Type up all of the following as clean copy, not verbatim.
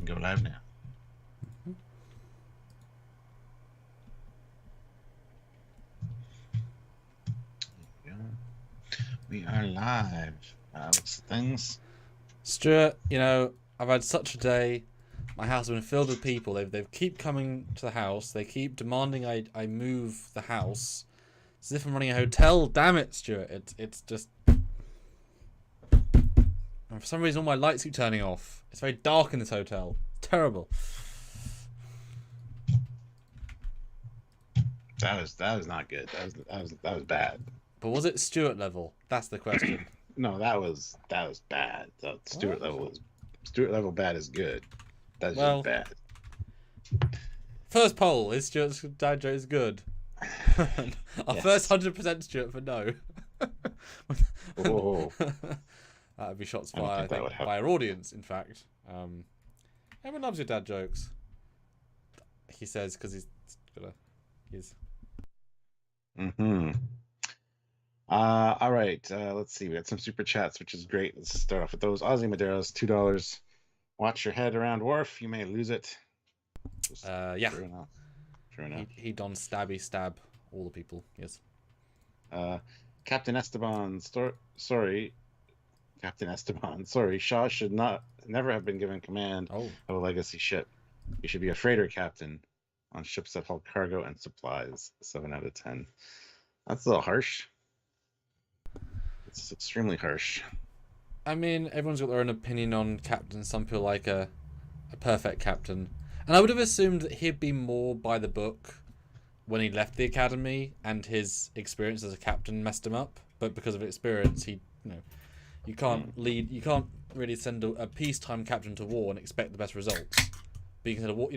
can go live now. Yeah. We are live. Looks at things. Stuart, you know, I've had such a day. My house has been filled with people. They keep coming to the house. They keep demanding I move the house. It's as if I'm running a hotel. Damn it, Stuart. It's just... And for some reason, all my lights keep turning off. It's very dark in this hotel. Terrible. That was not good. That was bad. But was it Stuart level? That's the question. No, that was bad. The Stuart level bad is good. That's just bad. First poll: is Stuart's dad jokes good? Our first 100% Stuart for no. Oh. That would be shots fired by our audience. In fact, everyone loves your dad jokes. He says because he's. All right. Let's see. We got some super chats, which is great. Let's start off with those. Ozzy Maderas, $2. Watch your head around Wharf. You may lose it. Yeah. True enough. He don't stab all the people. Yes. Captain Esteban. Sorry. Captain Esteban. Sorry. Shaw should never have been given command of a legacy ship. He should be a freighter captain on ships that haul cargo and supplies. 7 out of 10. That's a little harsh. It's extremely harsh. I mean, everyone's got their own opinion on captain. Some people like a perfect captain. And I would have assumed that he'd be more by the book when he left the academy, and his experience as a captain messed him up. But because of experience, you can't really send a peacetime captain to war and expect the best results. But you can send a war,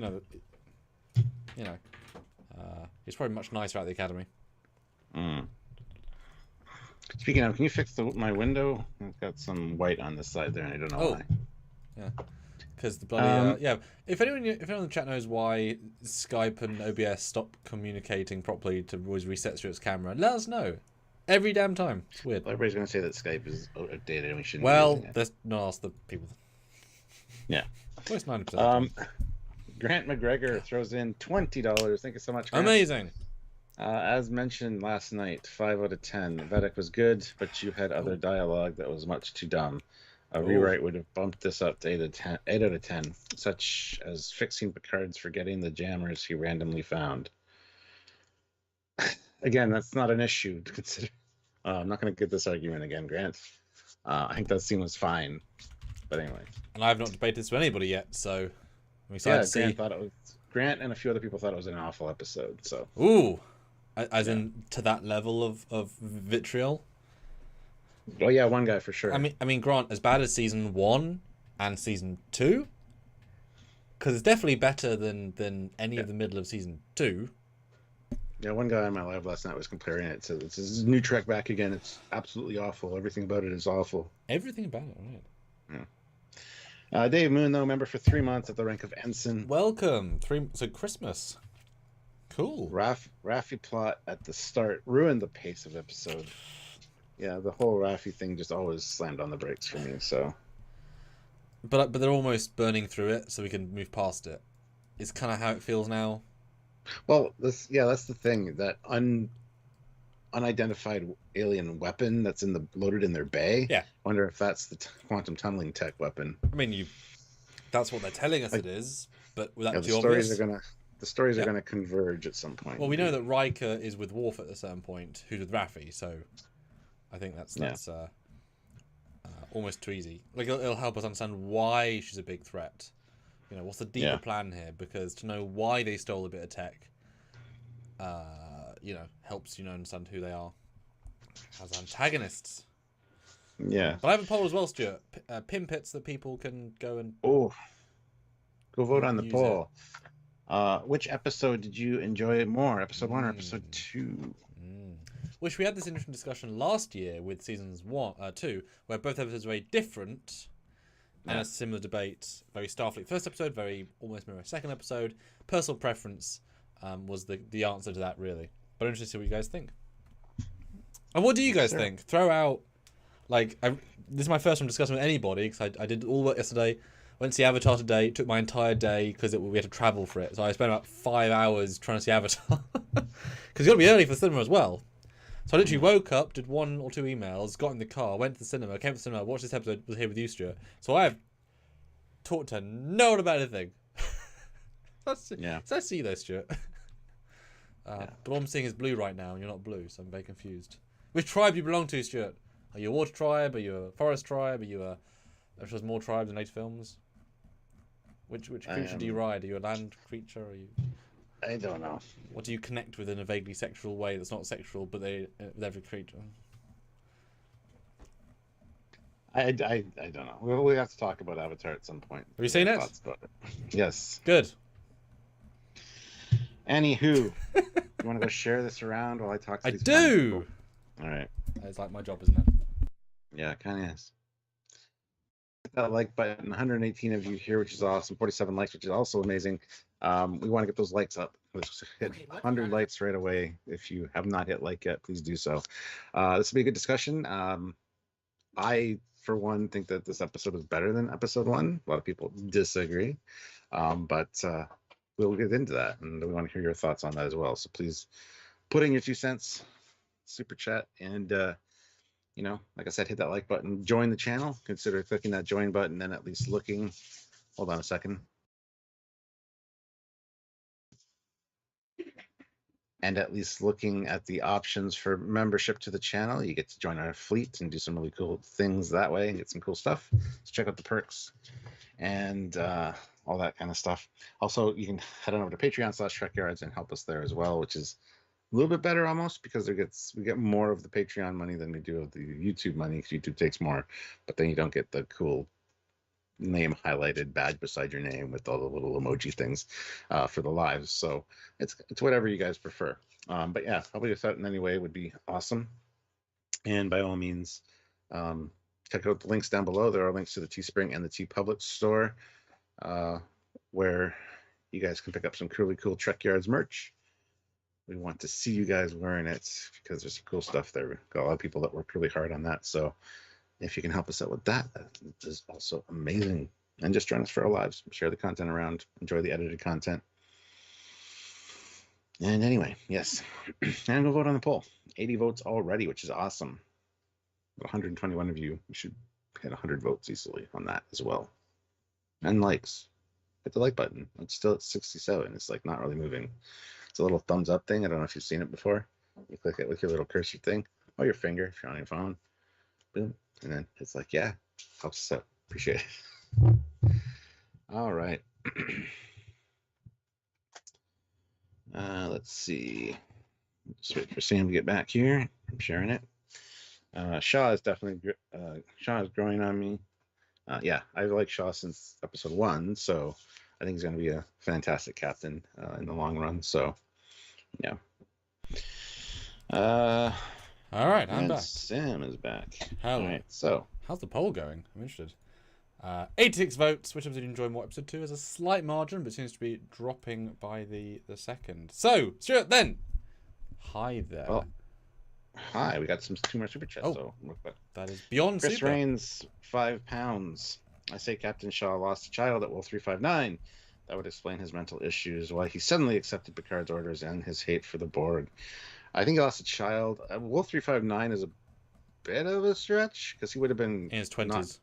he's probably much nicer at the academy. Speaking of, can you fix my window? I've got some white on this side there, and I don't know why. Yeah, because the bloody If anyone in the chat knows why Skype and OBS stop communicating properly to always reset Stuart's camera, let us know. Every damn time. It's weird. Well, everybody's going to say that Skype is outdated and we shouldn't. Well, let's not ask the people. Yeah. Almost 90%. Grant McGregor throws in $20. Thank you so much, Grant. Amazing. As mentioned last night, 5 out of 10. Vadic was good, but you had other dialogue that was much too dumb. A rewrite would have bumped this up to 8 out of 10, such as fixing Picard's forgetting the jammers he randomly found. Again, that's not an issue to consider. I'm not going to get this argument again, Grant. I think that scene was fine. But anyway. And I have not debated this with anybody yet, so I'm excited to see. Grant and a few other people thought it was an awful episode. So. Ooh. As in to that level of vitriol? Oh yeah, one guy for sure. I mean, Grant, as bad as season 1 and season 2, because it's definitely better than any of the middle of season 2. Yeah, one guy on my live last night was comparing it to this is new Trek back again. It's absolutely awful. Everything about it is awful. Everything about it, right? Yeah. Dave Moon, though, member for 3 months at the rank of ensign. Welcome. So Christmas. Cool. Rafi plot at the start ruined the pace of episode. Yeah, the whole Rafi thing just always slammed on the brakes for me. So, but they're almost burning through it, so we can move past it. It's kind of how it feels now. Well, that's the thing, that unidentified alien weapon that's loaded in their bay. Yeah. I wonder if that's the quantum tunneling tech weapon. I mean, that's what they're telling us it is, but without the stories are gonna converge at some point. Well, we know that Riker is with Worf at a certain point, who's with Rafi, so I think that's almost too easy. Like it'll help us understand why she's a big threat. What's the deeper plan here? Because to know why they stole a bit of tech, helps understand who they are as antagonists. Yeah. But I have a poll as well, Stuart. Pin pits that people can go and go vote on the poll. Which episode did you enjoy more, episode 1 or episode 2? Wish we had this interesting discussion last year with seasons 2, where both episodes were very different. And a similar debate, very Starfleet first episode, very almost mirror second episode. Personal preference was the answer to that, really. But I'm interested to see what you guys think. And what do you guys think? Throw out, this is my first time discussing with anybody, because I did all work yesterday. Went to see Avatar today. It took my entire day because we had to travel for it. So I spent about 5 hours trying to see Avatar. Because you got to be early for the cinema as well. So I literally woke up, did 1 or 2 emails, got in the car, went to the cinema, came to the cinema, watched this episode, was here with you, Stuart. So I have talked to no one about anything. Yeah. So I see though, Stuart. But all I'm seeing is blue right now, and you're not blue, so I'm very confused. Which tribe do you belong to, Stuart? Are you a water tribe? Are you a forest tribe? Are you a... I'm sure there's more tribes in later films. Which creature do you ride? Are you a land creature? Are you... I don't know. What do you connect with in a vaguely sexual way that's not sexual, but with every creature? I don't know. We'll have to talk about Avatar at some point. Have you seen it? Yes. Good. Anywho, you want to go share this around while I talk to these people? All right. It's like my job, isn't it? Yeah, it kind of is. Hit that like button. 118 of you here, which is awesome. 47 likes, which is also amazing. We want to get those likes up. Let's hit 100 likes right away. If you have not hit like yet, please do so. This will be a good discussion. I, for one, think that this episode is better than episode 1. A lot of people disagree. But we'll get into that, and we want to hear your thoughts on that as well. So please put in your 2 cents, super chat, and like I said, hit that like button. Join the channel. Consider clicking that join button, and at least looking. Hold on a second. And at least looking at the options for membership to the channel. You get to join our fleet and do some really cool things that way and get some cool stuff. So check out the perks and all that kind of stuff. Also, you can head on over to Patreon/Trekyards and help us there as well, which is a little bit better almost, because we get more of the Patreon money than we do of the YouTube money, because YouTube takes more, but then you don't get the cool name highlighted badge beside your name with all the little emoji things for the lives. So it's whatever you guys prefer. But yeah, helping us out in any way would be awesome. And by all means, check out the links down below. There are links to the Teespring and the TeePublic store, where you guys can pick up some really cool Trekyards merch. We want to see you guys wearing it because there's some cool stuff there. We've got a lot of people that worked really hard on that. So if you can help us out with that, that is also amazing. And just join us for our lives. Share the content around. Enjoy the edited content. And anyway, yes. And go vote on the poll. 80 votes already, which is awesome. 121 of you. We should hit 100 votes easily on that as well. And likes. Hit the like button. It's still at 67. It's like not really moving. It's a little thumbs up thing. I don't know if you've seen it before. You click it with your little cursor thing. Or your finger if you're on your phone. Boom. And then it's like, yeah, helps us out. Appreciate it. All right. Let's see. Just wait for Sam to get back here. I'm sharing it. Shaw is definitely Shaw is growing on me. Yeah, I've liked Shaw since episode 1, so I think he's going to be a fantastic captain in the long run. So, yeah. All right, I'm back. Sam is back. Hello. All right, so how's the poll going? I'm interested. 86 votes. Which episode did you enjoy more? Episode 2 has a slight margin, but seems to be dropping by the second. So, Stuart, then. Hi there. Well, hi. We got 2 more super chats. Oh, so that is beyond Chris super. Rains, £5. I say Captain Shaw lost a child at Wolf 359. That would explain his mental issues, why he suddenly accepted Picard's orders, and his hate for the Borg. I think he lost a child. Wolf 359 is a bit of a stretch, because he would have been in his 20s.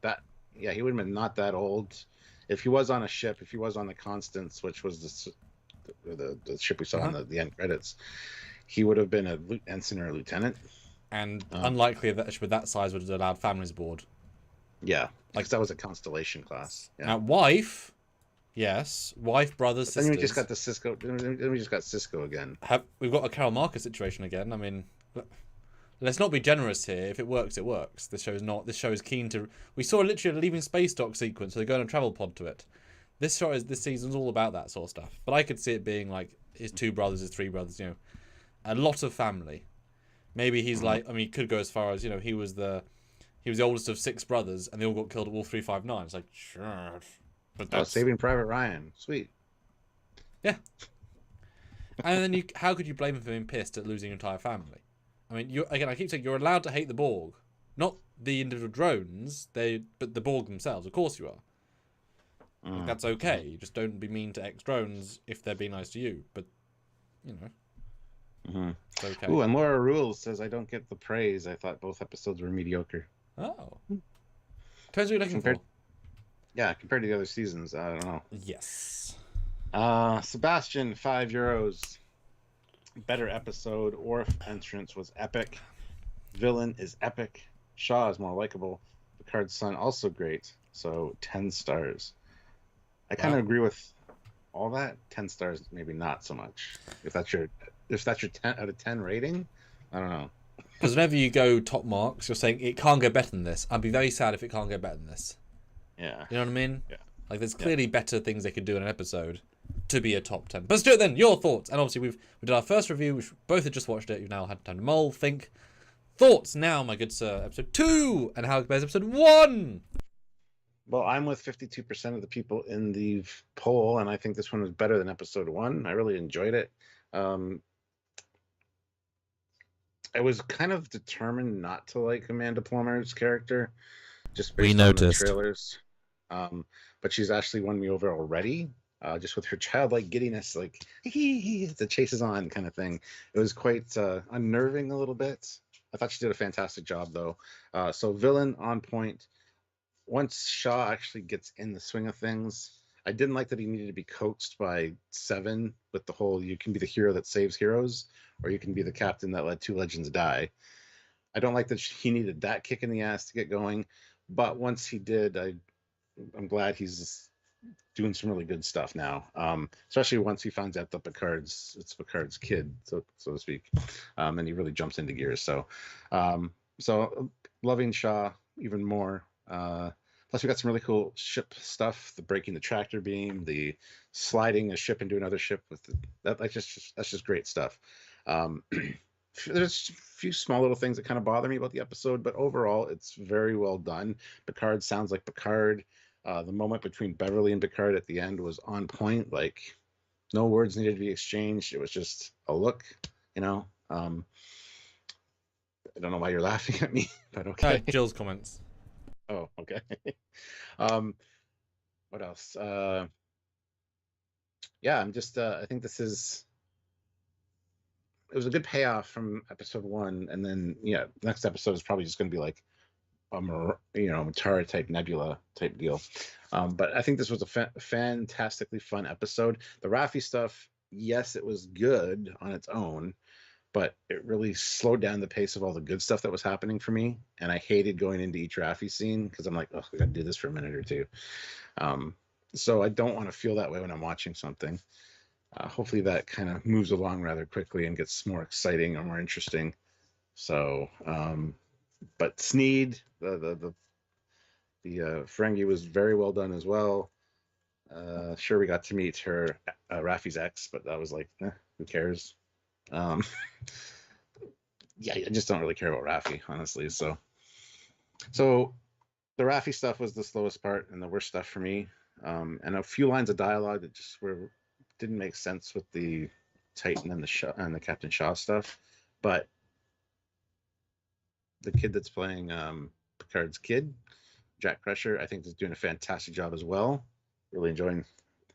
He would have been not that old. If he was on a ship, if he was on the Constance, which was the ship we saw in the end credits, he would have been a ensign or a lieutenant. And unlikely that a ship with that size would have allowed families aboard. Yeah, like that was a Constellation class. Yeah. Now, wife, yes, wife, brothers, sisters. Then we just got the Cisco. Then we just got Cisco again. We've got a Carol Marcus situation again. I mean, let's not be generous here. If it works, it works. This show is not. This show is keen to. We saw literally a leaving space dock sequence, so they go on a travel pod to it. This season's all about that sort of stuff. But I could see it being like his 2 brothers, his 3 brothers. You know, a lot of family. Maybe he's like. I mean, he could go as far as he was the oldest of 6 brothers, and they all got killed at Wolf 359. It's like sure, but that's Saving Private Ryan. Sweet. Yeah. And then how could you blame him for being pissed at losing your entire family? I mean, I keep saying you're allowed to hate the Borg, not the individual drones, but the Borg themselves. Of course you are. Like, that's okay. You just don't be mean to ex-drones if they're being nice to you. But, you know, it's okay. Ooh, and Laura Rules says, I don't get the praise. I thought both episodes were mediocre. Oh. Depends what you're looking for. Yeah, compared to the other seasons, I don't know. Yes. Sebastian, €5. Better episode. Orf entrance was epic. Villain is epic. Shaw is more likable. Picard's son also great. So 10 stars. I kind of agree with all that. 10 stars, maybe not so much. If that's your 10 out of 10 rating, I don't know. Because whenever you go top marks, you're saying it can't get better than this. I'd be very sad if it can't get better than this. Yeah. You know what I mean? Yeah. Like, there's clearly better things they could do in an episode to be a top 10. But let's do it then. Your thoughts. And obviously, we did our first review, which both had just watched it. You've now had time to mull, think. Thoughts now, my good sir. Episode 2 and how it compares to episode 1. Well, I'm with 52% of the people in the poll, and I think this one was better than episode 1. I really enjoyed it. I was kind of determined not to like Amanda Plummer's character, just based on the trailers. But she's actually won me over already, just with her childlike giddiness, like the chase is on kind of thing. It was quite unnerving a little bit. I thought she did a fantastic job, though. So villain on point. Once Shaw actually gets in the swing of things, I didn't like that he needed to be coaxed by Seven with the whole you can be the hero that saves heroes, or you can be the captain that let 2 legends die. I don't like that he needed that kick in the ass to get going, but once he did, I'm glad he's doing some really good stuff now, especially once he finds out that it's Picard's kid, so to speak, and he really jumps into gear. So loving Shaw even more. Plus, we got some really cool ship stuff: the breaking the tractor beam, the sliding a ship into another ship with that's just great stuff. There's a few small little things that kind of bother me about the episode, but overall, it's very well done. Picard sounds like Picard. The moment between Beverly and Picard at the end was on point. Like, no words needed to be exchanged. It was just a look, you know. I don't know why you're laughing at me, but okay. Jill's comments. Oh, okay. What else? Yeah, I'm just. I think this is. It was a good payoff from episode 1, and then next episode is probably just going to be like Matara type Nebula type deal. But I think this was a fantastically fun episode. The Rafi stuff, yes, it was good on its own, but it really slowed down the pace of all the good stuff that was happening for me. And I hated going into each Rafi scene because I'm like, oh, I got to do this for a minute or two. So I don't want to feel that way when I'm watching something. Hopefully that kind of moves along rather quickly and gets more exciting or more interesting. So, but Sneed, the Ferengi was very well done as well. Sure, we got to meet her Rafi's ex, but that was like, who cares? Yeah, I just don't really care about Rafi, honestly. So the Rafi stuff was the slowest part and the worst stuff for me. And a few lines of dialogue that just didn't make sense with the Titan and the Captain Shaw stuff. But the kid that's playing Picard's kid, Jack Crusher, I think is doing a fantastic job as well. Really enjoying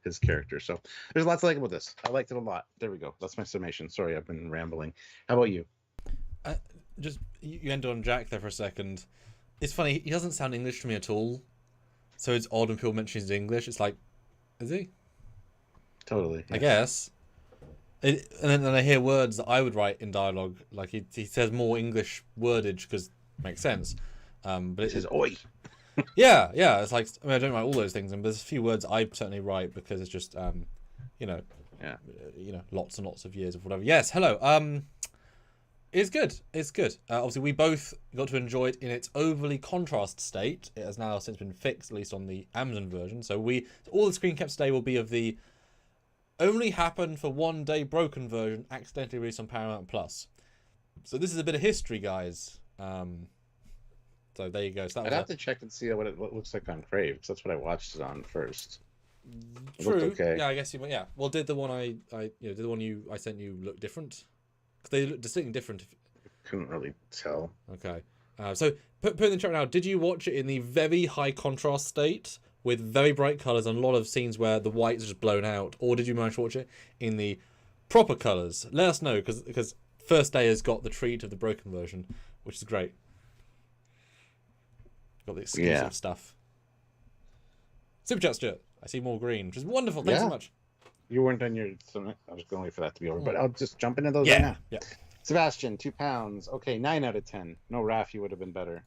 his character. So there's lots to like about this. I liked it a lot. There we go. That's my summation. Sorry, I've been rambling. How about you? You ended on Jack there for a second. It's funny, he doesn't sound English to me at all. So it's odd when people mention he's English. It's like, is he? Totally. Yeah. I guess. And then I hear words that I would write in dialogue. Like he says more English wordage because it makes sense. But it says oi. Yeah. It's like, I mean, I don't write all those things, but there's a few words I certainly write because it's just, lots and lots of years of whatever. Yes, hello. It's good. Obviously, we both got to enjoy it in its overly contrast state. It has now since been fixed, at least on the Amazon version. So all the screen caps today will be of the only happened for one day broken version, accidentally released on Paramount Plus. So this is a bit of history, guys. So there you go. So I'd have to check and see what it looks like on Crave, because that's what I watched it on first. True. Okay. Yeah, I guess you. Yeah. Well, did the one did the one I sent you look different? Because they look distinctly different. Couldn't really tell. Okay. So put in the chat now. Did you watch it in the very high contrast state, with very bright colours and a lot of scenes where the white's just blown out? Or did you manage to watch it in the proper colours? Let us know, because First Day has got the treat of the broken version, which is great. Got the exclusive stuff. Super chat, Stuart. I see more green, which is wonderful. Thanks so much. You weren't on your... So I was going to wait for that to be over, but I'll just jump into those right now. Yeah. Sebastian, £2. Okay, 9 out of 10. No, Rafi would have been better.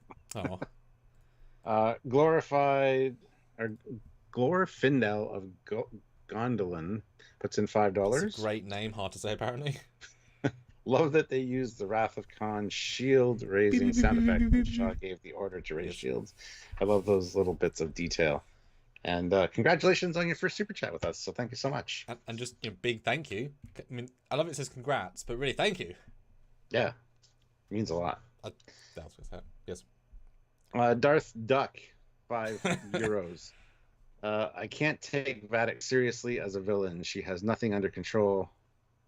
Glorified... or Glorfindel of Gondolin puts in $5. That's a great name, hard to say apparently. Love that they used the Wrath of Khan shield raising sound effect when Shaw gave the order to raise shields. I love those little bits of detail. And congratulations on your first super chat with us. So thank you so much. And just big thank you. I mean, I love it says congrats, but really thank you. Yeah, it means a lot. Yes. Darth Duck, €5. I can't take Vadic seriously as a villain. She has nothing under control,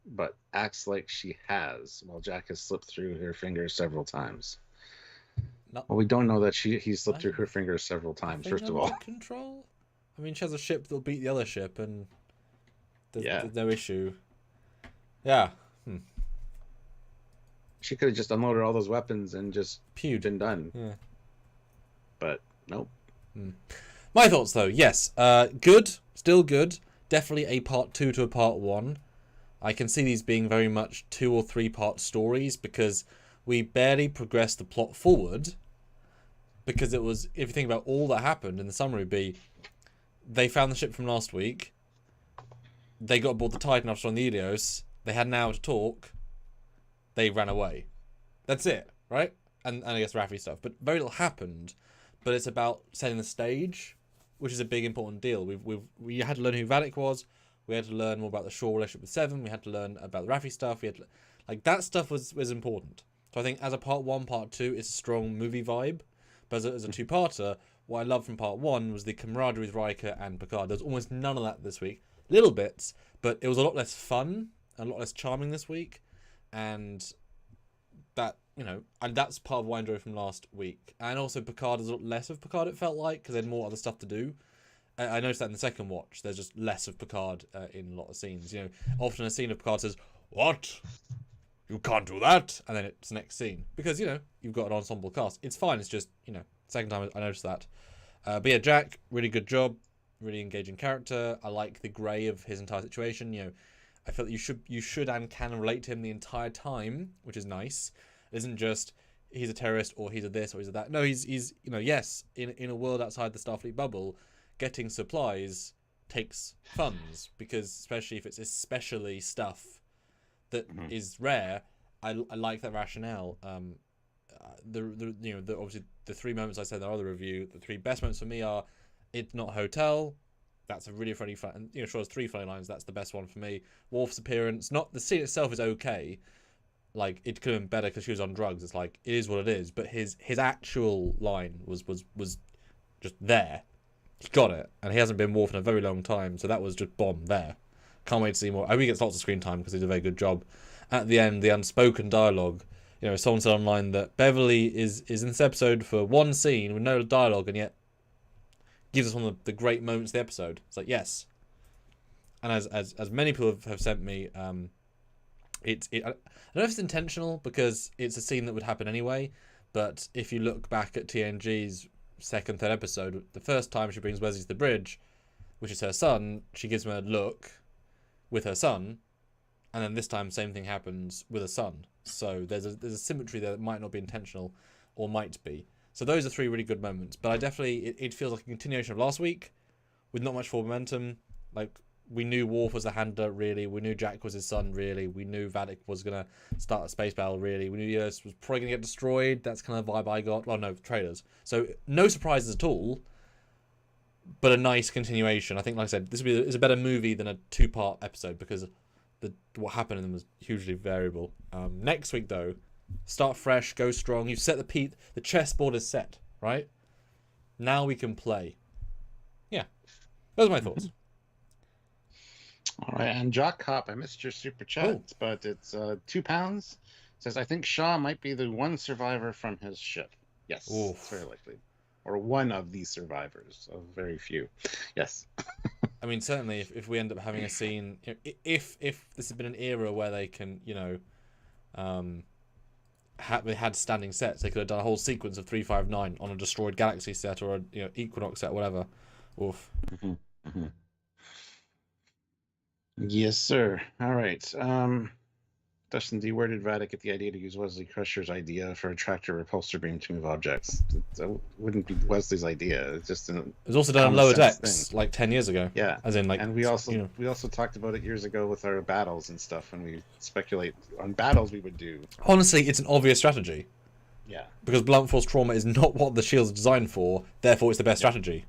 but acts like she has, while Jack has slipped through her fingers several times. Well, we don't know that he slipped through her fingers several times, first of all. Control? I mean, she has a ship that'll beat the other ship, and there's no issue. Yeah. She could have just unloaded all those weapons and just been done. Yeah. But, nope. My thoughts, though, yes. Good. Still good. Definitely a part 2 to a part 1. I can see these being very much 2 or 3 part stories, because we barely progressed the plot forward. Because it was, if you think about all that happened in the summary, they found the ship from last week. They got aboard the Titan after on the Ilios. They had an hour to talk. They ran away. That's it, right? And I guess Rafi stuff. But very little happened. But it's about setting the stage, which is a big important deal. We had to learn who Vadic was. We had to learn more about the Shaw relationship with Seven. We had to learn about the Rafi stuff. We had to, that stuff was important. So I think as a part 1, part 2, it's a strong movie vibe. But as a two-parter, what I loved from part 1 was the camaraderie with Riker and Picard. There's almost none of that this week. Little bits, but it was a lot less fun, a lot less charming this week. And that, and that's part of what I enjoyed from last week. And also Picard is a lot less of Picard, it felt like, because they had more other stuff to do. I noticed that in the second watch, there's just less of Picard in a lot of scenes. Often a scene of Picard says, "What? You can't do that," and then it's the next scene, because you've got an ensemble cast. It's fine. It's just second time I noticed that. But yeah, Jack, really good job, really engaging character. I like the grey of his entire situation. I feel that you should and can relate to him the entire time, which is nice. It isn't just he's a terrorist or he's a this or he's a that. No, he's yes, in a world outside the Starfleet bubble, getting supplies takes funds, because especially if it's especially stuff that is rare, I like that rationale. Obviously the 3 moments I said in the other review, the 3 best moments for me are, it's not hotel. That's a really funny fun, and Shaw's 3 funny lines. That's the best one for me. Worf's appearance, not the scene itself is okay. It could have been better because she was on drugs. It's it is what it is. But his actual line was just there. He got it, and he hasn't been Worf in a very long time. So that was just bomb there. Can't wait to see more. I hope he gets lots of screen time because he did a very good job. At the end, the unspoken dialogue. Someone said online that Beverly is in this episode for 1 scene with no dialogue, and yet gives us one of the great moments of the episode. It's yes. And as many people have sent me, I don't know if it's intentional, because it's a scene that would happen anyway. But if you look back at TNG's 2nd, 3rd episode, the first time she brings Wesley to the bridge, which is her son, she gives him a look with her son, and then this time same thing happens with a son. So there's a symmetry there that might not be intentional, or might be. So those are 3 really good moments. But I definitely, it feels like a continuation of last week, with not much forward momentum. We knew Worf was the handler, really. We knew Jack was his son, really. We knew Vadic was going to start a space battle, really. We knew Eos was probably going to get destroyed. That's kind of the vibe I got. Well, no, trailers. So no surprises at all, but a nice continuation. I think, like I said, this is a better movie than a 2-part episode, because what happened in them was hugely variable. Next week, though, start fresh, go strong. You've set the chessboard is set, right? Now we can play. Yeah, those are my thoughts. All right, and Jock Cop, I missed your super chat, but it's £2. Says, I think Shaw might be the one survivor from his ship. Yes, it's very likely. or one of these survivors of very few. Yes. I mean, certainly, if we end up having a scene, if this had been an era where they can, they had standing sets, they could have done a whole sequence of 359 on a destroyed galaxy set or a Equinox set, whatever. Oof. Mm-hmm. Mm-hmm. Yes, sir. All right. Dustin D. Where did Vadic get the idea to use Wesley Crusher's idea for a tractor repulsor beam to move objects? That wouldn't be Wesley's idea. It's just it was also done on Lower Decks like 10 years ago. Yeah, as in and we also talked about it years ago with our battles and stuff. When we speculate on battles, we would do. Honestly, it's an obvious strategy. Yeah, because blunt force trauma is not what the shield's designed for. Therefore, it's the best strategy.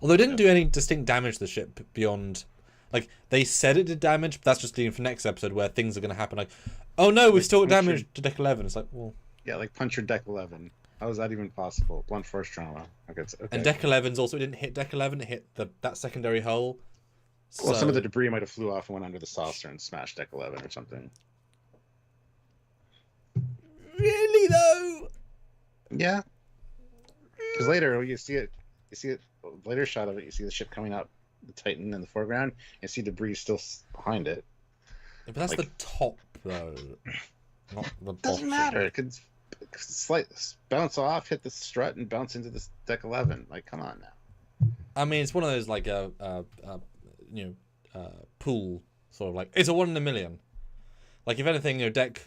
Although it didn't do any distinct damage to the ship beyond. Like, they said it did damage, but that's just leading for next episode where things are going to happen. Like, oh no, we've still got damage to Deck 11. It's like, well... Yeah, like puncture Deck 11. How is that even possible? Blunt force trauma. Okay. And Deck 11's also, it didn't hit Deck 11, it hit that secondary hull. Well, some of the debris might have flew off and went under the saucer and smashed Deck 11 or something. Really, though? Yeah. Because later, you see it, later shot of it, you see the ship coming up, the Titan in the foreground, and see debris still behind it. Yeah, but that's like, the top, though. Not the bottom. Doesn't matter. It could bounce off, hit the strut, and bounce into this Deck 11. Like, come on now. I mean, it's one of those, like, pool, sort of like, it's a 1 in a million. Like, if anything, Deck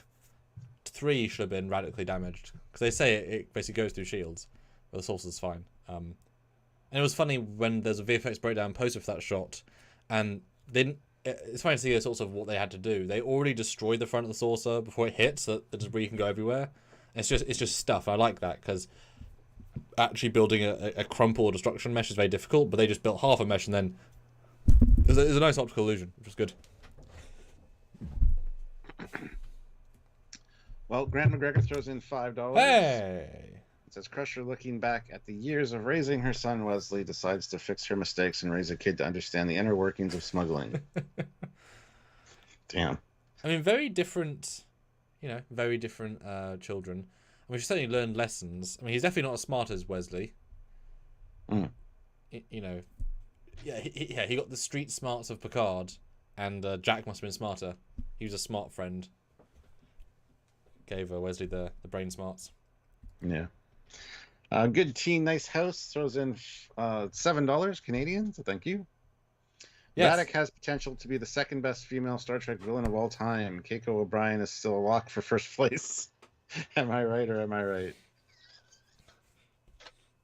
3 should have been radically damaged. Because they say it basically goes through shields. But the saucer's fine. And it was funny when there's a VFX breakdown poster for that shot, and it's funny to see the sorts of what they had to do. They already destroyed the front of the saucer before it hits, so that the debris can go everywhere. And it's just stuff. I like that because actually building a crumple or destruction mesh is very difficult. But they just built half a mesh, and then there's a nice optical illusion, which is good. Well, Grant McGregor throws in $5. Hey. Says Crusher, looking back at the years of raising her son Wesley, decides to fix her mistakes and raise a kid to understand the inner workings of smuggling. Damn. I mean, very different children. I mean, she certainly learned lessons. I mean, he's definitely not as smart as Wesley. Mm. He got the street smarts of Picard, and Jack must have been smarter. He was a smart friend. Gave Wesley the brain smarts. Yeah. Good Teen Nice House throws in $7 Canadian, so thank you. Yes. Vadic has potential to be the second best female Star Trek villain of all time. Keiko O'Brien is still a lock for first place. Am I right or am I right?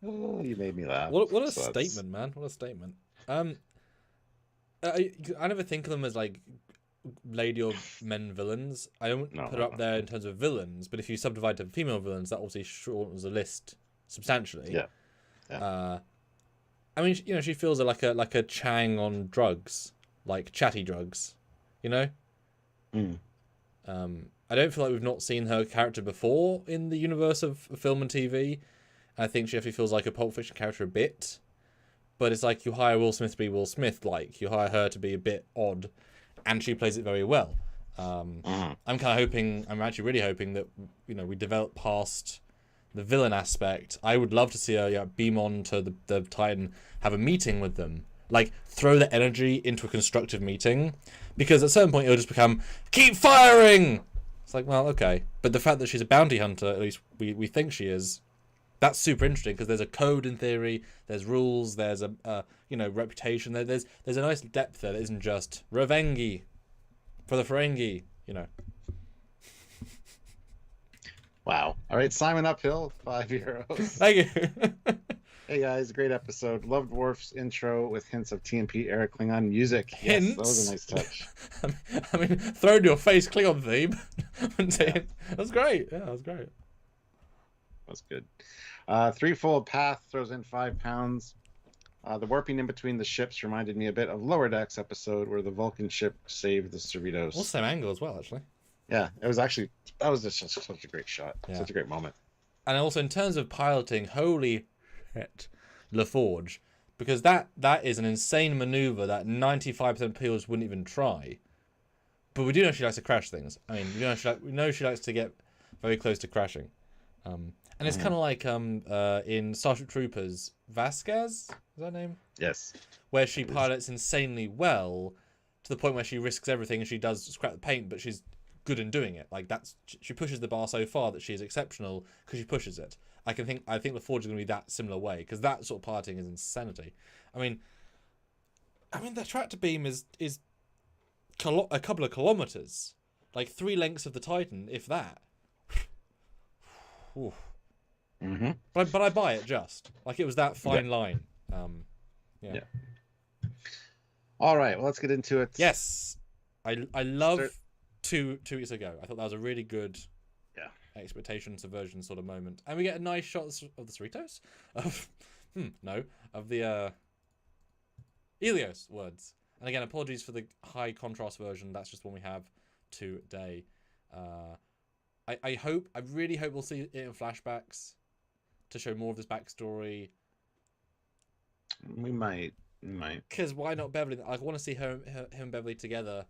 Oh, you made me laugh. What a statement, man. What a statement. I never think of them as like lady or men villains. I don't put it up there in terms of villains, but if you subdivide to female villains, that obviously shortens the list substantially. Yeah. I mean, she feels like a Chang on drugs, like chatty drugs, Mm. I don't feel like we've not seen her character before in the universe of film and TV. I think she definitely feels like a Pulp Fiction character a bit, but it's like you hire Will Smith to be Will Smith, like you hire her to be a bit odd, and she plays it very well. I'm actually really hoping that we develop past the villain aspect. I would love to see her beam on to the Titan, have a meeting with them, like throw the energy into a constructive meeting, because at a certain point it'll just become keep firing. It's like, well, okay, but the fact that she's a bounty hunter, at least we think she is, that's super interesting because there's a code in theory, there's rules, there's a reputation, there's a nice depth there that isn't just Revengi for the Ferengi, Wow. All right, Simon Uphill, €5. Thank you. Hey guys, great episode. Loved Worf's intro with hints of TMP era Klingon music. Hints? Yes, that was a nice touch. I mean, throw in your face Klingon theme. Yeah. That's great. Yeah, that was great. That's good. Threefold Path throws in £5. The warping in between the ships reminded me a bit of Lower Decks episode where the Vulcan ship saved the Cerritos. Well, same angle as well, actually. Yeah, that was just such a great shot. Yeah. Such a great moment. And also in terms of piloting, holy shit, LaForge, because that is an insane maneuver that 95% of people wouldn't even try. But we do know she likes to crash things. I mean, we know she likes to get very close to crashing. And it's kind of like in Starship Troopers, Vasquez, is that her name? Yes. Where she pilots insanely well to the point where she risks everything and she does scrap the paint, but she's good in doing it. Like she pushes the bar so far that she is exceptional because she pushes it. I think the Forge is going to be that similar way, because that sort of piloting is insanity. I mean the tractor beam is a couple of kilometers, like 3 lengths of the Titan, if that. Mm-hmm. But I buy it just like it was that fine line. Yeah. All right, well, let's get into it. Yes, I love 2 weeks ago. I thought that was a really good expectation subversion sort of moment, and we get a nice shot of the Cerritos of the Helios words. And again, apologies for the high contrast version. That's just one we have today. I really hope we'll see it in flashbacks to show more of this backstory. We might. Because why not Beverly? I want to see him and Beverly together.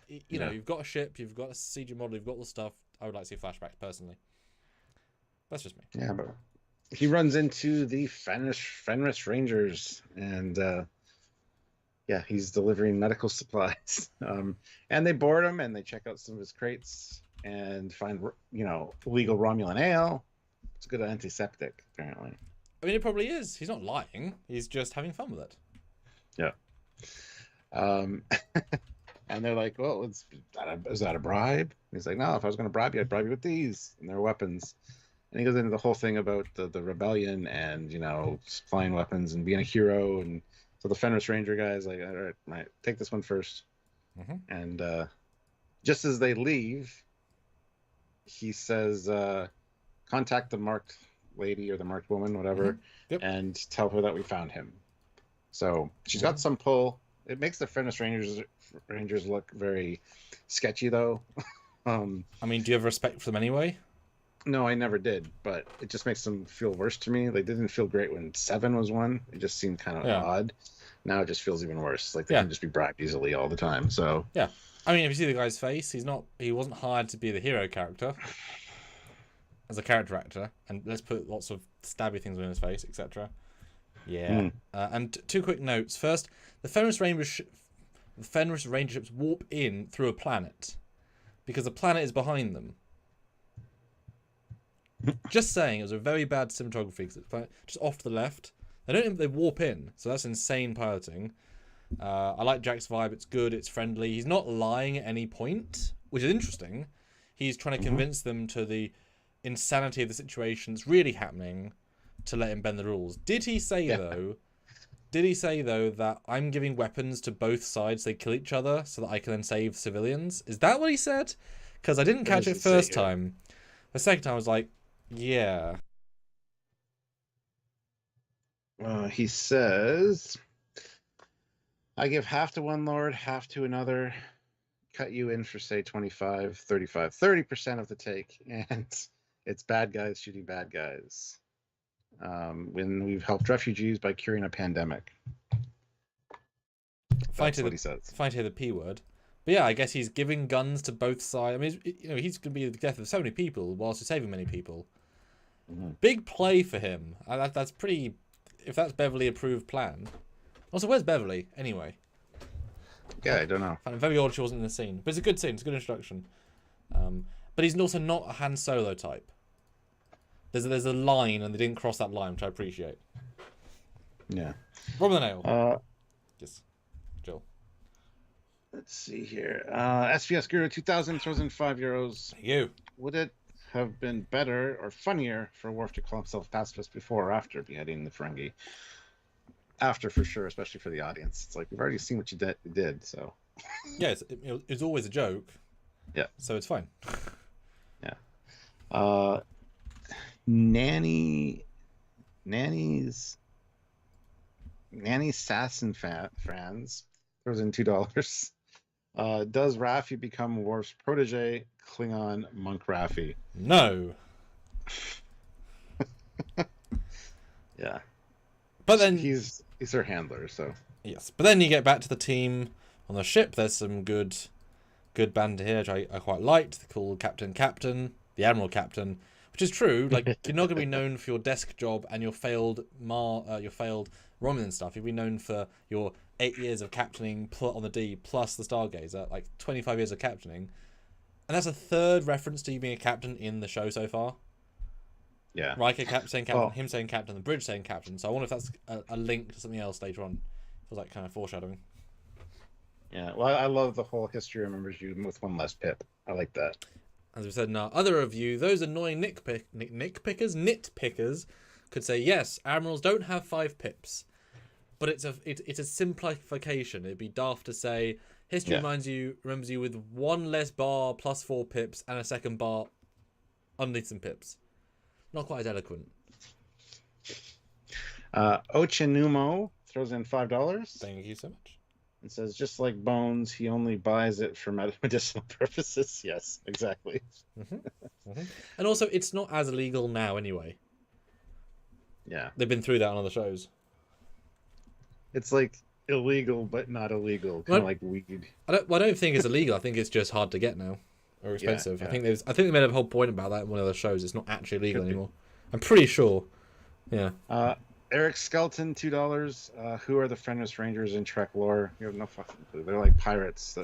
You know, you've got a ship, you've got a CG model, you've got all the stuff. I would like to see flashbacks personally. That's just me. Yeah, but he runs into the Fenris Rangers, and he's delivering medical supplies. And they board him, and they check out some of his crates and find illegal Romulan ale. It's a good antiseptic, apparently. I mean, it probably is. He's not lying. He's just having fun with it. Yeah. And they're like, well, is that a bribe? And he's like, no, if I was going to bribe you, I'd bribe you with these. And their weapons. And he goes into the whole thing about the rebellion and, supplying weapons and being a hero. And so the Fenris Ranger guy is like, all right, take this one first. Mm-hmm. And just as they leave, he says, contact the marked lady or the marked woman, whatever, and tell her that we found him. So she's got some pull. It makes the Fenris Rangers look very sketchy, though. I mean, do you have respect for them anyway? No, I never did, but it just makes them feel worse to me. They didn't feel great when 7 was one. It just seemed kind of odd. Now it just feels even worse. Like they can just be bribed easily all the time. So yeah, I mean, if you see the guy's face, he wasn't hired to be the hero character as a character actor, and let's put lots of stabby things on his face, etc. Yeah. And 2 quick notes. First, the Fenris Ranger ships warp in through a planet because the planet is behind them. Just saying, it was a very bad cinematography because it's just off to the left. They warp in, so that's insane piloting. I like Jack's vibe. It's good. It's friendly. He's not lying at any point, which is interesting. He's trying to convince them to the insanity of the situation that's really happening to let him bend the rules. Did he say though that I'm giving weapons to both sides, they kill each other so that I can then save civilians? Is that what he said? Because I didn't catch it first time. The second time I was like, yeah. He says, I give half to one lord, half to another, cut you in for say 25, 35, 30% of the take, and it's bad guys shooting bad guys. When we've helped refugees by curing a pandemic. That's what he says. Find here the P word. But yeah, I guess he's giving guns to both sides. I mean, he's going to be the death of so many people whilst he's saving many people. Big play for him. That's pretty... If that's Beverly approved plan. Also, where's Beverly anyway? Yeah, I don't know. I find it very odd she wasn't in the scene, but it's a good scene. It's a good introduction. But he's also not a Han Solo type. There's a line, and they didn't cross that line, which I appreciate. Yeah. Rob the nail. Yes, Joel. Let's see here. SPS Guru 2000 throws in €5. You. Would it have been better or funnier for Worf to call himself pacifist before or after beheading the Ferengi? After, for sure, especially for the audience. It's like, we've already seen what you did, so... Yeah, it's always a joke. Yeah. So it's fine. Yeah. Nanny Sass and Franz throws in $2. Does Rafi become Worf's protege, Klingon monk Rafi? No. Yeah. But then he's her handler, so. Yes. But then you get back to the team on the ship. There's some good banter here, which I quite liked. They call Captain, the Admiral Captain, Which is true. Like, you're not going to be known for your desk job and your failed Romulan stuff. You'll be known for your 8 years of captaining on the D plus the Stargazer, like 25 years of captaining. And that's a third reference to you being a captain in the show so far. Yeah. Riker saying captain, him saying captain, the bridge saying captain. So I wonder if that's a link to something else later on. Feels like kind of foreshadowing. Yeah, well, I love the whole history remembers you with one less pip. I like that. As we said in our other review, those annoying nitpickers could say, yes, admirals don't have 5 pips. But it's a simplification. It'd be daft to say history remembers you with 1 less bar plus 4 pips and a second bar underneath some pips. Not quite as eloquent. Ochinumo throws in $5. Thank you so much. And says, just like Bones, he only buys it for medicinal purposes. Yes, exactly. And also, it's not as illegal now anyway. Yeah. They've been through that on other shows. It's like illegal, but not illegal. Kind of like weed. I don't think it's illegal. I think it's just hard to get now. Or expensive. Yeah. I think they made a whole point about that in one of the shows. It's not actually illegal anymore. I'm pretty sure. Yeah. Eric Skelton, $2. Who are the friendless rangers in Trek lore? You have no fucking clue. They're like pirates.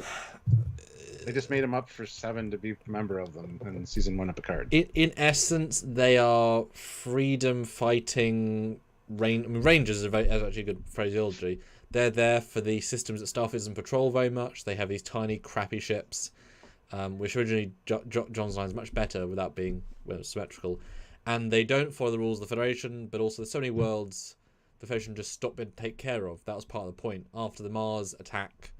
They just made them up for 7 to be a member of them in season 1 of Picard. In essence, they are freedom-fighting rangers is actually a good phraseology. They're there for the systems that Starfleet doesn't patrol very much. They have these tiny, crappy ships, which originally John's line is much better without being symmetrical. And they don't follow the rules of the Federation, but also there's so many worlds the Federation just stopped and take care of. That was part of the point. After the Mars attack,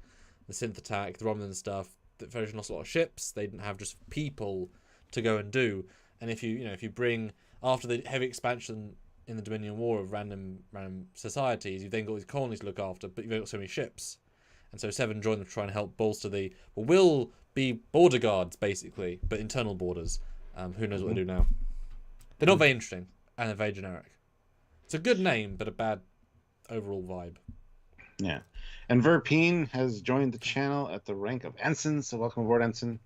the Synth attack, the Romulan stuff, the Federation lost a lot of ships. They didn't have just people to go and do. And if you bring, after the heavy expansion in the Dominion War of random societies, you've then got these colonies to look after, but you've only got so many ships. And so Seven joined them to try and help bolster will be border guards, basically, but internal borders. Who knows what they do now. They're not very interesting, and they're very generic. It's a good name, but a bad overall vibe. Yeah. And Verpine has joined the channel at the rank of Ensign, so welcome aboard, Ensign.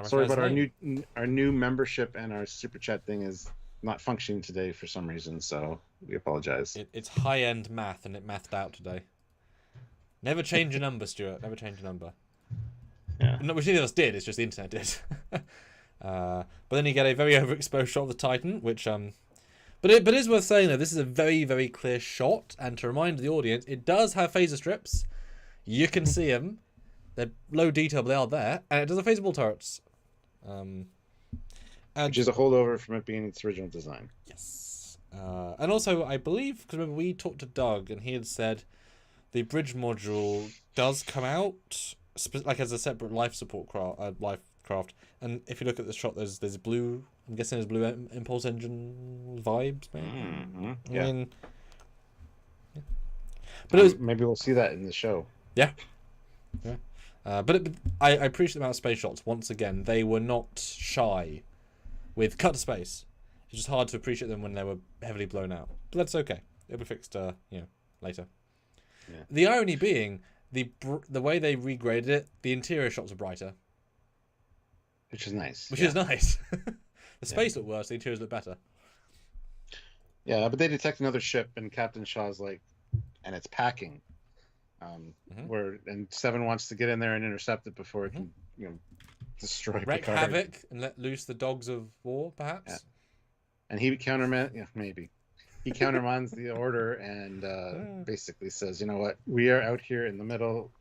Sorry about our new membership and our super chat thing is not functioning today for some reason, so we apologize. It's high-end math, and it mathed out today. Never change your number, Stuart. Never change your number. Yeah. Which neither of us did, it's just the internet did. But then you get a very overexposed shot of the Titan, which but it is worth saying though, this is a very, very clear shot, and to remind the audience, it does have phaser strips. You can see them. They're low detail, but they are there, and it does have phaseable turrets. Which is a holdover from it being its original design. Yes. And also, I believe, because remember we talked to Doug, and he had said the bridge module does come out like as a separate life support craft. And if you look at the shot, there's blue. I'm guessing there's blue impulse engine vibes, maybe. Mm-hmm. Yeah. I mean, yeah. But maybe we'll see that in the show. Yeah. But I appreciate the amount of space shots. Once again, they were not shy with cut to space. It's just hard to appreciate them when they were heavily blown out. But that's okay. It'll be fixed, later. Yeah. The irony being, the way they regraded it, the interior shots are brighter. Which is nice. Is nice. The space looked worse, the interiors look better. Yeah, but they detect another ship, and Captain Shaw's like, and it's packing. And Seven wants to get in there and intercept it before it can, destroy Wreak Picard. havoc and let loose the dogs of war, perhaps. Yeah. And he maybe. He countermands the order and basically says, "You know what? We are out here in the middle.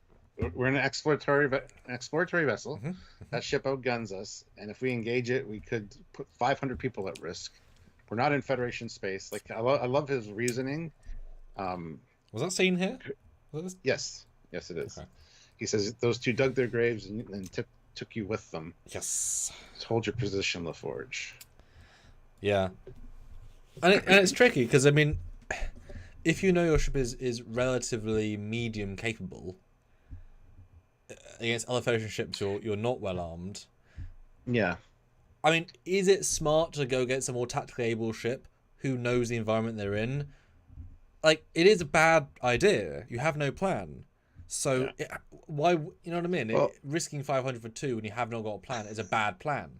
We're in an exploratory vessel. Mm-hmm. That ship outguns us, and if we engage it, we could put 500 people at risk. We're not in Federation space." Like I love his reasoning. Was that seen here? Yes, it is. Okay. He says those two dug their graves and took you with them. Yes. Hold your position, LaForge. Yeah, and it's tricky because I mean, if you know your ship is relatively medium capable. Against other Federation ships, you're not well armed. Yeah. I mean, is it smart to go get some more tactically able ship who knows the environment they're in? Like, it is a bad idea. You have no plan. So, why, you know what I mean? Well, risking 500 for 2 when you have not got a plan is a bad plan.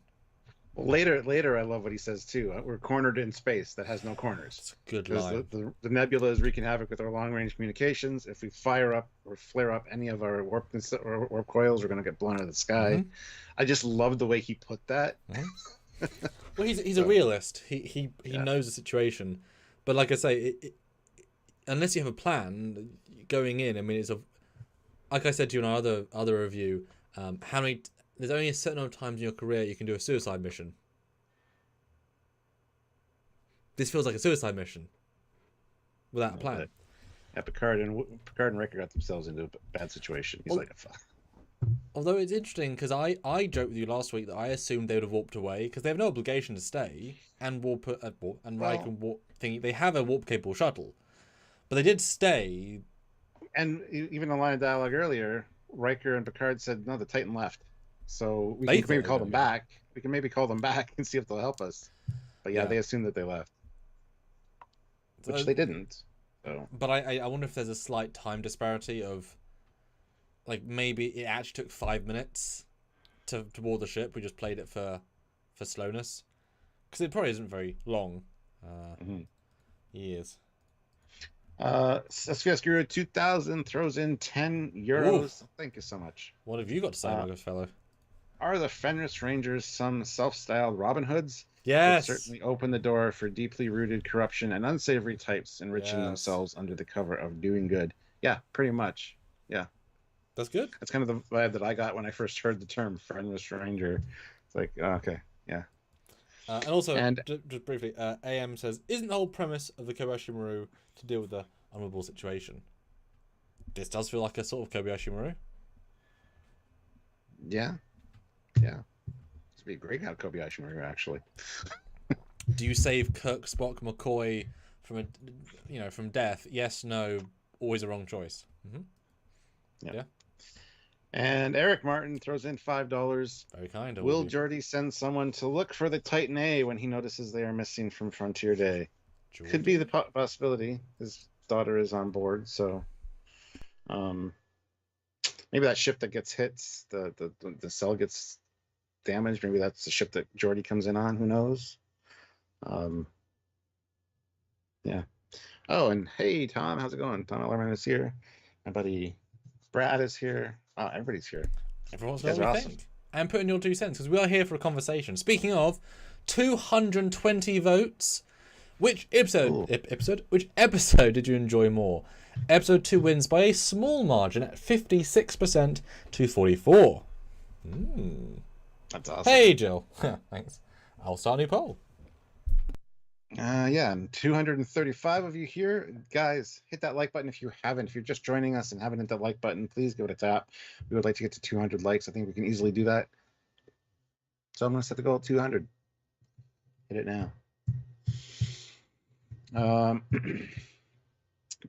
Later, I love what he says too. We're cornered in space that has no corners. It's a good Because line. the nebula is wreaking havoc with our long-range communications. If we fire up or flare up any of our warp coils, we're going to get blown out of the sky. I just love the way he put that. Well, he's a realist. He knows the situation, but like I say, unless you have a plan going in, I mean, like I said to you in our other review. There's only a certain amount of times in your career you can do a suicide mission. This feels like a suicide mission without a plan. Yeah, Picard and Riker got themselves into a bad situation. He's like, fuck. Although it's interesting because I joked with you last week that I assumed they would have warped away because they have no obligation to stay and Riker and warp thingy. They have a warp capable shuttle, but they did stay. And even in the line of dialogue earlier, Riker and Picard said, "No, the Titan left." So we can maybe call them back. We can maybe call them back and see if they'll help us. But yeah, they assumed that they left, which they didn't. So. But I wonder if there's a slight time disparity of, like, maybe it actually took 5 minutes to board the ship. We just played it for slowness, because it probably isn't very long. Years. SVS Guru 2000 throws in €10. Thank you so much. What have you got to say, my good fellow? Are the Fenris Rangers some self-styled Robin Hoods? Yes. They certainly open the door for deeply rooted corruption and unsavory types enriching themselves under the cover of doing good. Yeah, pretty much. Yeah. That's good. That's kind of the vibe that I got when I first heard the term Fenris Ranger. It's like, okay, yeah. And also, just briefly, AM says, isn't the whole premise of the Kobayashi Maru to deal with the unavoidable situation? This does feel like a sort of Kobayashi Maru. Yeah. Yeah. This would be a great out of Kobayashi Maru, actually. Do you save Kirk, Spock, McCoy from death? Yes, no, always a wrong choice. Yeah. And Eric Martin throws in $5. Very kind. Will Geordi send someone to look for the Titan A when he notices they are missing from Frontier Day? Geordi? Could be the possibility. His daughter is on board, so maybe that ship that gets hit, the cell gets damaged. Maybe that's the ship that Geordi comes in on. Who knows? Yeah. Oh, and hey, Tom, how's it going? Tom Ellerman is here. My buddy Brad is here. Oh, everybody's here. Everyone's what we think. And put in your 2 cents, because we are here for a conversation. Speaking of 220 votes, which episode did you enjoy more? Episode 2 wins by a small margin at 56% to 44. That's awesome. Hey, Jill. Thanks. I'll start a new poll. Yeah, and 235 of you here. Guys, hit that like button if you haven't. If you're just joining us and haven't hit that like button, please give it a tap. We would like to get to 200 likes. I think we can easily do that. So I'm going to set the goal at 200. Hit it now.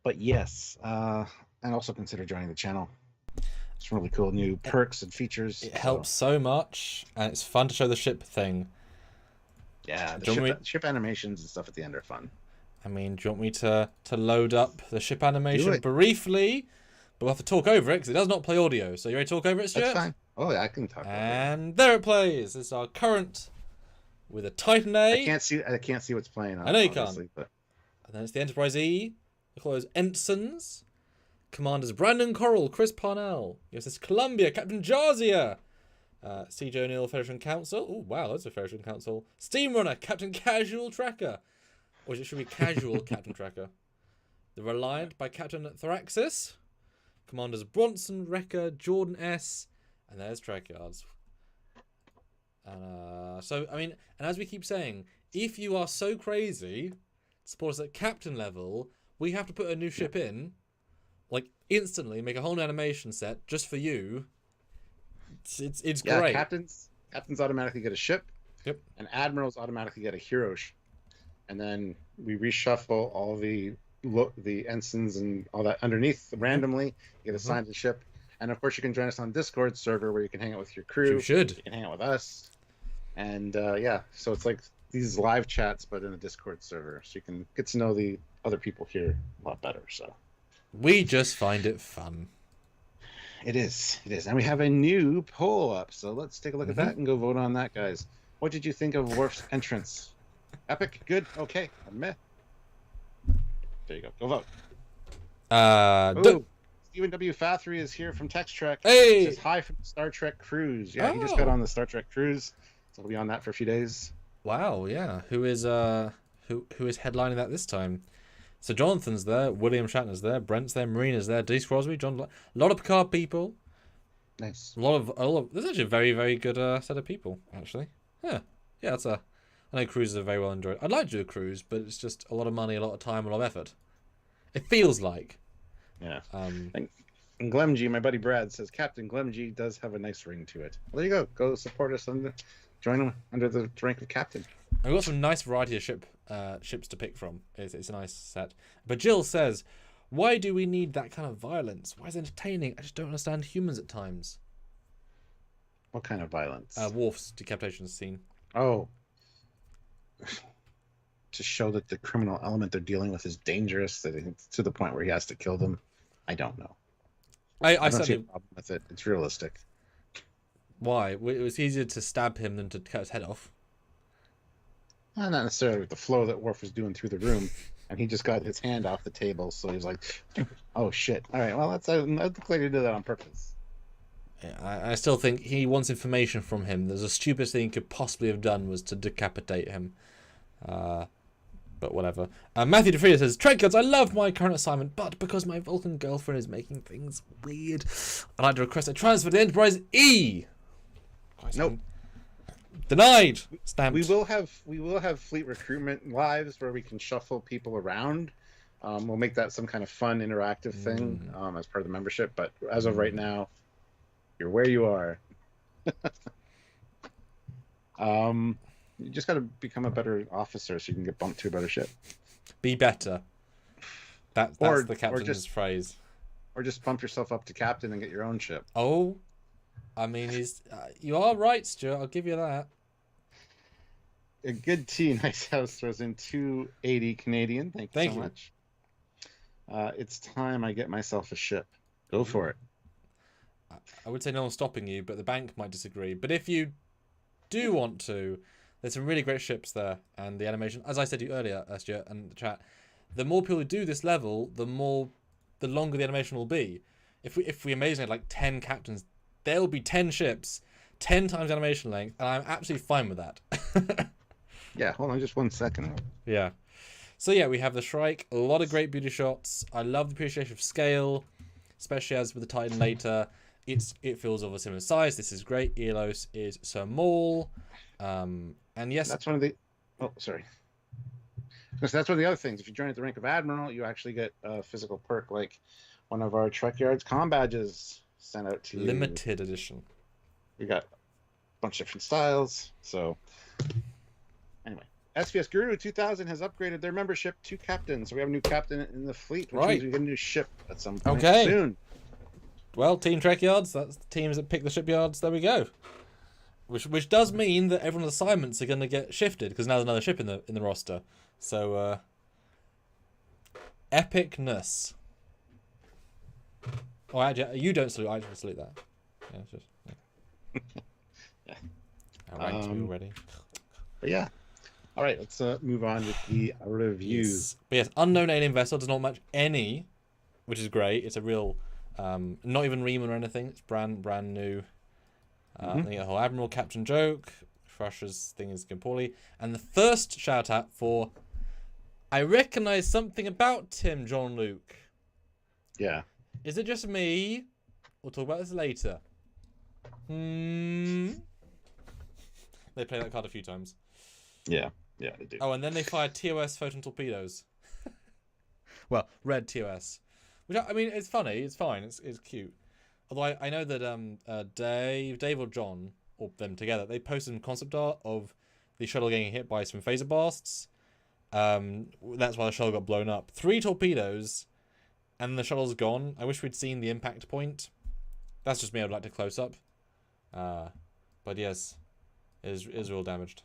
But yes, and also consider joining the channel. Some really cool new perks and features. It helps so much, and it's fun to show the ship thing. Yeah, the ship animations and stuff at the end are fun. I mean, do you want me to load up the ship animation briefly? But we'll have to talk over it because it does not play audio. So you ready to talk over it, Stuart? That's fine. Oh, yeah, I can talk over it. And there it plays. It's our current with a Titan A. I can't see what's playing. I know you can't. But... And then it's the Enterprise E. They call those ensigns. Commanders Brandon Coral, Chris Parnell. Yes, it's Columbia, Captain Jarzia. C.J. O'Neill, Federation Council. Oh, wow, that's a Federation Council. Steamrunner, Captain Casual Tracker. Or it should be Casual Captain Tracker. The Reliant by Captain Thraxis. Commanders Bronson, Wrecker, Jordan S. And there's Trekyards. So, I mean, and as we keep saying, if you are so crazy to support us at captain level, we have to put a new ship in, like, instantly, make a whole new animation set just for you. It's great. Captains automatically get a ship. Yep. And admirals automatically get a hero ship. And then we reshuffle all the ensigns and all that underneath randomly. You get assigned a ship. And of course you can join us on Discord server where you can hang out with your crew. You should. You can hang out with us. And so it's like these live chats but in a Discord server. So you can get to know the other people here a lot better. So we just find it fun. It is. And we have a new poll up. So let's take a look at that and go vote on that, guys. What did you think of Worf's entrance? Epic? Good? Okay. Meh. There you go. Go vote. Stephen W. Fathery is here from Text Trek. Hey! He says hi from Star Trek Cruise. Yeah, he just got on the Star Trek Cruise. So he'll be on that for a few days. Wow, yeah. Who is headlining that this time? So Jonathan's there, William Shatner's there, Brent's there, Marina's there, Denise Crosby, John. A lot of Picard people. Nice. A lot of. There's actually a very, very good set of people. Actually, yeah. That's I know cruises are very well enjoyed. I'd like to do a cruise, but it's just a lot of money, a lot of time, a lot of effort. It feels like. Yeah. And Glemg, my buddy Brad says Captain Glemg does have a nice ring to it. Well, there you go. Go support us join them under the rank of captain. I've got some nice variety of ships to pick from. It's a nice set. But Jill says, why do we need that kind of violence? Why is it entertaining? I just don't understand humans at times. What kind of violence? Worf's decapitation scene. Oh. To show that the criminal element they're dealing with is dangerous, that it's to the point where he has to kill them. I don't know. I don't see a problem with it. It's realistic. Why? It was easier to stab him than to cut his head off. Not necessarily with the flow that Worf was doing through the room, and he just got his hand off the table, so he's like, "Oh shit! All right, well, I look like he did that on purpose." Yeah, I still think he wants information from him. There's the stupidest thing he could possibly have done was to decapitate him. But whatever. Matthew DeFrida says, Trekyards, I love my current assignment, but because my Vulcan girlfriend is making things weird, I'd like to request a transfer to Enterprise E. Nope. Denied. Stamped. We will have fleet recruitment lives where we can shuffle people around. We'll make that some kind of fun interactive thing as part of the membership. But as of right now, you're where you are. You just got to become a better officer so you can get bumped to a better ship. Be better. That's the captain's phrase. Or just bump yourself up to captain and get your own ship. Oh, I mean, you are right, Stuart. I'll give you that. A good tea, Nice House throws in 280 Canadian. Thank you so much. It's time I get myself a ship. Go for it. I would say no one's stopping you, but the bank might disagree. But if you do want to, there's some really great ships there, and the animation, as I said to you earlier, Stuart, and the chat, the more people who do this level, the longer the animation will be. If we amazingly had like 10 captains, there will be 10 ships, 10 times animation length, and I'm absolutely fine with that. Yeah, hold on just 1 second. Yeah. So yeah, we have the Shrike, a lot of great beauty shots. I love the appreciation of scale, especially as with the Titan later. It feels of a similar size. This is great. Elos is small. And yes, that's one of the. Oh, sorry. Because that's one of the other things. If you join at the rank of Admiral, you actually get a physical perk like one of our Trekyards comm badges sent out to you. Limited edition. We got a bunch of different styles. So anyway, SPS Guru 2000 has upgraded their membership to captain. So we have a new captain in the fleet, which means we get a new ship at some point soon. Well, Team Trekyards, that's the teams that pick the shipyards. There we go. Which does mean that everyone's assignments are going to get shifted because now there's another ship in the roster. So epicness. Oh, actually, you don't salute. I just salute that. Yeah, it's just. Yeah. Yeah. I ranked you already. But yeah. All right, let's move on with the reviews. But yes, unknown alien vessel does not match any, which is great. It's a real, not even Riemann or anything. It's brand new. I think the whole Admiral Captain joke. Crusher's thing is going poorly. And the first shout out for, I recognise something about Tim John Luke. Yeah. Is it just me? We'll talk about this later. They play that card a few times. Yeah, they do. Oh, and then they fired TOS photon torpedoes. Well, red TOS. Which, I mean, it's funny. It's fine. It's cute. Although I know that Dave or John, or them together, they posted some concept art of the shuttle getting hit by some phaser blasts. That's why the shuttle got blown up. 3 torpedoes, and the shuttle's gone. I wish we'd seen the impact point. That's just me. I'd like to close up. But yes, it is real damaged.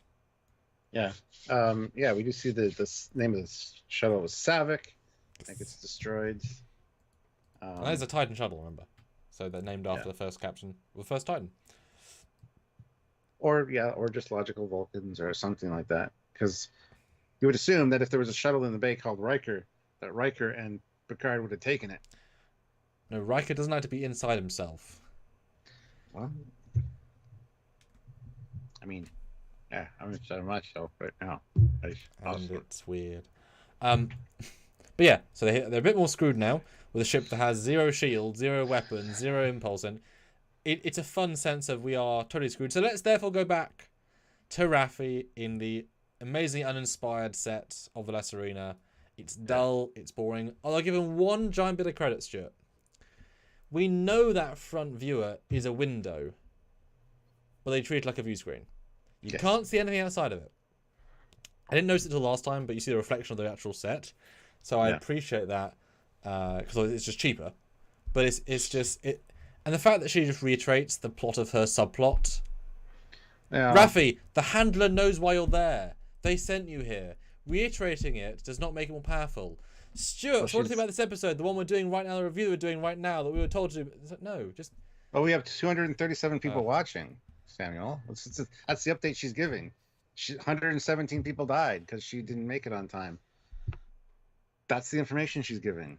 Yeah. We do see the name of the shuttle was Savick. I think it's destroyed. That is a Titan shuttle, remember? So they're named after the first captain, or the first Titan. or just logical Vulcans or something like that. Because you would assume that if there was a shuttle in the bay called Riker, that Riker and Picard would have taken it. No, Riker doesn't have to be inside himself. Well, I mean, yeah, I'm so much so, but no. And it's weird. But yeah, so they're a bit more screwed now with a ship that has 0 shield, 0 weapons, 0 impulse, and it's a fun sense of we are totally screwed. So let's therefore go back to Rafi in the amazingly uninspired set of the Lesser Arena. It's dull, it's boring. I'll give him one giant bit of credit, Stuart. We know that front viewer is a window, but they treat it like a view screen. You can't see anything outside of it. I didn't notice it until last time, but you see the reflection of the actual set. So I appreciate that because it's just cheaper. But it's just it, and the fact that she just reiterates the plot of her subplot. Yeah. Rafi, the handler knows why you're there. They sent you here. Reiterating it does not make it more powerful. Stuart, what do you think about this episode? The one we're doing right now, the review we're doing right now, that we were told to do. No, just. Oh, we have 237 people watching, Samuel. That's the update she's giving. 117 people died because she didn't make it on time. That's the information she's giving.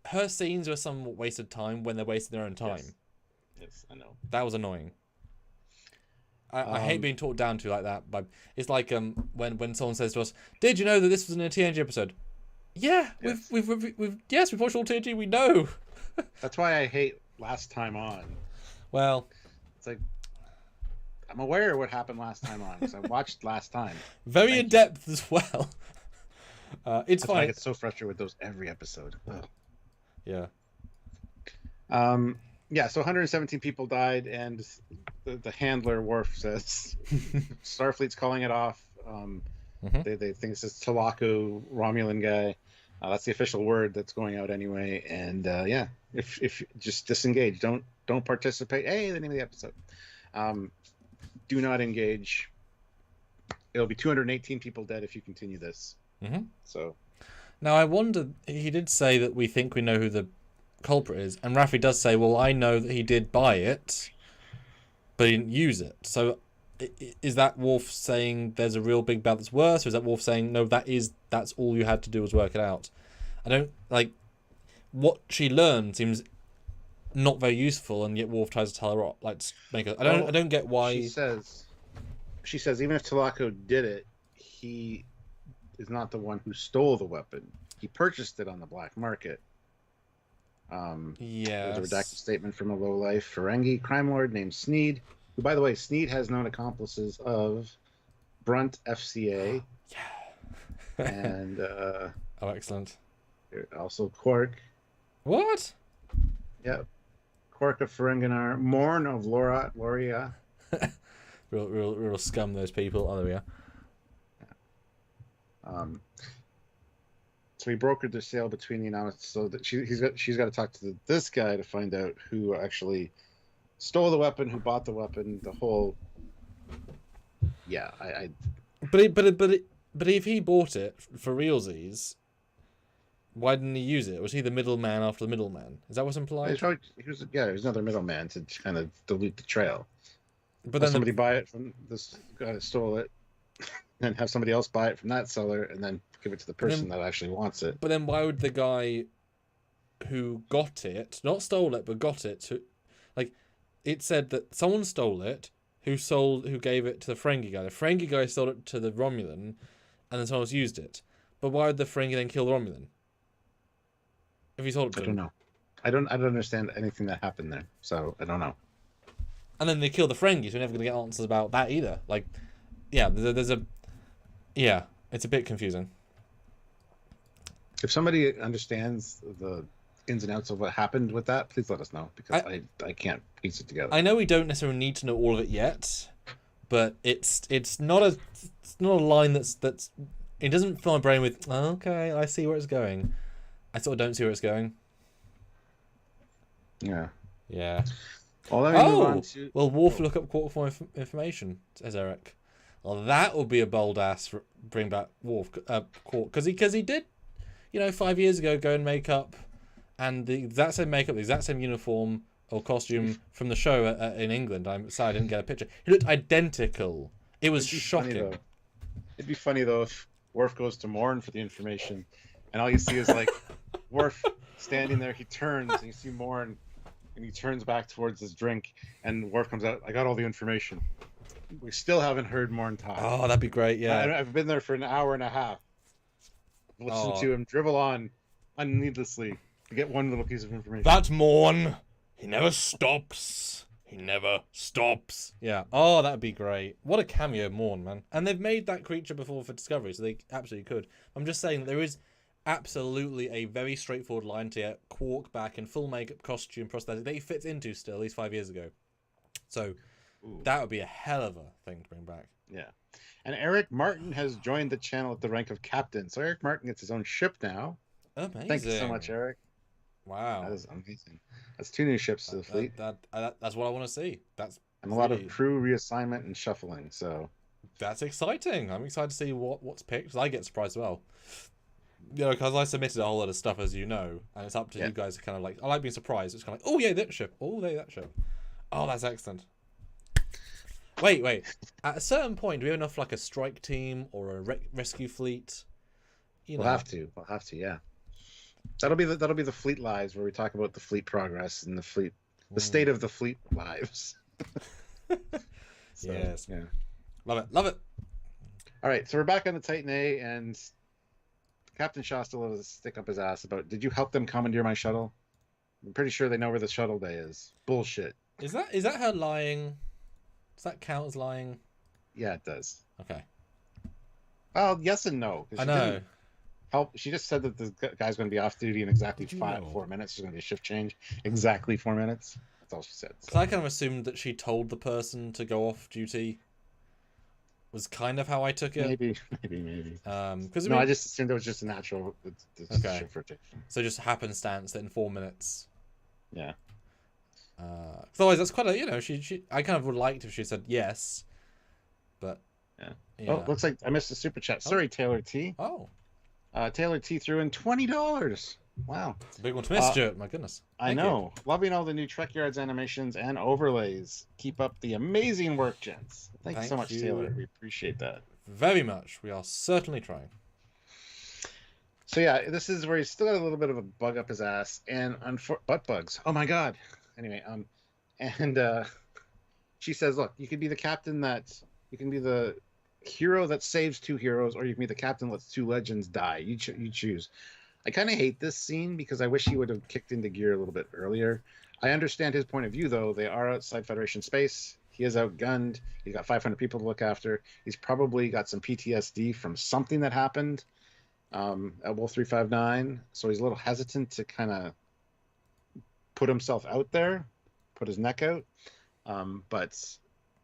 Her scenes were somewhat wasted time when they're wasting their own time. Yes, I know. That was annoying. I hate being talked down to like that. But it's like when someone says to us, "Did you know that this was in a TNG episode?" Yeah, we've watched all TNG. We know. That's why I hate Last Time On. Well, it's like I'm aware of what happened last time on because I watched last time. Very in depth as well. It's fine. I get so frustrated with those every episode. Ugh. Yeah. Yeah. So 117 people died, and the handler Worf says Starfleet's calling it off. They think it's this Tulaku Romulan guy. That's the official word that's going out anyway. And if just disengage, don't participate. Hey, the name of the episode. Do not engage. It'll be 218 people dead if you continue this. So now I wonder. He did say that we think we know who the culprit is, and Rafi does say, "Well, I know that he did buy it, but he didn't use it." So is that Worf saying there's a real big bad that's worse, or is that Worf saying no? That's all you had to do was work it out. I don't like what she learned seems not very useful, and yet Worf tries to tell her what, like, make her. I don't get why. She says even if Tulaku did it, he is not the one who stole the weapon. He purchased it on the black market. There's a redacted statement from a low-life Ferengi crime lord named Sneed, who, by the way, Sneed has known accomplices of Brunt FCA. And oh, excellent. Also Quark. What? Yep. Quark of Ferenginar, Morn of Loria. real scum, those people. Oh, there we are. So he brokered the sale between the announcements, so that she's got to talk to this guy to find out who actually stole the weapon, who bought the weapon, the whole. Yeah, But if he bought it for realsies, why didn't he use it? Was he the middleman after the middleman? Is that what's implied? He was another middleman to kind of dilute the trail. But then somebody buy it from this guy that stole it, and have somebody else buy it from that seller, and then give it to the person that actually wants it. But then why would the guy who got it, not stole it, but got it, it said that someone stole it, who gave it to the Ferengi guy. The Ferengi guy sold it to the Romulan, and then someone else used it. But why would the Ferengi then kill the Romulan? If he sold it to him? I don't understand anything that happened there, so I don't know. And then they kill the Ferengi, so we're never going to get answers about that either. Like, yeah, it's a bit confusing. If somebody understands the ins and outs of what happened with that, please let us know, because I can't piece it together. I know we don't necessarily need to know all of it yet, but it's not a line that's it doesn't fill my brain with okay, I see where it's going. I sort of don't see where it's going. Yeah. Well, let me move on to... Well, Worf look up Quark for information, says Eric. Well, that would be a bold ass bring back Worf, Quark, because he did, 5 years ago, go and make up, and the exact same makeup, the exact same uniform or costume from the show in England. I'm sorry I didn't get a picture. He looked identical. It was shocking. It'd be funny though if Worf goes to Morn for the information, and all you see is like Worf standing there. He turns, and you see Morn, and he turns back towards his drink, and Worf comes out. I got all the information. We still haven't heard Morn talk. Oh, that'd be great. Yeah, I've been there for an hour and a half. Listen to him dribble on unneedlessly to get one little piece of information. That's Morn. He never stops. He never stops. Yeah. Oh, that'd be great. What a cameo, Morn, man. And they've made that creature before for Discovery, so they absolutely could. I'm just saying there is absolutely a very straightforward line to get Quark back in full makeup, costume, prosthetic that he fits into still, at least 5 years ago. So that would be a hell of a thing to bring back. Yeah. And Eric Martin has joined the channel at the rank of captain. So Eric Martin gets his own ship now. Amazing. Thank you so much, Eric. Wow. That is amazing. That's 2 new ships to the fleet. That's what I want to see. That's and a lot of crew reassignment and shuffling. So that's exciting. I'm excited to see what's picked. I get surprised as well. You know, because I submitted a whole lot of stuff, as you know, and it's up to you guys to kind of like, I like being surprised. It's kind of like, oh yeah, that ship. Oh, yeah, that ship. Oh, that's excellent. Wait. At a certain point, do we have enough like a strike team or a rescue fleet? We'll have to. Yeah. That'll be the fleet lives where we talk about the fleet progress and the state of the fleet lives. Yes. Yeah. Love it. All right, so we're back on the Titan A, and Captain Shaw still has a stick up his ass about, did you help them commandeer my shuttle? I'm pretty sure they know where the shuttle bay is. Bullshit. Is that her lying? Does that count as lying? Yeah, it does. Okay. Well, yes and no. I know. She just said that the guy's going to be off duty in exactly 4 minutes. There's going to be a shift change. Exactly 4 minutes. That's all she said. So I kind of assumed that she told the person to go off duty. Was kind of how I took it. Maybe. I just assumed it was just a natural shift rotation. So just happenstance that in 4 minutes. Yeah. Otherwise, that's quite a, she I kind of would liked if she said yes, but yeah. Oh, looks like I missed a super chat. Sorry, Taylor T. Oh. Taylor T threw in $20. Wow. It's a big one to miss, Stuart. My goodness. I know. Loving all the new Trekyards animations and overlays. Keep up the amazing work, gents. Thank you so much, Taylor. We appreciate that. Very much. We are certainly trying. So yeah, this is where he's still got a little bit of a bug up his ass and butt bugs. Oh my god. Anyway, she says, look, you could be the captain you can be the hero that saves 2 heroes, or you can be the captain that lets 2 legends die. You choose. I kind of hate this scene because I wish he would have kicked into gear a little bit earlier. I understand his point of view, though. They are outside Federation space. He is outgunned. He's got 500 people to look after. He's probably got some PTSD from something that happened at Wolf 359. So he's a little hesitant to kind of put himself out there, put his neck out. But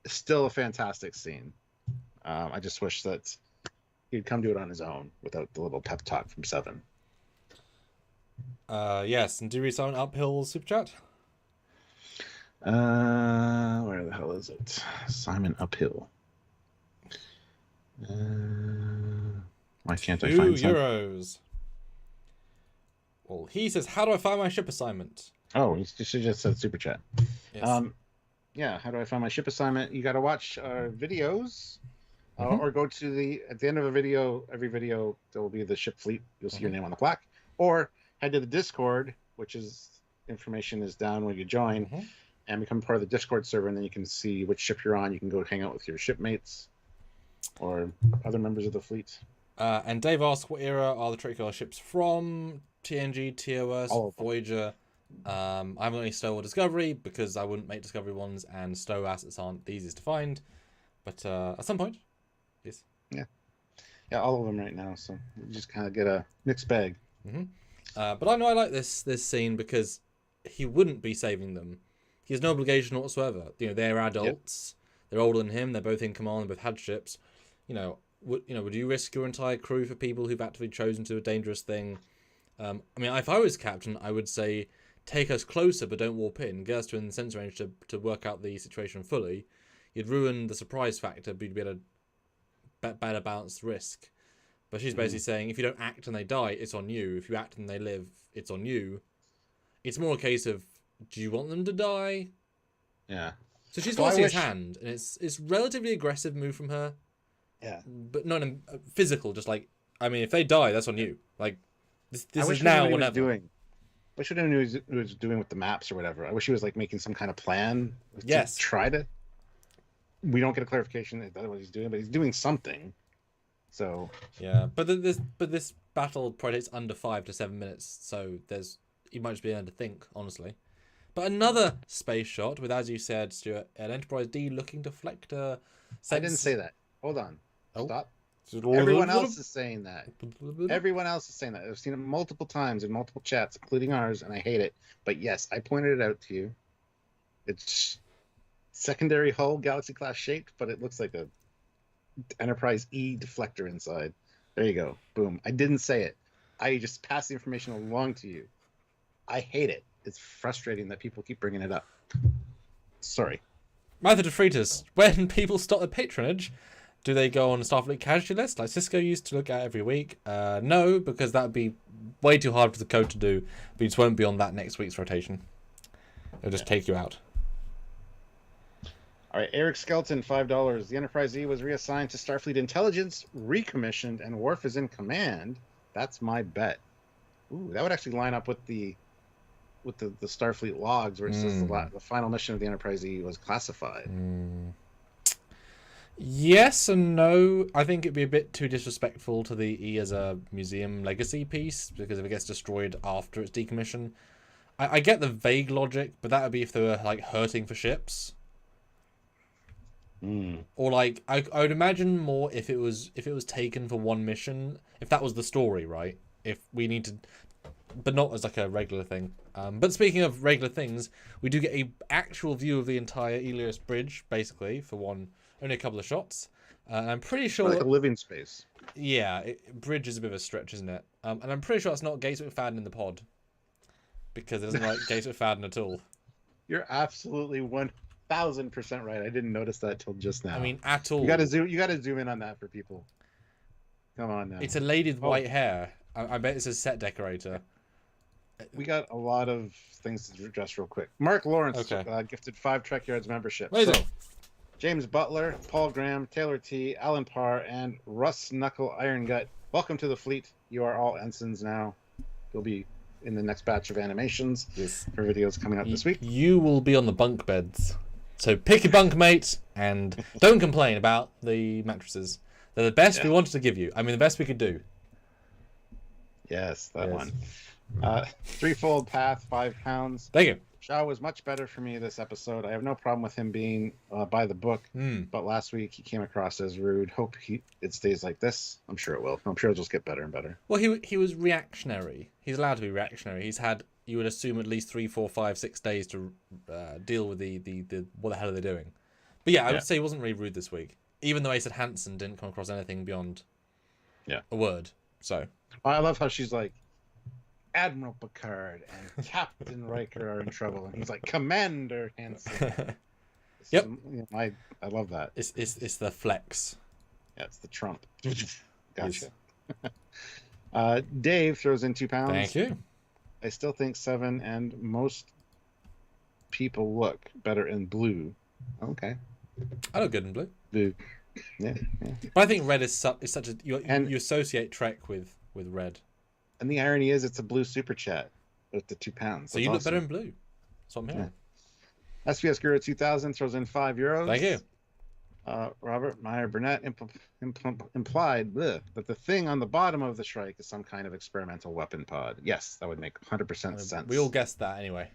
still a fantastic scene. I just wish that he'd come to it on his own without the little pep talk from Seven. Yes, and do we read uphill super chat? Where the hell is it? Simon Uphill. Why can't I find €2? Well, he says, how do I find my ship assignment? Oh, he should just said super chat. Yes. Yeah, how do I find my ship assignment? You got to watch our videos. Or go to at the end of every video, there will be the ship fleet. You'll see your name on the plaque. Or head to the Discord, which is information is down when you join, and become part of the Discord server, and then you can see which ship you're on. You can go hang out with your shipmates or other members of the fleet. And Dave asks, what era are the Trekyard ships from? TNG, TOS, Voyager. I haven't got any Stowe or Discovery because I wouldn't make Discovery ones, and Stowe assets aren't the easiest to find. But at some point. Yes. Yeah, all of them right now. So we just kind of get a mixed bag. But I know I like this scene because he wouldn't be saving them. He has no obligation whatsoever. They're adults. Yep. They're older than him. They're both in command. They both had ships. Would you risk your entire crew for people who've actively chosen to do a dangerous thing? If I was captain, I would say take us closer, but don't warp in. Get us to in the sensor range to work out the situation fully. You'd ruin the surprise factor, but you'd be able to better balance risk. But she's basically saying if you don't act and they die, it's on you. If you act and they live, it's on you. It's more a case of do you want them to die? Yeah. So she's lost his hand, and it's relatively aggressive move from her. Yeah. But not in physical, just like, I mean, if they die, that's on you. Like, this is now or never. I wish we knew what he was doing with the maps or whatever. I wish he was like making some kind of plan. Yes. To try to. We don't get a clarification that what he's doing, but he's doing something. So. Yeah, but this battle probably takes under 5 to 7 minutes, so you might just be able to think, honestly. But another space shot with, as you said, Stuart, an Enterprise D looking deflector. I didn't say that. Hold on. Oh. Stop. Everyone else is saying that. Everyone else is saying that. I've seen it multiple times in multiple chats, including ours, and I hate it. But yes, I pointed it out to you. It's secondary hull, galaxy class shaped, but it looks like a Enterprise E deflector inside. There you go. Boom. I didn't say it. I just passed the information along to you. I hate it. It's frustrating that people keep bringing it up. Sorry. Mather de Freitas, when people stop their patronage, do they go on a Starfleet casualty list like Cisco used to look at every week? No, because that would be way too hard for the code to do. But you just won't be on that next week's rotation. It'll just take you out. All right, Eric Skelton, $5. The Enterprise E was reassigned to Starfleet Intelligence, recommissioned, and Worf is in command. That's my bet. Ooh, that would actually line up with the Starfleet logs where it says the final mission of the Enterprise E was classified. Yes and no. I think it'd be a bit too disrespectful to the E as a museum legacy piece, because if it gets destroyed after it's decommissioned. I get the vague logic, but that would be if they were like hurting for ships. Or like I would imagine more if it was taken for one mission, if that was the story, right? If we need to, but not as like a regular thing. But speaking of regular things, we do get a actual view of the entire Elios Bridge, basically, for only a couple of shots. And I'm pretty sure like a living space. Yeah, Bridge is a bit of a stretch, isn't it? And I'm pretty sure it's not Gates McFadden in the pod, because it doesn't like Gates McFadden at all. You're absolutely 1,000% right. I didn't notice that till just now. I mean, at all. You got to zoom in on that for people. Come on now. It's a lady with white hair. I bet it's a set decorator. We got a lot of things to address real quick. Mark Lawrence gifted 5 Trekyards membership. Amazing. So, James Butler, Paul Graham, Taylor T, Alan Parr, and Russ Knuckle Iron Gut. Welcome to the fleet. You are all ensigns now. You'll be in the next batch of animations for videos coming up this week. You will be on the bunk beds. So pick your bunk mate and don't complain about the mattresses. They're the best we wanted to give you. I mean, the best we could do. Yes, that one. Threefold Path, £5. Thank you. Shaw was much better for me this episode. I have no problem with him being by the book, but last week he came across as rude. Hope it stays like this. I'm sure it will. I'm sure it'll just get better and better. Well, he was reactionary. He's allowed to be reactionary. He's had, you would assume, at least 3, 4, 5, 6 days to deal with the what the hell are they doing. But yeah, I would say he wasn't really rude this week, even though Ace Hansen didn't come across anything beyond a word. So I love how she's like, Admiral Picard and Captain Riker are in trouble, and he's like, Commander Hansen. I love that. It's the flex. Yeah, it's the Trump. Gotcha. Dave throws in £2. Thank you. I still think 7 and most people look better in blue. Okay. I look good in blue. Blue. Yeah. But I think red is such a you associate Trek with red. And the irony is, it's a blue super chat with the £2. So you look better in blue. That's what I'm hearing. Yeah. SBS Guru 2000 throws in €5. Thank you. Robert Meyer Burnett implied that the thing on the bottom of the Shrike is some kind of experimental weapon pod. Yes, that would make 100% sense. We all guessed that anyway.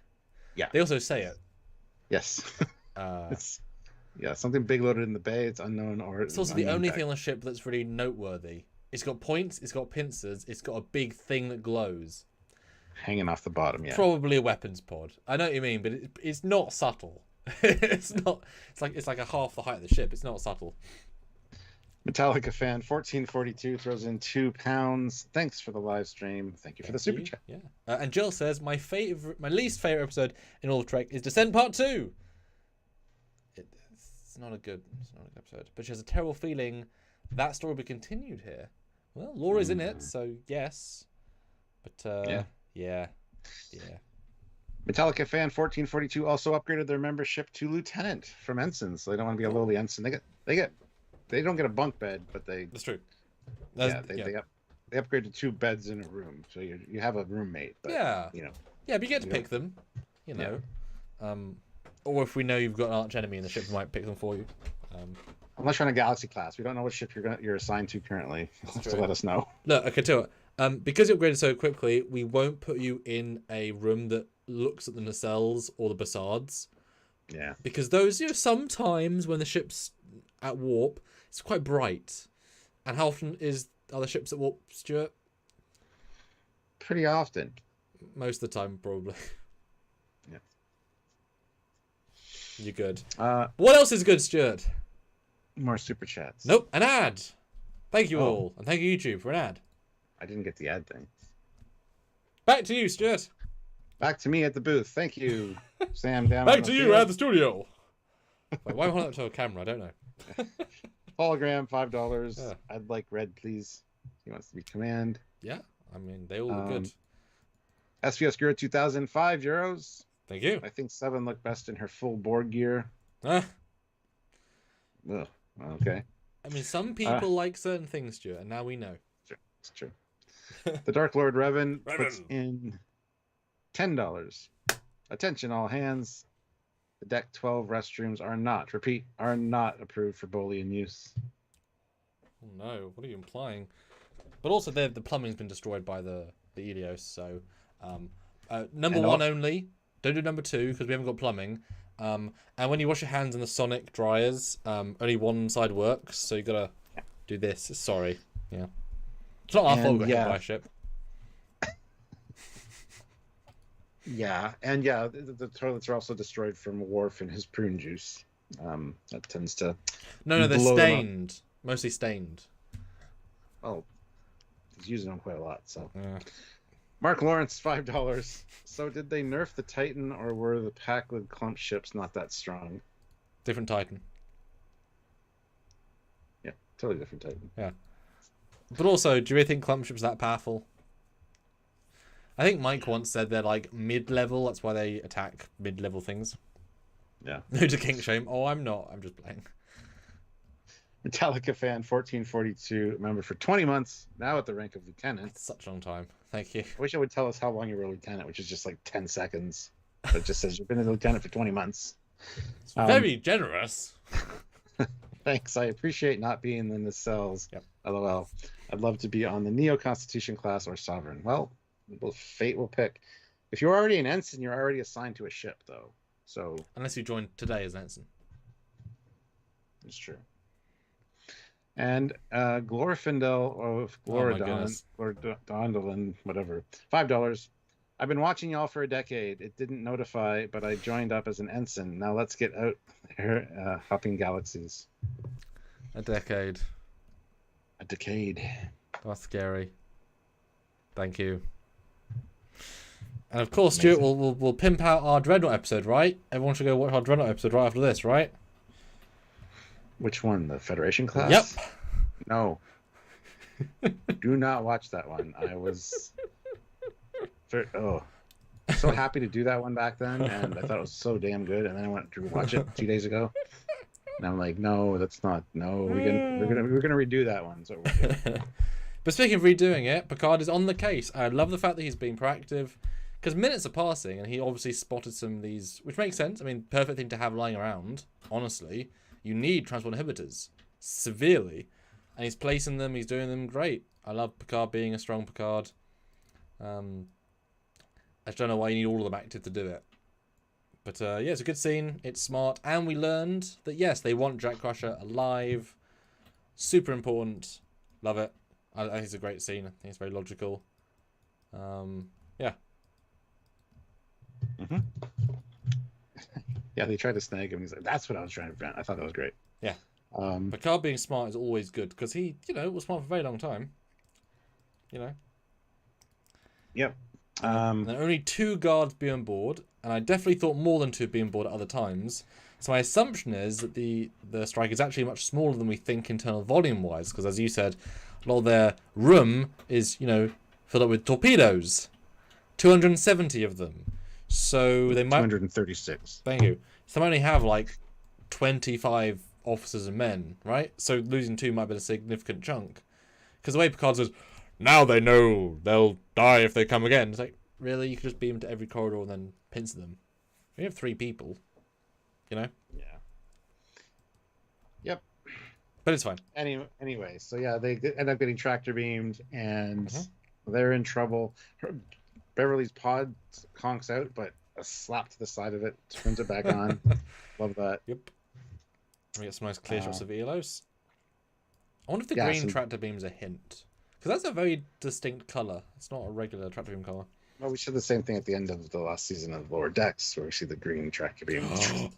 Yeah. They also say it. Yes. Something big loaded in the bay. It's unknown or it's also the only thing on the ship that's really noteworthy. It's got points, it's got pincers, it's got a big thing that glows. Hanging off the bottom, Probably a weapons pod. I know what you mean, but it's not subtle. It's not. It's like a half the height of the ship. It's not subtle. Metallica fan 1442 throws in £2. Thanks for the live stream. Thank you for the super chat. Yeah. And Jill says my least favorite episode in all of Trek is Descent Part 2. It's not a good episode, but she has a terrible feeling that story will be continued here. Well, Laura's in it, so yes. But yeah. Metallica fan 1442 also upgraded their membership to lieutenant from ensign, so they don't want to be a lowly ensign. They don't get a bunk bed, but That's true. They upgrade to 2 beds in a room, so you have a roommate. But, yeah, you know. Yeah, but you get to pick them. You know, or if we know you've got an arch enemy in the ship, we might pick them for you. Unless you're on a Galaxy class, we don't know what ship you're assigned to currently. So let us know. Look, I can tell you, because you upgraded so quickly, we won't put you in a room that looks at the nacelles or the Bassards. Yeah. Because those, sometimes when the ship's at warp, it's quite bright. And how often are the ships at warp, Stuart? Pretty often. Most of the time, probably. Yeah. You're good. What else is good, Stuart? More super chats. Nope, an ad. Thank you all, and thank you YouTube for an ad. I didn't get the ad thing. Back to you, Stuart. Back to me at the booth. Thank you, Sam. Down. Back to you at the studio. Wait, why hold up to a camera? I don't know. Hologram, $5. Yeah. I'd like red, please. He wants to be command. Yeah, I mean they all look good. SVS Gura 2000, €5. Thank you. I think 7 looked best in her full Borg gear. Ugh, okay. I mean, some people like certain things, Stuart, and now we know. Sure, it's true. The Dark Lord Revan puts in $10. Attention, all hands. The Deck 12 restrooms are not approved for Bolian use. Oh no, what are you implying? But also, the plumbing's been destroyed by the Elios, so number 1 only. Don't do number 2 because we haven't got plumbing. And when you wash your hands in the sonic dryers, only one side works, so you gotta do this. Sorry, yeah. It's not our fault we got hit by a ship. Yeah, and the toilets are also destroyed from Worf and his prune juice. That tends to no, they're stained, mostly stained. Oh, he's using them quite a lot. So, Mark Lawrence, $5. So, did they nerf the Titan, or were the Pakled clump ships not that strong? Different Titan. Yeah, totally different Titan. Yeah, but also, do you really think clump ships are that powerful? I think Mike once said they're like mid-level. That's why they attack mid-level things. Yeah. No to kink shame. Oh, I'm not. I'm just playing. Metallica fan 1442 member for 20 months. Now at the rank of lieutenant. That's such a long time. Thank you. I wish it would tell us how long you were a lieutenant, which is just like 10 seconds. But it just says you've been a lieutenant for 20 months. It's very generous. Thanks. I appreciate not being in the cells. Yep. LOL. I'd love to be on the Neo Constitution class or Sovereign. Well, fate will pick. If you're already an ensign, you're already assigned to a ship, though. So unless you joined today as an ensign. It's true. And Glorfindel of Glordondolin, whatever, $5. I've been watching y'all for a decade. It didn't notify, but I joined up as an ensign. Now let's get out there, hopping galaxies. A decade. A decade. That's scary. Thank you. And of course, Stuart, we'll pimp out our Dreadnought episode, right? Everyone should go watch our Dreadnought episode right after this, right? Which one? The Federation class? Yep. No. Do not watch that one. I was so happy to do that one back then, and I thought it was so damn good, and then I went to watch it 2 days ago. And I'm like, no, that's not. No, we're gonna redo that one. So we're doing. But speaking of redoing it, Picard is on the case. I love the fact that he's being proactive, because minutes are passing, and he obviously spotted some of these, which makes sense. I mean, perfect thing to have lying around. Honestly, you need transport inhibitors severely, and he's placing them. He's doing them great. I love Picard being a strong Picard. I just don't know why you need all of them active to do it. But yeah, it's a good scene. It's smart, and we learned that yes, they want Jack Crusher alive. Super important. Love it. I think it's a great scene. I think it's very logical. Yeah. Mm-hmm. Yeah, they tried to snag him. He's like, "That's what I was trying to prevent." I thought that was great. Yeah. Picard being smart is always good because he, was smart for a very long time. Yep. There are only 2 guards be on board, and I definitely thought more than 2 be on board at other times. So my assumption is that the strike is actually much smaller than we think internal volume-wise, because as you said, a lot of their room is, filled up with torpedoes. 270 of them. So they might 236. Thank you. So they only have like 25 officers and men, right? So losing 2 might be a significant chunk. Because the way Picard says, now they know they'll die if they come again. It's like, really? You could just beam to every corridor and then pincer them. You have 3 people, you know? Yeah. Yep. But it's fine. Anyway, so yeah, they end up getting tractor beamed, and they're in trouble. Beverly's pod conks out, but a slap to the side of it turns it back on. Love that. Yep. We get some nice clear shots of Elos. I wonder if the green tractor beam is a hint. Because that's a very distinct colour. It's not a regular tractor beam colour. Well, we said the same thing at the end of the last season of Lower Decks, where we see the green tractor beam.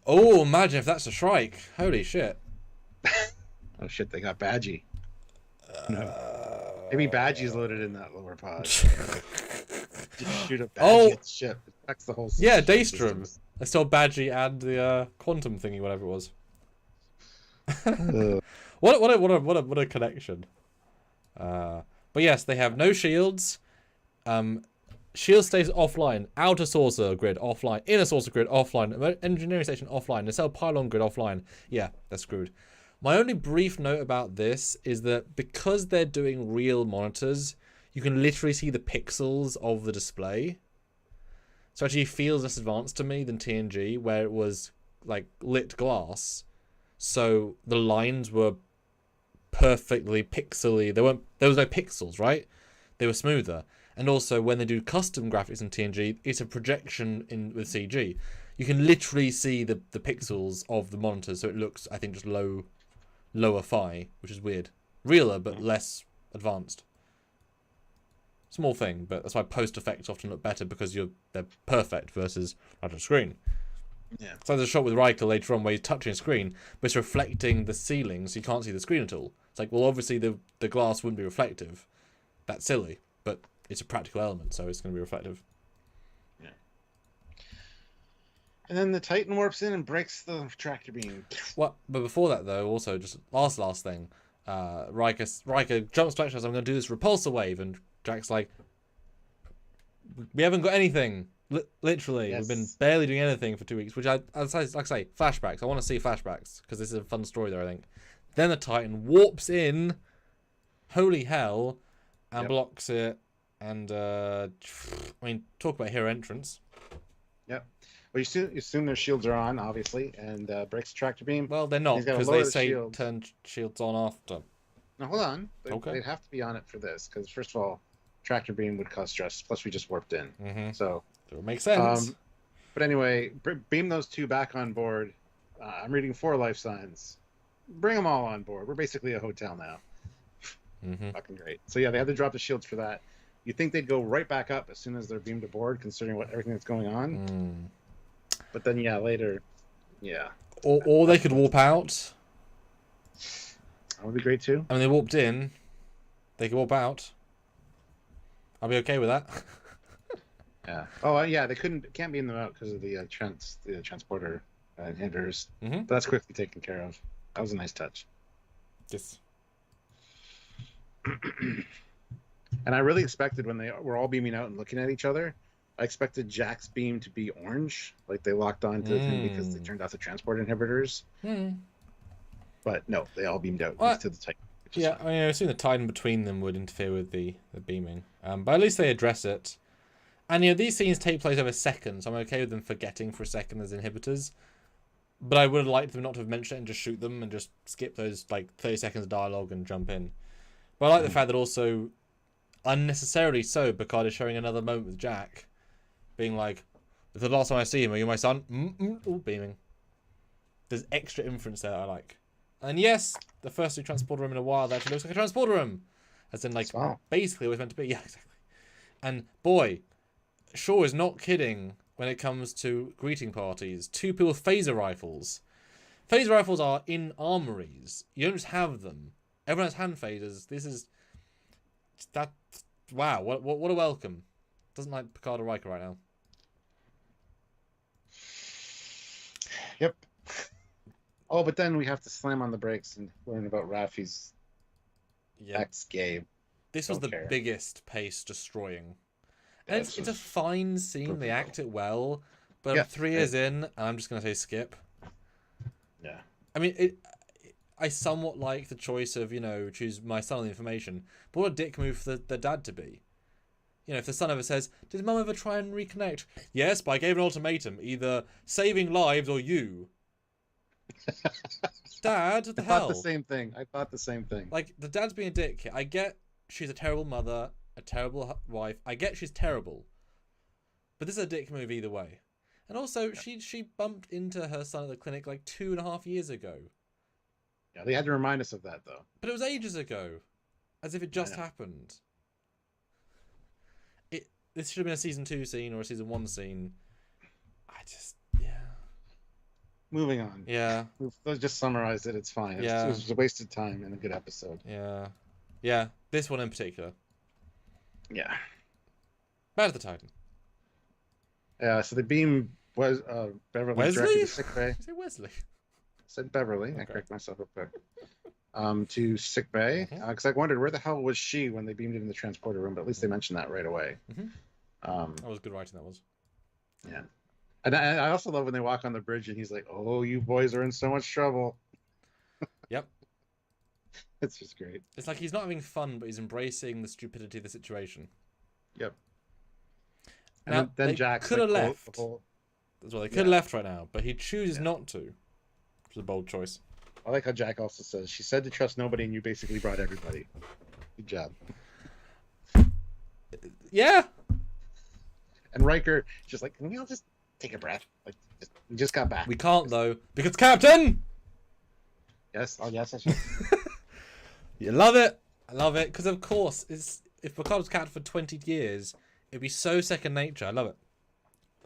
Oh, imagine if that's a Shrike. Holy shit. Oh shit, they got Badgie. No. Maybe Badgie's loaded in that lower pod. Just shoot a Badgie at the ship. It affects the whole system. Yeah, Daystrom. I saw Badgie and the quantum thingy, whatever it was. What a connection. But yes, they have no shields. Shield stays offline. Outer saucer grid offline. Inner saucer grid offline. Engineering station offline. Nacelle pylon grid offline. Yeah, they're screwed. My only brief note about this is that because they're doing real monitors, you can literally see the pixels of the display. So it actually feels less advanced to me than TNG, where it was like lit glass. So the lines were perfectly pixely. There was no pixels, right? They were smoother. And also when they do custom graphics in TNG, it's a projection with CG. You can literally see the pixels of the monitors, so it looks, I think, just lower fi, which is weird. Realer, but less advanced. Small thing, but that's why post effects often look better, because they're perfect versus right on screen. Yeah. So there's a shot with Riker later on where he's touching a screen, but it's reflecting the ceiling, so you can't see the screen at all. It's like, well, obviously the glass wouldn't be reflective. That's silly, but it's a practical element, so it's going to be reflective. Yeah. And then the Titan warps in and breaks the tractor beam. Well, but before that, though, also just last thing, Riker jumps back and says, "I'm going to do this repulsor wave," and Jack's like, "We haven't got anything." Literally, yes. We've been barely doing anything for 2 weeks, which like I say, flashbacks. I want to see flashbacks because this is a fun story there, I think. Then the Titan warps in, holy hell, and blocks it. And I mean, talk about hero entrance. Yep. Well, you assume their shields are on, obviously, and breaks the tractor beam. Well, they're not, because they say turn shields on after. No, hold on. They'd have to be on it for this, because first of all, tractor beam would cause stress. Plus, we just warped in, so it would make sense. But anyway, beam those 2 back on board. I'm reading 4 life signs. Bring them all on board. We're basically a hotel now. Fucking great. So yeah, they had to drop the shields for that. You think they'd go right back up as soon as they're beamed aboard, considering everything that's going on. But then, later, Or they could warp out. That would be great too. I mean, they warped in. They could warp out. I'll be okay with that. Yeah. Oh, yeah. They can't beam them out because of the transporter inhibitors. But that's quickly taken care of. That was a nice touch. Yes. And I really expected when they were all beaming out and looking at each other, I expected Jack's beam to be orange, like they locked on to the thing because they turned off the transport inhibitors. But no, they all beamed out to the Titan. Yeah, I mean, I assume the Titan between them would interfere with the beaming. But at least they address it. And, these scenes take place over seconds, so I'm okay with them forgetting for a second there's inhibitors. But I would have liked them not to have mentioned it and just shoot them and just skip those, 30 seconds of dialogue and jump in. But I like the fact that also, unnecessarily so, Picard is showing another moment with Jack, being like, "The last time I see him, are you my son?" All beaming. There's extra inference there I like. And yes, the first new transporter room in a while that actually looks like a transporter room. As in, basically it was meant to be. Yeah, exactly. And boy, Shaw is not kidding when it comes to greeting parties. 2 people with phaser rifles. Phaser rifles are in armories. You don't just have them. Everyone has hand phasers. This is... that. Wow, what a welcome. Doesn't like Picard or Riker right now. Yep. Oh, but then we have to slam on the brakes and learn about Rafi's ex-Gabe. This was the biggest pace destroying. And it's a fine scene. They act it well. But I'm 3 years in, and I'm just going to say skip. Yeah. I mean, I somewhat like the choice of, choose my son on the information. But what a dick move for the dad to be. If the son ever says, did mum ever try and reconnect? Yes, but I gave an ultimatum. Either saving lives or you. Dad, what the hell? I thought the same thing. Like, the dad's being a dick. I get she's a terrible mother, a terrible wife. I get she's terrible. But this is a dick move either way. And also, she bumped into her son at the clinic like 2.5 years ago. Yeah, they had to remind us of that, though. But it was ages ago. As if it just happened. This should have been a season 2 scene or a season 1 scene. Moving on. Yeah. Let's just summarize it. It's fine. It was a wasted time and a good episode. Yeah. Yeah. This one in particular. Yeah. Bad of the Titan. Yeah, so the beam was Beverly Wesley? directed to sick bay. Did you say Wesley? I said Beverly. Okay. I correct myself real quick. To sick bay. Because I wondered where the hell was she when they beamed it in the transporter room, but at least they mentioned that right away. That was good writing, that was. Yeah. And I also love when they walk on the bridge and he's like, oh, you boys are in so much trouble. Yep. It's just great. It's like he's not having fun, but he's embracing the stupidity of the situation. Yep. Now, and then Jack could have left. That's what they could have left right now, but he chooses not to. Which is a bold choice. I like how Jack also says, she said to trust nobody, and you basically brought everybody. Good job. Yeah. And Riker just like, can we all just take a breath? Like, we just got back. We can't, though, because Captain! Yes, yes, I should. You love it. I love it, because of course, if Picard was Captain for 20 years, it'd be so second nature. I love it.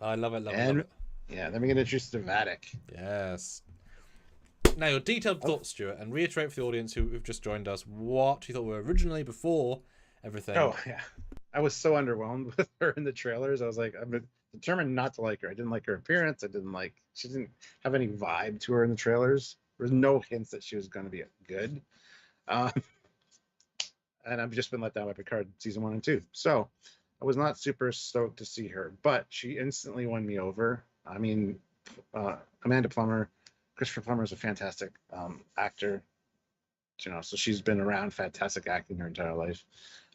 I love it, love it. Yeah, then we get introduced to Vadic. Yes. Now, your detailed thoughts, Stuart, and reiterate for the audience who've just joined us what you thought were originally before everything. Oh, yeah. I was so underwhelmed with her in the trailers. I was like, I'm determined not to like her. I didn't like her appearance. She didn't have any vibe to her in the trailers. There was no hints that she was going to be good. And I've just been let down by Picard season 1 and 2. So I was not super stoked to see her, but she instantly won me over. I mean, Amanda Plummer, Christopher Plummer is a fantastic actor. So she's been around fantastic acting her entire life.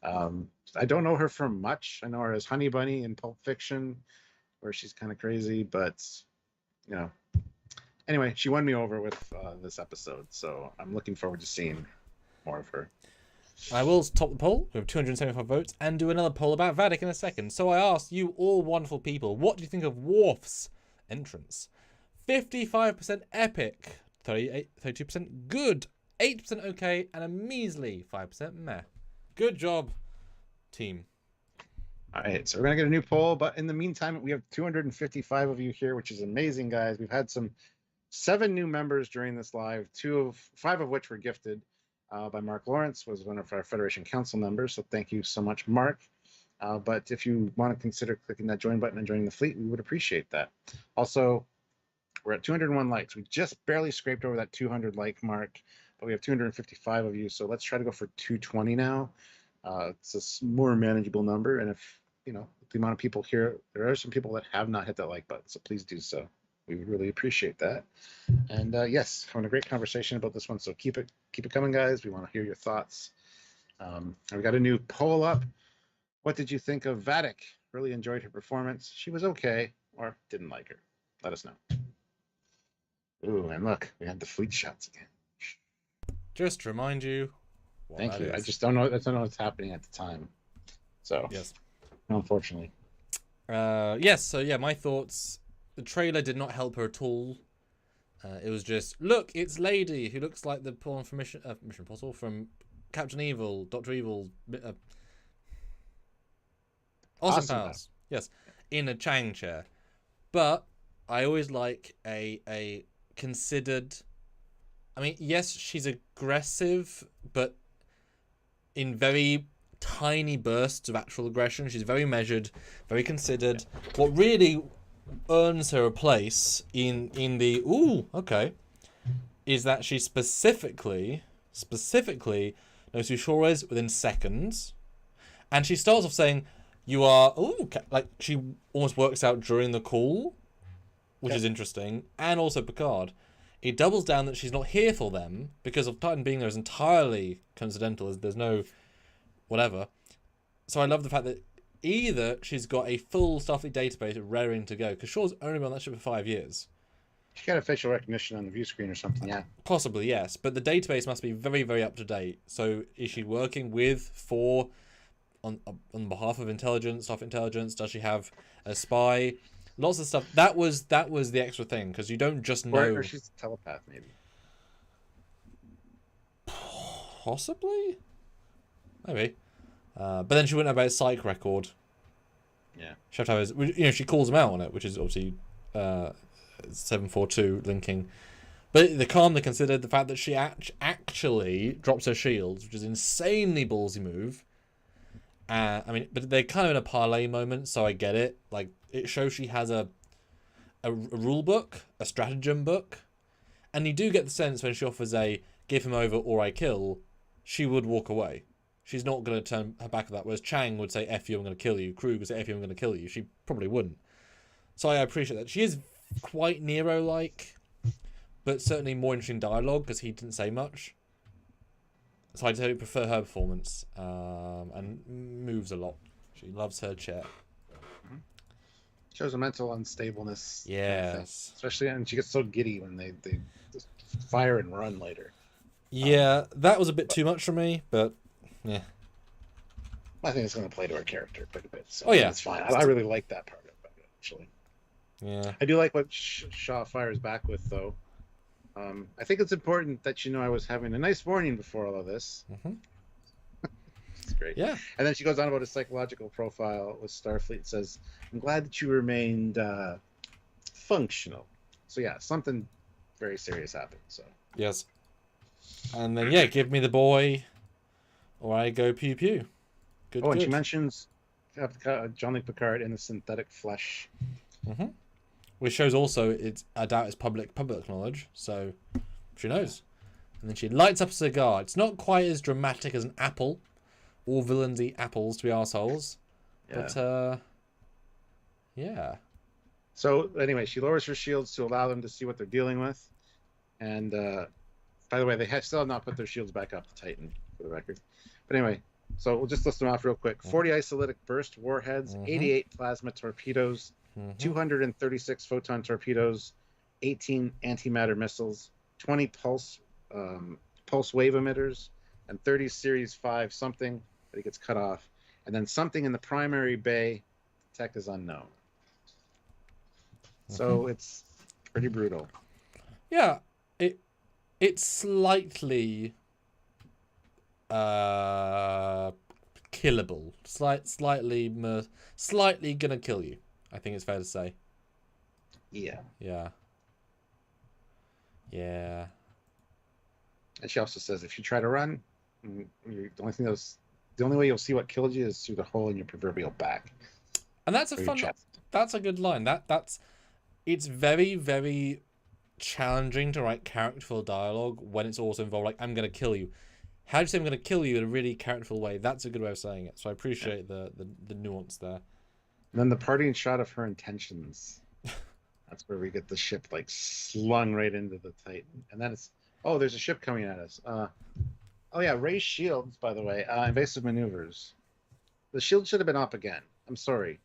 I don't know her from much. I know her as Honey Bunny in Pulp Fiction, where she's kind of crazy, but anyway, she won me over with this episode, so I'm looking forward to seeing more of her. I will top the poll. We have 275 votes and do another poll about Vadic in a second. So I asked you all wonderful people, what do you think of Worf's entrance? 55% epic, 32% good, 8% okay, and a measly 5% meh. Good job, team. All right, so we're going to get a new poll, but in the meantime, we have 255 of you here, which is amazing, guys. We've had 7 new members during this live, 5 of which were gifted by Mark Lawrence, was one of our Federation Council members, so thank you so much, Mark. But if you want to consider clicking that join button and joining the fleet, we would appreciate that. Also, we're at 201 likes. We just barely scraped over that 200 like mark, but we have 255 of you, so let's try to go for 220 now. It's a more manageable number, and if the amount of people here, there are some people that have not hit that like button, so please do so. We would really appreciate that. And yes, having a great conversation about this one, so keep it coming, guys. We want to hear your thoughts. We got a new poll up. What did you think of Vadic? Really enjoyed her performance. She was okay, or didn't like her. Let us know. Ooh, and look, we had the fleet shots again. Just to remind you. Thank you. I just don't know what's happening at the time. So yes, unfortunately. Yes. So yeah, my thoughts. The trailer did not help her at all. It was just, look, it's Lady who looks like the pawn from Mission Impossible, from Captain Evil, Dr. Evil, Awesome Pals. Yes, in a Chang chair. But I always like a considered. I mean, yes, she's aggressive, but in very tiny bursts of actual aggression. She's very measured, very considered. What really earns her a place in the is that she specifically knows who Shaw is within seconds, and she starts off saying, You are like she almost works out during the call, which is interesting, and also Picard. It doubles down that she's not here for them because of Titan being there is entirely coincidental. There's no whatever. So I love the fact that either she's got a full Starfleet database raring to go, because Shaw's only been on that ship for 5 years. She got a facial recognition on the view screen or something, yeah. Possibly, yes, but the database must be very, very up to date. So is she working on behalf of intelligence, Starfleet intelligence? Does she have a spy? Lots of stuff. That was the extra thing, because you don't just know. Or she's a telepath, maybe. Possibly, maybe. But then she wouldn't have a psych record. Yeah. She have to have she calls him out on it, which is obviously 742 linking. But the calmly considered the fact that she actually drops her shields, which is an insanely ballsy move. I mean, but they're kind of in a parlay moment, so I get it. Like, it shows she has a rule book, a stratagem book, and you do get the sense when she offers a give him over or I kill, she would walk away. She's not going to turn her back at that, whereas Chang would say, F you, I'm going to kill you. Krug would say, F you, I'm going to kill you. She probably wouldn't. So I appreciate that. She is quite Nero-like, but certainly more interesting dialogue, because he didn't say much. So I totally prefer her performance, and moves a lot. She loves her chair. Shows a mental unstableness. Yes. Especially, and she gets so giddy when they just fire and run later. Yeah, that was a bit too much for me, but yeah. I think it's going to play to her character quite a bit. So oh, yeah. It's fine. I really like that part of it, actually. Yeah. I do like what Shaw fires back with, though. I think it's important that you know I was having a nice morning before all of this. Mm-hmm. It's great. Yeah. And then she goes on about a psychological profile with Starfleet. Says, I'm glad that you remained functional. So yeah, something very serious happened. So yes. And then yeah, give me the boy, or I go pew pew. Good. And she mentions Jean-Luc Picard in the synthetic flesh. Mm-hmm. Which shows also I doubt it's public knowledge, so she knows. And then she lights up a cigar. It's not quite as dramatic as an apple. All villains eat apples to be arseholes. Yeah. But yeah. So anyway, she lowers her shields to allow them to see what they're dealing with. And by the way, they still have not put their shields back up to Titan, for the record. But anyway, so we'll just list them off real quick. 40 isolytic burst warheads, 88 plasma torpedoes, 236 photon torpedoes, 18 antimatter missiles, 20 pulse wave emitters, and 30 Series 5 something, but it gets cut off. And then something in the primary bay, tech is unknown. So it's pretty brutal. Yeah, it's slightly killable. Slightly gonna kill you. I think it's fair to say. Yeah. Yeah. Yeah. And she also says if you try to run, the only way you'll see what killed you is through the hole in your proverbial back. And that's that's a good line. It's very, very challenging to write characterful dialogue when it's also involved like I'm gonna kill you. How do you say I'm gonna kill you in a really characterful way? That's a good way of saying it. So I appreciate the nuance there. And then the parting shot of her intentions. That's where we get the ship like slung right into the Titan. And then there's a ship coming at us. Raise shields, by the way. Invasive maneuvers. The shield should have been up again. I'm sorry.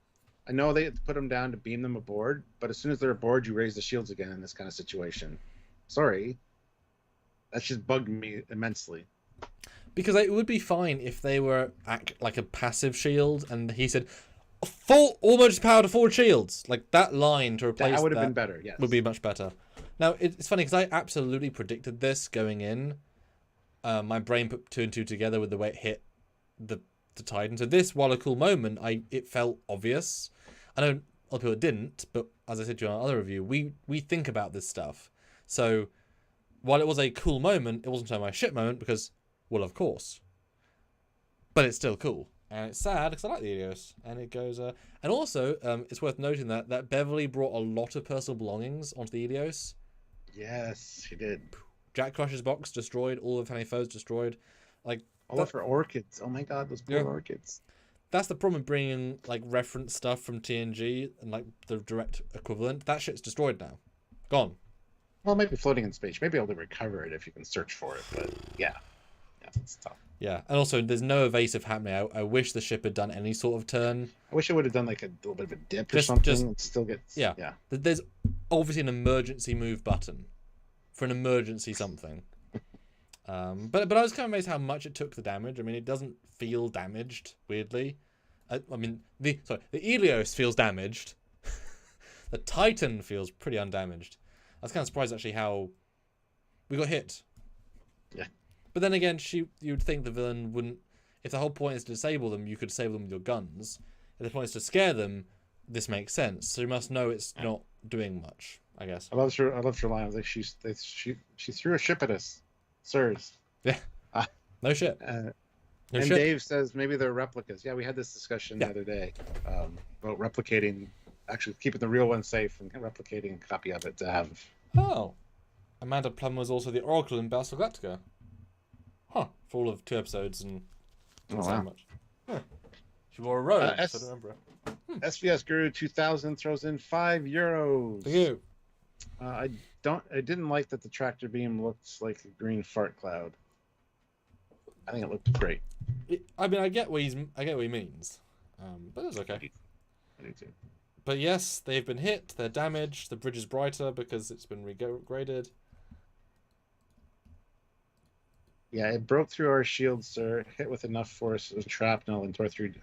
I know they put them down to beam them aboard, but as soon as they're aboard, you raise the shields again in this kind of situation. Sorry. That's just bugged me immensely. Because it would be fine if they were like a passive shield, and he said, full almost power to forward shields. Like that line to replace that would have been better. Yes, would be much better. Now it's funny because I absolutely predicted this going in. My brain put 2 and 2 together with the way it hit the Titan. So this, while a cool moment, it felt obvious. I know other people didn't, but as I said to you on our other review, we think about this stuff. So while it was a cool moment, it wasn't my shit moment because, well, of course. But it's still cool. And it's sad because I like the Ilios. And it goes... and also, it's worth noting that Beverly brought a lot of personal belongings onto the Ilios. Yes, she did. Jack Crush's box destroyed. All of Fanny Foe's destroyed. Like all of her orchids. Oh my god, those poor orchids. that's the problem with bringing like reference stuff from TNG and like the direct equivalent. That shit's destroyed now, gone. Well, it might be floating in space. Maybe able to recover it if you can search for it. But yeah, it's tough. Yeah, and also there's no evasive happening. I wish the ship had done any sort of turn. I wish it would have done like a little bit of a dip or something. It still gets yeah. There's obviously an emergency move button for an emergency something. But I was kind of amazed how much it took the damage. I mean, it doesn't feel damaged, weirdly. I mean, the Helios feels damaged. The Titan feels pretty undamaged. I was kind of surprised actually how we got hit. Yeah. But then again, you'd think the villain wouldn't. If the whole point is to disable them, you could disable them with your guns. If the point is to scare them, this makes sense. So you must know it's not doing much, I guess. I loved her line. Like she threw a ship at us, sirs. Yeah. No shit. No shit. Dave says maybe they're replicas. Yeah, we had this discussion the other day about replicating, actually keeping the real one safe and replicating a copy of it to have. Oh, Amanda Plum was also the Oracle in Battlestar Galactica. Huh. For all of 2 episodes and not so much. Huh. She wore a robe, so I don't remember it. SVS Guru 2000 throws in €5. Thank you. I didn't like that the tractor beam looked like a green fart cloud. I think it looked great. I mean, I get what he means, but it's okay. I do too. But yes, they've been hit. They're damaged. The bridge is brighter because it's been regraded. Yeah, it broke through our shields, sir. Hit with enough force, it was shrapnel, and tore through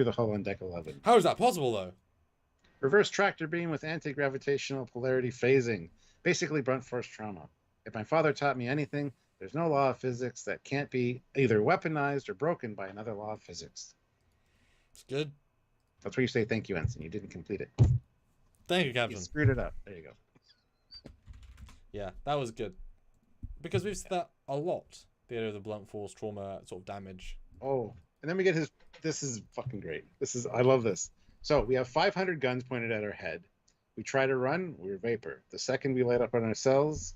the hull on deck 11. How is that possible, though? Reverse tractor beam with anti-gravitational polarity phasing. Basically brunt force trauma. If my father taught me anything, there's no law of physics that can't be either weaponized or broken by another law of physics. It's good. That's where you say thank you, Ensign. You didn't complete it. Thank you, Captain. You screwed it up. There you go. Yeah, that was good. Because we've said that a lot. The idea of the blunt force trauma sort of damage. Oh, and then we get his... This is fucking great. I love this. So we have 500 guns pointed at our head. We try to run, we're vapor. The second we light up on ourselves,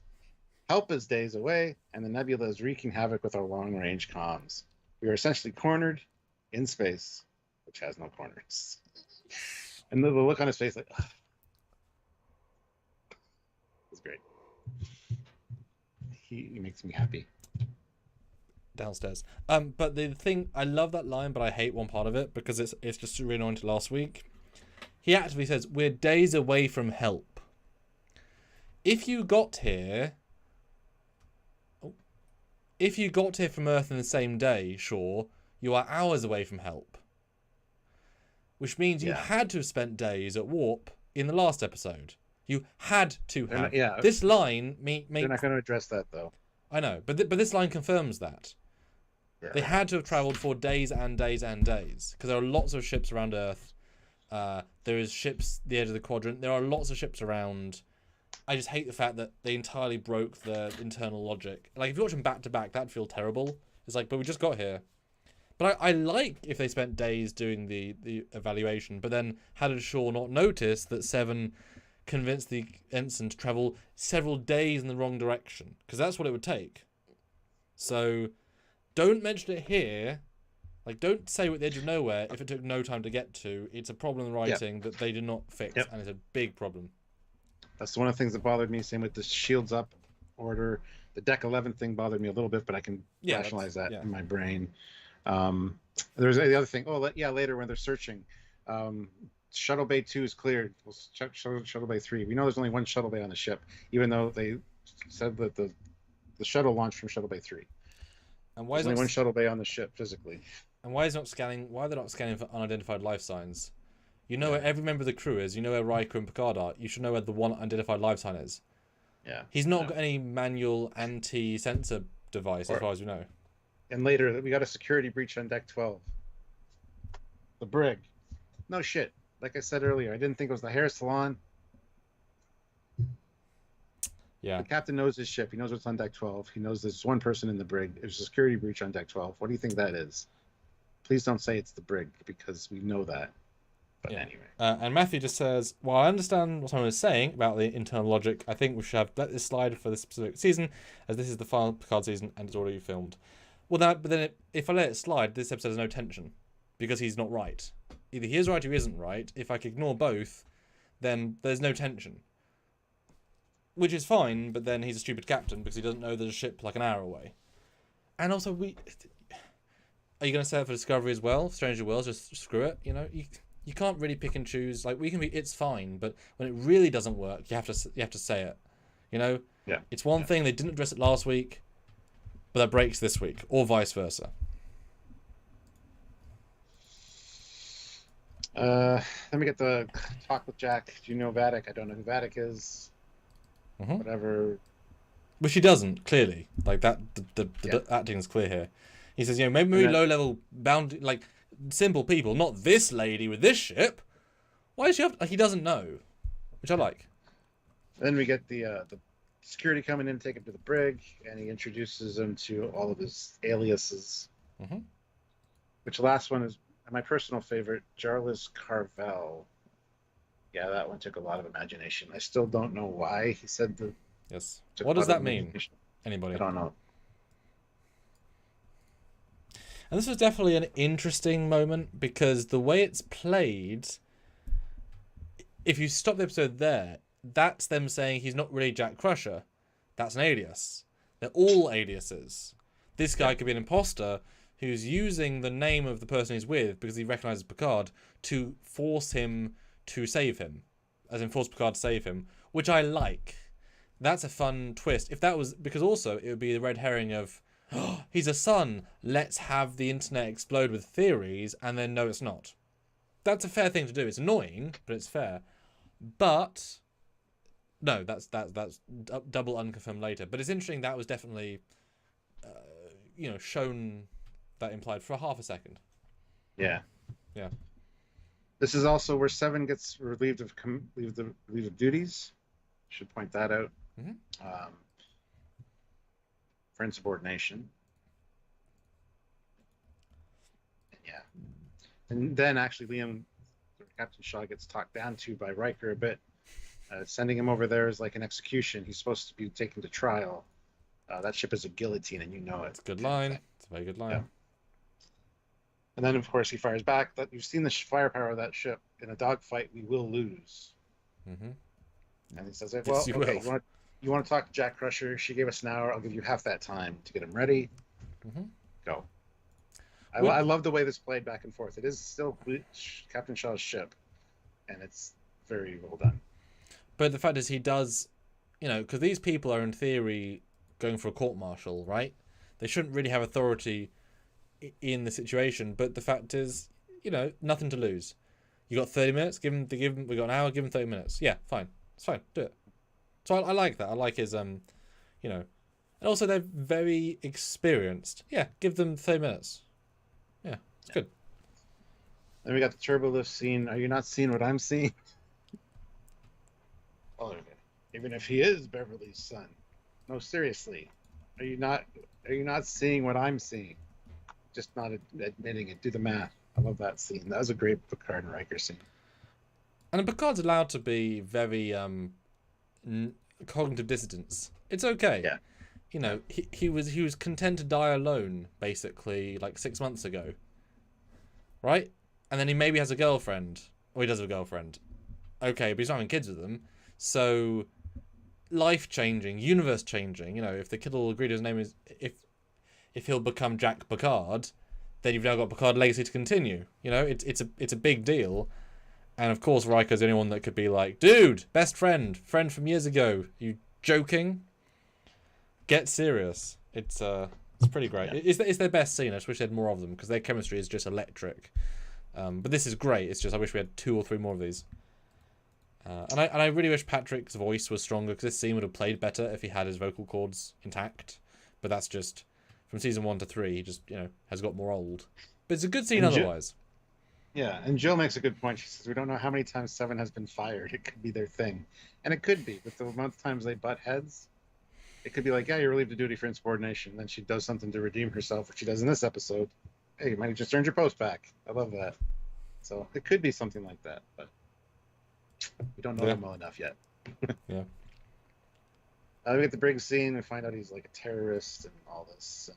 help is days away, and the nebula is wreaking havoc with our long-range comms. We are essentially cornered in space, which has no corners. And the look on his face, like, ugh. It's great. He makes me happy. Downstairs. But the thing, I love that line, but I hate one part of it because it's just really annoying to last week. He actually says, "We're days away from help." If you got here from Earth in the same day, sure, you are hours away from help. Which means you had to have spent days at warp in the last episode. You had to have. This line makes... They're not going to address that, though. I know, but this line confirms that. Yeah. They had to have travelled for days and days and days. Because there are lots of ships around Earth. There is ships the edge of the quadrant. There are lots of ships around. I just hate the fact that they entirely broke the internal logic. Like, if you watch them back to back, that'd feel terrible. It's like, but we just got here. But I like if they spent days doing the evaluation. But then, how did Shaw not notice that Seven convinced the ensign to travel several days in the wrong direction? Because that's what it would take. So, don't mention it here. Like, don't say we're at the edge of nowhere if it took no time to get to. It's a problem in writing that they did not fix, and it's a big problem. That's one of the things that bothered me. Same with the shields up order. The deck 11 thing bothered me a little bit, but I can rationalize that in my brain. There's the other thing. Later when they're searching, Shuttle Bay 2 is cleared. We'll check Shuttle Bay 3. We know there's only one Shuttle Bay on the ship, even though they said that the shuttle launched from Shuttle Bay 3. And why is only one Shuttle Bay on the ship physically? And why are they not scanning for unidentified life signs? You know where every member of the crew is. You know where Riker and Picard are. You should know where the one unidentified life sign is. Yeah. He's not got any manual anti-sensor device, as far as we know. And later, we got a security breach on Deck 12. The brig. No shit. Like I said earlier, I didn't think it was the hair salon. Yeah. The captain knows his ship. He knows what's on Deck 12. He knows there's one person in the brig. There's a security breach on Deck 12. What do you think that is? Please don't say it's the brig, because we know that. But anyway. And Matthew just says, "While I understand what someone is saying about the internal logic, I think we should have let this slide for this specific season, as this is the final Picard season and it's already filmed." Well, but then if I let it slide, this episode has no tension. because he's not right. Either he is right or he isn't right. If I can ignore both, then there's no tension. Which is fine, but then he's a stupid captain because he doesn't know there's a ship like an hour away. And also, are you going to set it for Discovery as well? Stranger Worlds, just screw it. You know, you can't really pick and choose. Like, it's fine, but when it really doesn't work, you have to say it. You know, It's one thing, they didn't address it last week, but that breaks this week, or vice versa. Let me get the talk with Jack. Do you know Vadic? I don't know who Vadic is. Whatever. Which he doesn't, clearly. Like, that the acting is clear here. He says, maybe low-level bound, like, simple people, not this lady with this ship. Why does she have... Like, he doesn't know, which I like. Then we get the security coming in, take him to the brig, and he introduces him to all of his aliases. Which last one is my personal favorite, Jarlis Carvel. Yeah, that one took a lot of imagination. I still don't know why he said the... Yes. What does that mean? Anybody? I don't know. And this was definitely an interesting moment because the way it's played, if you stop the episode there, that's them saying he's not really Jack Crusher. That's an alias. They're all aliases. This guy could be an imposter who's using the name of the person he's with because he recognizes Picard to force him to save him. As in force Picard to save him, which I like. That's a fun twist. If that was... Because also, it would be the red herring of, oh, he's a son, let's have the internet explode with theories, and then no, it's not. That's a fair thing to do. It's annoying, but it's fair. But... No, that's double unconfirmed later. But it's interesting that was definitely, shown that implied for half a second. Yeah. Yeah. This is also where Seven gets relieved of duties. Should point that out. For insubordination. Yeah. And then actually Captain Shaw gets talked down to by Riker a bit. Sending him over there is like an execution. He's supposed to be taken to trial. That ship is a guillotine, and you know it. It's a good line. It's a very good line. Yeah. And then, of course, he fires back. That you've seen the firepower of that ship. In a dogfight, we will lose. And he says, "Well, yes, okay, you want to talk to Jack Crusher? She gave us an hour. I'll give you half that time to get him ready. Go." I love the way this played back and forth. It is still Captain Shaw's ship, and it's very well done. But the fact is, he does, because these people are in theory going for a court-martial, right? They shouldn't really have authority in the situation. But the fact is, nothing to lose. You got 30 minutes. We got an hour. Give him 30 minutes. Yeah, fine. It's fine. Do it. So I like that. I like his, and also they're very experienced. Yeah, give them 30 minutes. Yeah, it's good. Then we got the turbo lift scene. Are you not seeing what I'm seeing? Oh, even if he is Beverly's son. No, seriously. Are you not seeing what I'm seeing? Just not admitting it. Do the math. I love that scene. That was a great Picard and Riker scene. And Picard's allowed to be very cognitive dissonance. It's okay. Yeah. He was content to die alone, basically, like 6 months ago. Right? And then he maybe has a girlfriend. Or he does have a girlfriend. Okay, but he's not having kids with them. So, life-changing, universe-changing. If the kid will agree to his name is... If he'll become Jack Picard, then you've now got Picard legacy to continue. It's a big deal. And of course, Riker's the only one that could be like, dude, best friend from years ago. You joking? Get serious. It's pretty great. Yeah. It's their best scene. I just wish they had more of them because their chemistry is just electric. But this is great. It's just I wish we had 2 or 3 more of these. And I really wish Patrick's voice was stronger because this scene would have played better if he had his vocal cords intact. But that's just from season 1 to 3. He just has got more old. But it's a good scene otherwise. Yeah, and Jill makes a good point. She says we don't know how many times Seven has been fired. It could be their thing, and it could be with the amount of times they butt heads. It could be like, yeah, you're relieved of duty for insubordination. And then she does something to redeem herself, which she does in this episode. Hey, you might have just earned your post back. I love that. So it could be something like that, but we don't know them well enough yet. Yeah. We get the brig scene and find out he's like a terrorist and all this.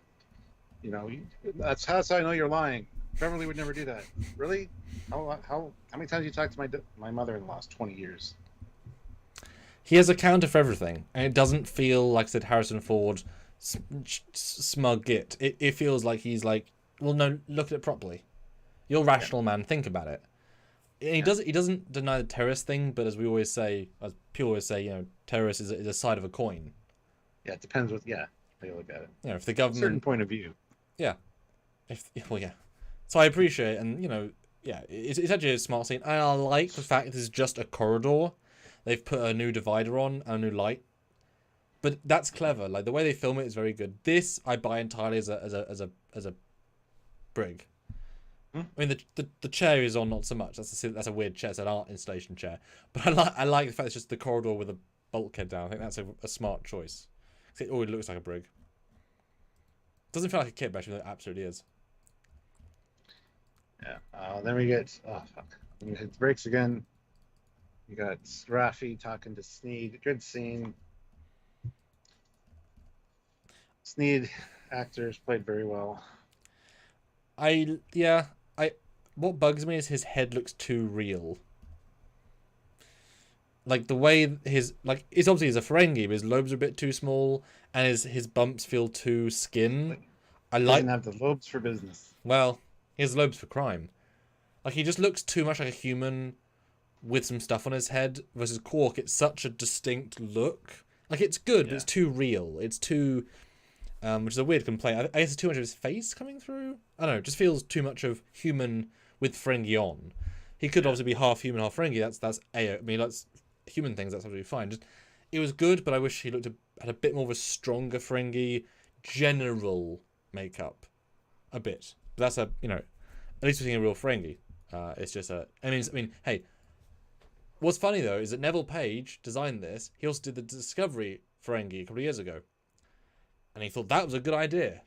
And, that's how I know you're lying. Beverly would never do that. Really? How many times you talked to my mother in the last 20 years? He has a counter for everything, and it doesn't feel like said Harrison Ford smug git. It feels like he's like, well, no, look at it properly. You're a rational man. Think about it. And he doesn't deny the terrorist thing, but as we always say, as people always say, you know, terrorist is a side of a coin. Yeah, it depends how you look at it. You know, if the government, certain point of view. Yeah. So I appreciate it, and you know, it's actually a smart scene. And I like the fact this is just a corridor. They've put a new divider on and a new light, but that's clever. Like the way they film it is very good. This I buy entirely as a brig. I mean the chair is on, not so much. That's a weird chair. It's an art installation chair. But I like the fact it's just the corridor with a bulkhead down. I think that's a smart choice. It always looks like a brig. Doesn't feel like a kit, but actually it absolutely is. Yeah. Then we get it breaks again. You got Rafi talking to Sneed. Good scene. Sneed actors played very well. What bugs me is his head looks too real. Like the way it's obviously he's a Ferengi, but his lobes are a bit too small, and his bumps feel too skin. He doesn't have the lobes for business. Well, he has lobes for crime. Like he just looks too much like a human with some stuff on his head. Versus Quark, it's such a distinct look. Like it's good, but it's too real. It's too, which is a weird complaint. I guess it's too much of his face coming through. I don't know. It just feels too much of human with Ferengi on. He could obviously be half human, half Ferengi. I mean, that's human things. That's absolutely fine. It was good, but I wish he had a bit more of a stronger Ferengi general makeup, a bit. But that's at least we're seeing a real Ferengi. It's just I mean, hey. What's funny though is that Neville Page designed this. He also did the Discovery Ferengi a couple of years ago, and he thought that was a good idea.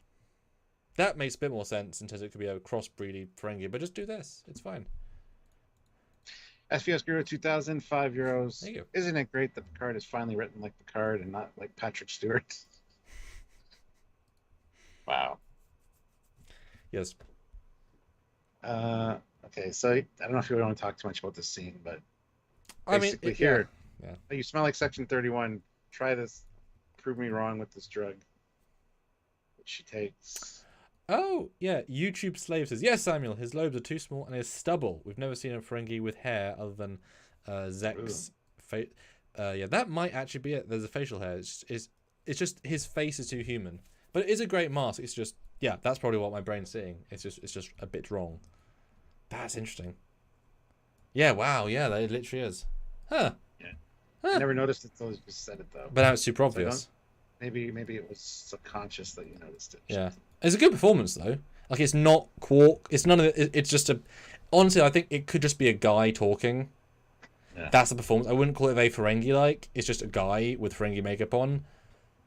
That makes a bit more sense in terms of it could be a crossbreedy Ferengi, but just do this. It's fine. SVS Guru 2000, €5. There you go. Isn't it great that Picard is finally written like Picard and not like Patrick Stewart? Wow. Yes. Okay, so I don't know if you want to talk too much about this scene, but basically here, you smell like Section 31. Try this. Prove me wrong with this drug. Which she takes. Oh, yeah. YouTube Slave says, yes, Samuel, his lobes are too small and his stubble. We've never seen a Ferengi with hair other than Zek's face. That might actually be it. There's a facial hair. It's just his face is too human. But it is a great mask. It's just, that's probably what my brain's seeing. It's just a bit wrong. That's interesting. Yeah, wow, yeah, that literally is. Huh. Yeah. Huh. I never noticed it until you just said it, though. But now it's super obvious. Maybe it was subconscious that you noticed it. Yeah. It's a good performance, though. Like, it's not Quark. It's none of it. It's just a... Honestly, I think it could just be a guy talking. Yeah. That's the performance. I wouldn't call it very Ferengi-like. It's just a guy with Ferengi makeup on.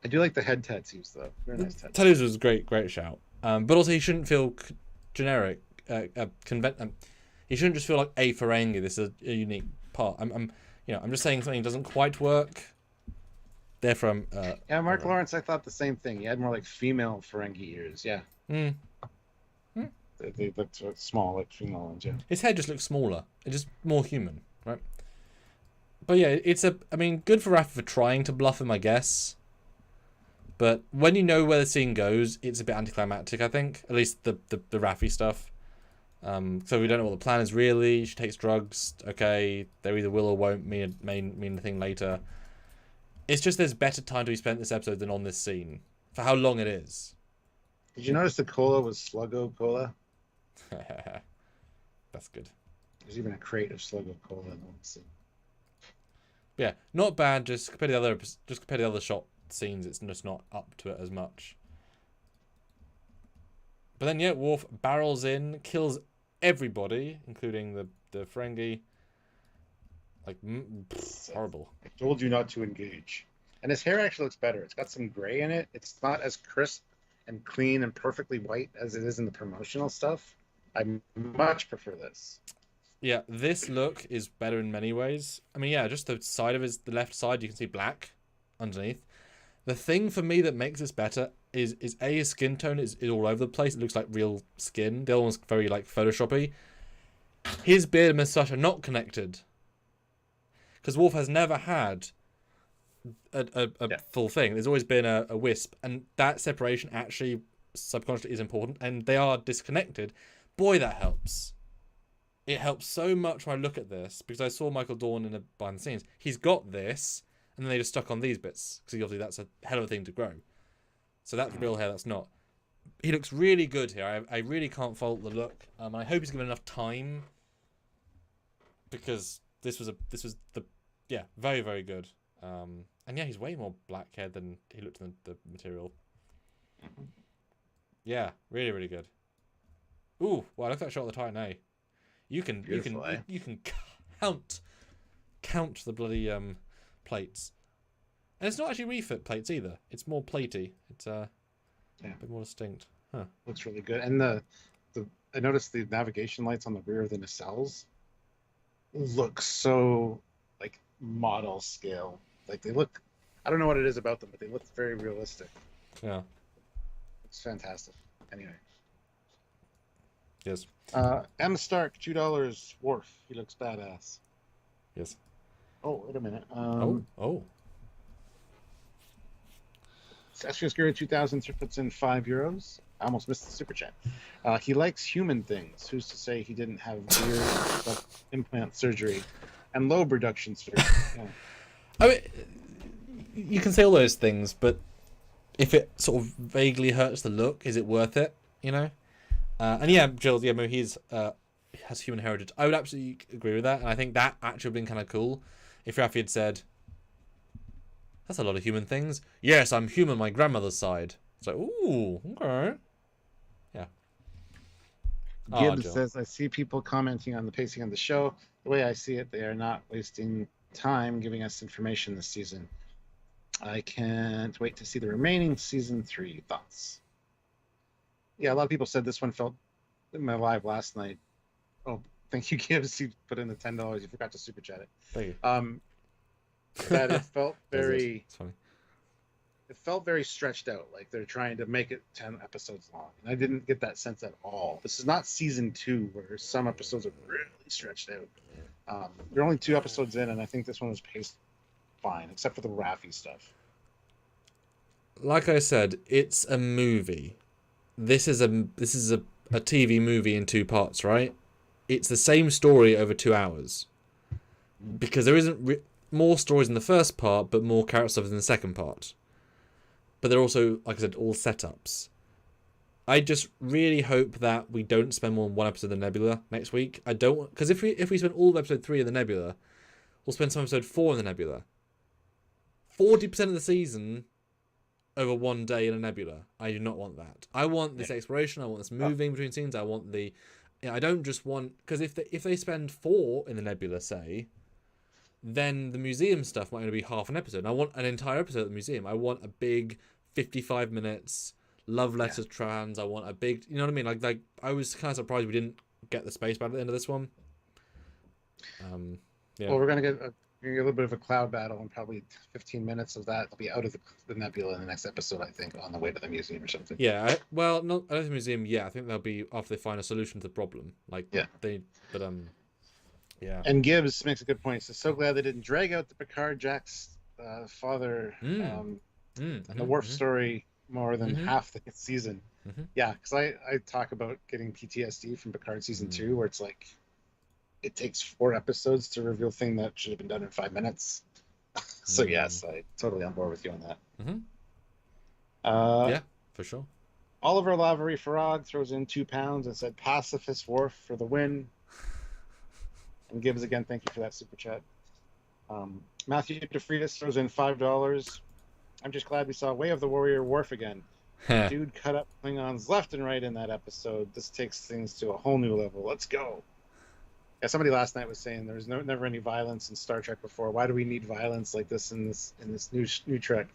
I do like the head tattoos, though. Very nice tattoos. Tattoos was a great shout. But also, he shouldn't feel generic. He shouldn't just feel like a Ferengi. This is a unique part. I'm just saying something doesn't quite work. Therefore, Mark Lawrence, I thought the same thing. He had more like female Ferengi ears. Yeah. They looked sort of small, like female ones. Yeah. His head just looks smaller. It's just more human, right? But yeah, good for Rafi for trying to bluff him, I guess. But when you know where the scene goes, it's a bit anticlimactic, I think. At least the Rafi stuff. So we don't know what the plan is really. She takes drugs. Okay, they either will or won't mean the thing later. It's just there's better time to be spent this episode than on this scene. For how long it is. Did you notice the cola was Sluggo Cola? That's good. There's even a crate of Sluggo Cola in the scene. Yeah, not bad. Just compare the other shot scenes. It's just not up to it as much. But then Worf barrels in, kills everybody, including the Ferengi. Like, horrible. I told you not to engage. And his hair actually looks better. It's got some gray in it. It's not as crisp and clean and perfectly white as it is in the promotional stuff. I much prefer this. Yeah, this look is better in many ways. I mean, just the side of the left side, you can see black underneath. The thing for me that makes this better, is his skin tone is all over the place. It looks like real skin. The other one's very like Photoshoppy. His beard and moustache are not connected. Because Worf has never had a full thing. There's always been a wisp, and that separation actually subconsciously is important, and they are disconnected. Boy, that helps. It helps so much when I look at this, because I saw Michael Dorn in behind the scenes. He's got this, and then they just stuck on these bits, because obviously that's a hell of a thing to grow. So that's real hair, that's not. He looks really good here. I really can't fault the look. I hope he's given enough time, because this was very, very good. And yeah, he's way more black haired than he looked in the material. Yeah, really, really good. Ooh, wow, look at that shot of the Titan A. You can count the bloody plates. And it's not actually refit plates either. It's more platey. It's a bit more distinct. Huh. Looks really good. And the I noticed the navigation lights on the rear of the nacelles look so like model scale. Like they look, I don't know what it is about them, but they look very realistic. Yeah. It's fantastic. Anyway. Yes. M. Stark, $2. Worf. He looks badass. Yes. Oh, wait a minute. Oh. Sastrius Guru 2000 puts in €5. I almost missed the super chat. He likes human things. Who's to say he didn't have weird implant surgery and lobe reduction surgery? Yeah. I mean, you can say all those things, but if it sort of vaguely hurts the look, is it worth it? You know. And yeah, Jill, yeah, he has human heritage. I would absolutely agree with that, and I think that actually would have been kind of cool if Rafi had said, "That's a lot of human things." Yes, I'm human, my grandmother's side. It's like, ooh, okay, yeah. Gibbs says, "I see people commenting on the pacing of the show. The way I see it, they are not wasting time giving us information this season. I can't wait to see the remaining season 3. Thoughts?" Yeah, a lot of people said this one felt in my live last night. Oh, thank you, Gibbs. You put in the $10. You forgot to super chat it. Thank you. That it felt very. It's funny. It felt very stretched out, like they're trying to make it 10 episodes long. And I didn't get that sense at all. This is not season 2, where some episodes are really stretched out. There are only 2 episodes in, and I think this one was paced fine, except for the Rafi stuff. Like I said, it's a movie. This is a TV movie in 2 parts, right? It's the same story over 2 hours, because there isn't more stories in the first part, but more character stuff in the second part. But they're also, like I said, all setups. I just really hope that we don't spend more than 1 episode of the Nebula next week. I don't, because if we spend all of episode 3 in the Nebula, we'll spend some episode 4 in the Nebula. 40% of the season over 1 day in a Nebula. I do not want that. I want this exploration. I want this moving between scenes. I want the. I don't just want, because if they spend 4 in the Nebula, say, then the museum stuff might only be half an episode. I want an entire episode of the museum. I want a big 55 minutes love letter trans. I want a big, you know what I mean? Like I was kind of surprised we didn't get the space battle at the end of this one. Yeah. Well, we're gonna get a little bit of a cloud battle, and probably 15 minutes of that will be out of the Nebula in the next episode, I think, on the way to the museum or something. Yeah, I don't think the museum. Yeah, I think they'll be after they find a solution to the problem. Yeah. And Gibbs makes a good point. He's so glad they didn't drag out the Picard Jack's father and the Worf story more than half the season. Yeah, because I talk about getting PTSD from Picard season 2, where it's like it takes 4 episodes to reveal a thing that should have been done in 5 minutes. So yes, I totally on board with you on that. Yeah, for sure. Oliver Lavery Farad throws in £2 and said, "Pacifist Worf for the win." And Gibbs again, thank you for that super chat. Matthew DeFriedis throws in $5. "I'm just glad we saw Way of the Warrior Worf again. Dude cut up Klingons left and right in that episode. This takes things to a whole new level. Let's go." Yeah, somebody last night was saying there was never any violence in Star Trek before. Why do we need violence like this in this new Trek?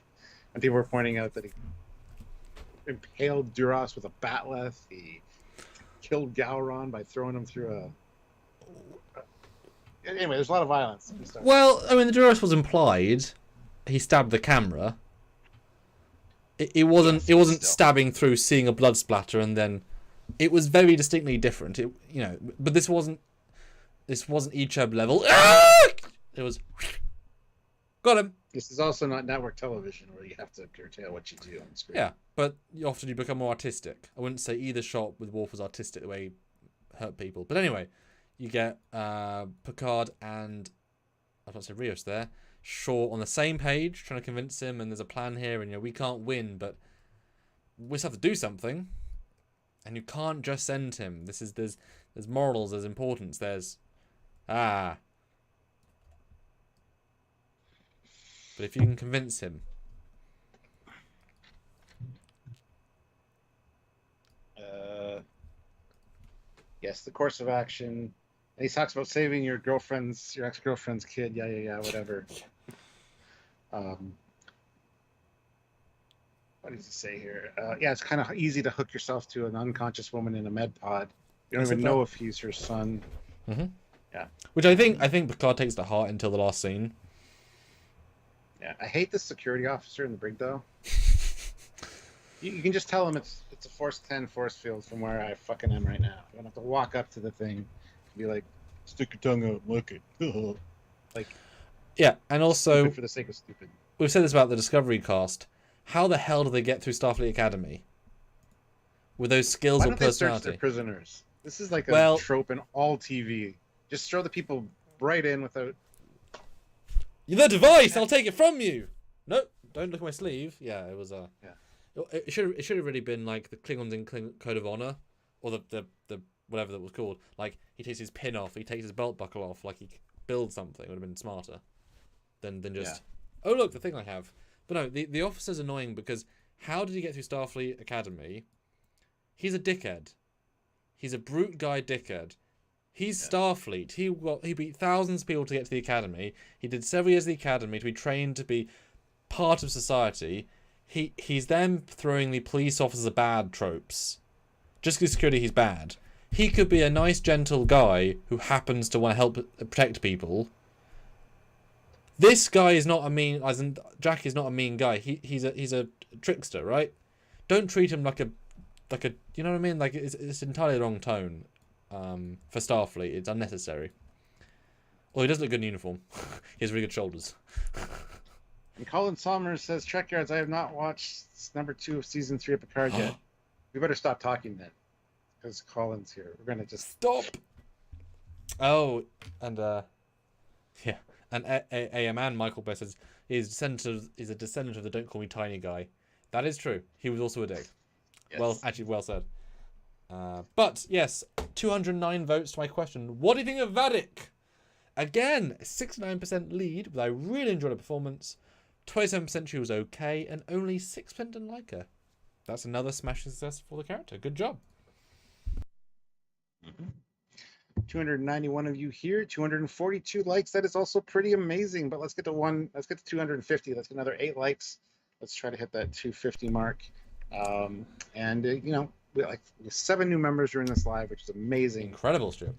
And people were pointing out that he impaled Duras with a bat'leth. He killed Gowron by throwing him through a. Anyway, there's a lot of violence. Well, I mean, the Duras was implied. He stabbed the camera. It wasn't still. stabbing through, seeing a blood splatter, and then it was very distinctly different. But this wasn't Ichab level. It was got him. This is also not network television where you have to curtail what you do on the screen. Yeah, but often you become more artistic. I wouldn't say either shot with Worf was artistic the way he hurt people. But anyway, you get Picard and I was about to say Rios there, Shaw on the same page, trying to convince him, and there's a plan here, and we can't win, but we just have to do something. And you can't just send him. There's morals, there's importance, there's But if you can convince him. Yes, the course of action. And he talks about saving your ex-girlfriend's kid. Yeah, whatever. What does he say here? Yeah, it's kind of easy to hook yourself to an unconscious woman in a med pod. You don't even know if he's her son. Mm-hmm. Yeah. Which I think Picard takes to heart until the last scene. Yeah, I hate the security officer in the brig, though. You can just tell him it's a Force 10 force field from where I fucking am right now. I don't have to walk up to the thing and be like, stick your tongue out, look it. Like, yeah, and also for the sake of stupid. We've said this about the Discovery cast. How the hell do they get through Starfleet Academy with those skills or personality? Why don't they search their prisoners? This is like a trope in all TV. Just throw the people right in without. You're the device. I'll take it from you. Nope. Don't look at my sleeve. Yeah, it was Yeah. It should have really been like the Klingons in Code of Honor, or the whatever that was called. Like he takes his pin off, he takes his belt buckle off, like he builds something. It would have been smarter than just oh look the thing I have. But no, the officer's annoying because how did he get through Starfleet Academy? He's a dickhead. He's a brute guy dickhead. He's Starfleet. He beat thousands of people to get to the academy. He did several years of the academy to be trained to be part of society. He's then throwing the police officer bad tropes. Just because security, he's bad. He could be a nice, gentle guy who happens to want to help protect people. This guy is not a mean. As in, Jack is not a mean guy. He's a trickster, right? Don't treat him like a. You know what I mean? Like it's entirely the wrong tone. For Starfleet, it's unnecessary. Well, he does look good in uniform. He has really good shoulders. And Colin Somers says, Trekyards, I have not watched number 2 of season 3 of Picard yet. We better stop talking then. Because Colin's here. We're going to just... Stop! Oh, and, yeah. And A.M. Michael Bess says, he's a descendant of the Don't Call Me Tiny guy. That is true. He was also a dick. Yes. Well said. But, yes, 209 votes to my question. What do you think of Vadic? Again, 69% lead, but I really enjoyed her performance. 27% she was okay, and only 6% didn't like her. That's another smashing success for the character. Good job. 291 of you here, 242 likes. That is also pretty amazing. But let's get to 250. Let's get another 8 likes. Let's try to hit that 250 mark. We like 7 new members are in this live, which is amazing. Incredible, Stu.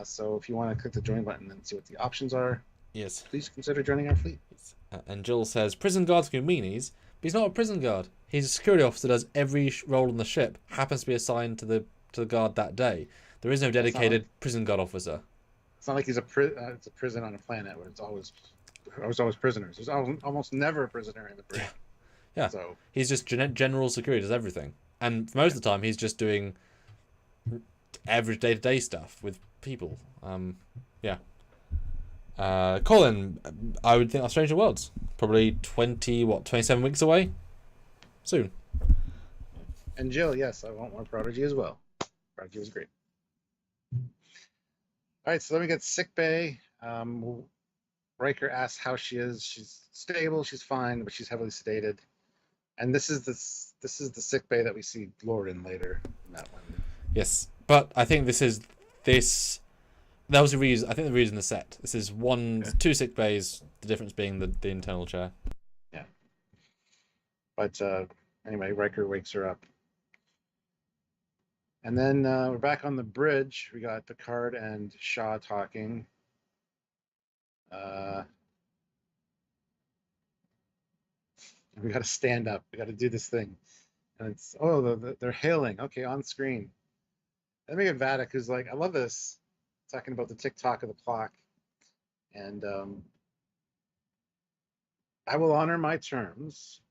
So if you want to click the join button and see what the options are, yes, please consider joining our fleet. And Jill says, prison guards can be meanies, but he's not a prison guard. He's a security officer, does every role on the ship, happens to be assigned to the guard that day. There is no dedicated prison guard officer. It's not like he's it's a prison on a planet where it's always prisoners. There's almost never a prisoner in the brig. Yeah. So he's just general security, does everything. And most of the time, he's just doing average day-to-day stuff with people. Colin, I would think Stranger Worlds. Probably 27 weeks away? Soon. And Jill, yes, I want more Prodigy as well. Prodigy was great. All right, so then we get sickbay. Riker asks how she is. She's stable, she's fine, but she's heavily sedated. And this is the sickbay that we see Lord in later in that one. Yes, but I think this. That was the reason. I think the reason the set. This is 2 sickbays. The difference being the internal chair. Yeah. But anyway, Riker wakes her up, and then we're back on the bridge. We got Picard and Shaw talking. We got to stand up. We got to do this thing. And it's, they're hailing. Okay, on screen. Then we get Vadic, who's like, I love this. Talking about the tick-tock of the clock. And I will honor my terms,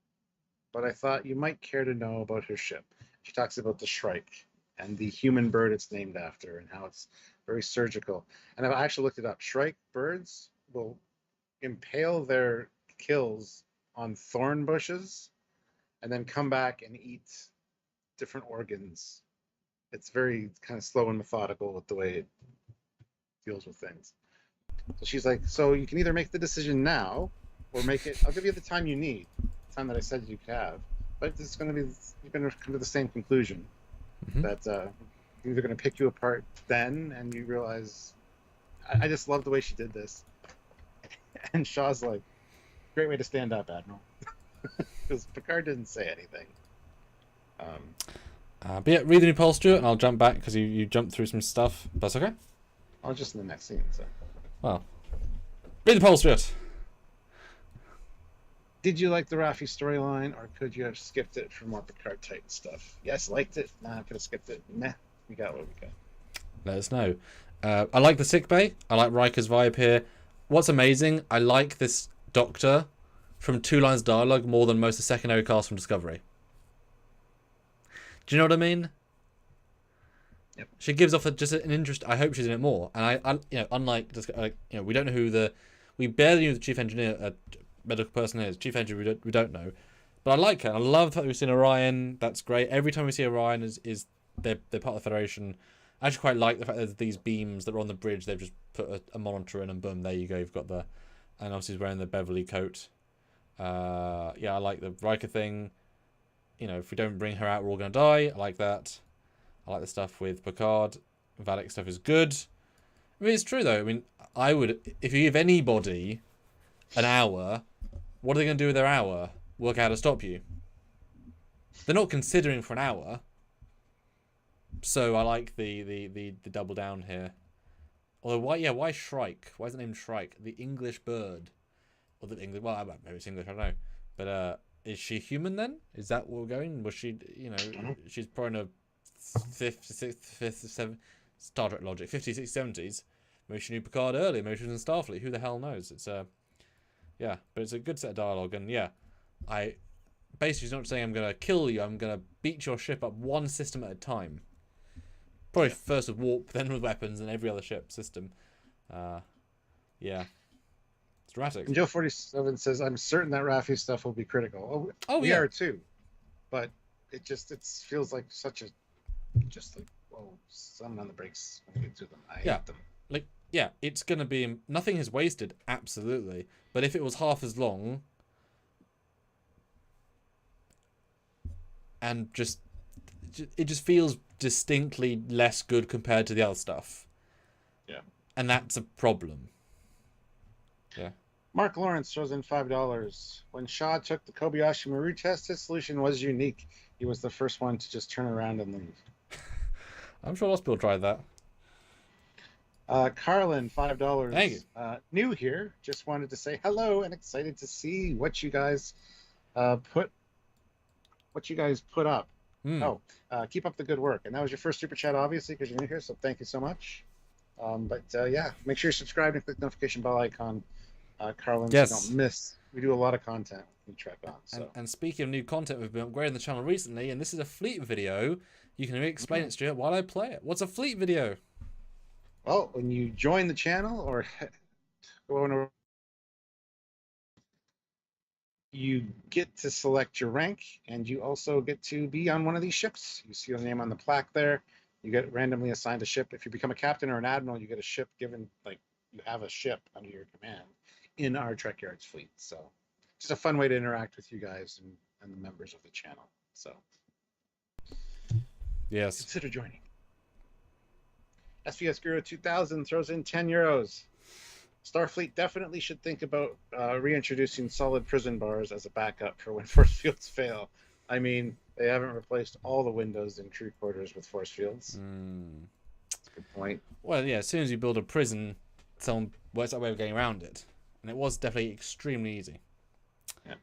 but I thought you might care to know about her ship. She talks about the Shrike and the human bird it's named after and how it's very surgical. And I've actually looked it up. Shrike birds will impale their kills on thorn bushes and then come back and eat different organs. It's very kind of slow and methodical with the way it deals with things. So she's like, so you can either make the decision now or make it, I'll give you the time you need, the time that I said you could have, but it's going to be, you're going to come to the same conclusion that either going to pick you apart then, and you realize, I just love the way she did this. And Shaw's like, great way to stand up, Admiral. Because Picard didn't say anything. But yeah, read the new poll, Stuart, and I'll jump back because you jumped through some stuff. That's okay? I'll just in the next scene. So. Well, read the poll, Stuart. Did you like the Rafi storyline, or could you have skipped it for more Picard type stuff? Yes, liked it. Nah, I could have skipped it. Nah, we got what we got. Let us know. I like the sickbay. I like Riker's vibe here. What's amazing, I like this Doctor from 2 lines dialogue more than most of the secondary cast from Discovery. Do you know what I mean? Yep. She gives off just an interest. I hope she's in it more. And I unlike, we don't know who we barely knew the chief engineer, medical person is. Chief engineer, we don't know. But I like her. I love the fact that we've seen Orion. That's great. Every time we see Orion, they're part of the Federation. I actually quite like the fact that there's these beams that are on the bridge. They've just put a monitor in, and boom, there you go. You've got and obviously he's wearing the Beverly coat. Yeah, I like the Riker thing. If we don't bring her out, we're all going to die. I like that. I like the stuff with Picard. Vadic stuff is good. I mean, it's true, though. I mean, I would... If you give anybody an hour, what are they going to do with their hour? Work out how to stop you. They're not considering for an hour. So I like the double down here. Although, why Shrike? Why is it named Shrike? The English bird. Or the English... Well, maybe it's English, I don't know. But is she human then? Is that where we're going? Was she, she's probably in a 5th, 6th, 5th, 7th... Star Trek logic. 50s, 60s, 70s. Maybe she knew Picard earlier. Maybe she was in Starfleet. Who the hell knows? It's yeah, but it's a good set of dialogue. And yeah, basically she's not saying I'm going to kill you. I'm going to beat your ship up one system at a time. Probably first with warp, then with weapons, and every other ship system. Yeah. It's dramatic. And Joe 47 says, I'm certain that Rafi stuff will be critical. We yeah. are too. But it feels like such a... Just like, whoa, something on the brakes when we get to them. I hate them. Yeah, it's going to be... Nothing is wasted, absolutely. But if it was half as long... And it just feels distinctly less good compared to the other stuff. Yeah. And that's a problem. Yeah. Mark Lawrence throws in $5. When Shaw took the Kobayashi Maru test, his solution was unique. He was the first one to just turn around and leave. I'm sure lots of people tried that. Carlin, $5. Thank you. New here. Just wanted to say hello and excited to see what you guys put up. Keep up the good work. And that was your first super chat, obviously, because you're new here. So thank you so much. Yeah, make sure you're subscribed and click the notification bell icon, Carlin, so you don't miss. We do a lot of content with Trek-On. So. And speaking of new content, we've been upgrading the channel recently, and this is a fleet video. You can explain it, Stuart, while I play it. What's a fleet video? Well, when you join the channel or go on, you get to select your rank, and you also get to be on one of these ships. You see your name on the plaque there. You get randomly assigned a ship. If you become a captain or an admiral, you get a ship given, like you have a ship under your command in our Trekyards fleet. So just a fun way to interact with you guys and the members of the channel. So yes, consider joining. SVS Guru 2000 throws in €10. Starfleet definitely should think about reintroducing solid prison bars as a backup for when force fields fail. I mean, they haven't replaced all the windows in crew quarters with force fields. That's a good point. Well, yeah, as soon as you build a prison, someone works out a way of getting around it. And it was definitely extremely easy. Yeah.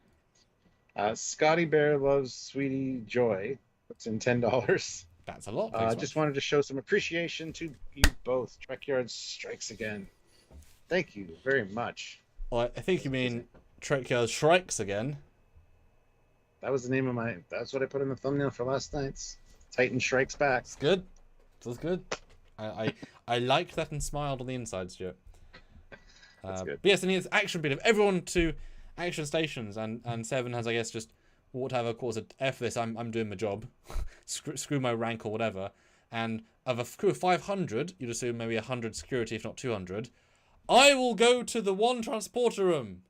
Scotty Bear loves Sweetie Joy. That's in $10. That's a lot. Thanks Just wanted to show some appreciation to you both. Trekyards strikes again. Thank you very much. Well, I think you mean Trekyards strikes again. That was the name of my. That's what I put in the thumbnail for last night's Titan Strikes Back. It's good. That's good. I liked that and smiled on the inside, Stuart. That's good. But yes, and it's action bit of everyone to action stations, and Seven has, I guess, just whatever cause it. F this. I'm doing my job. screw my rank or whatever. And of a crew of 500, you'd assume maybe 100 security, if not 200. I will go to the one transporter room.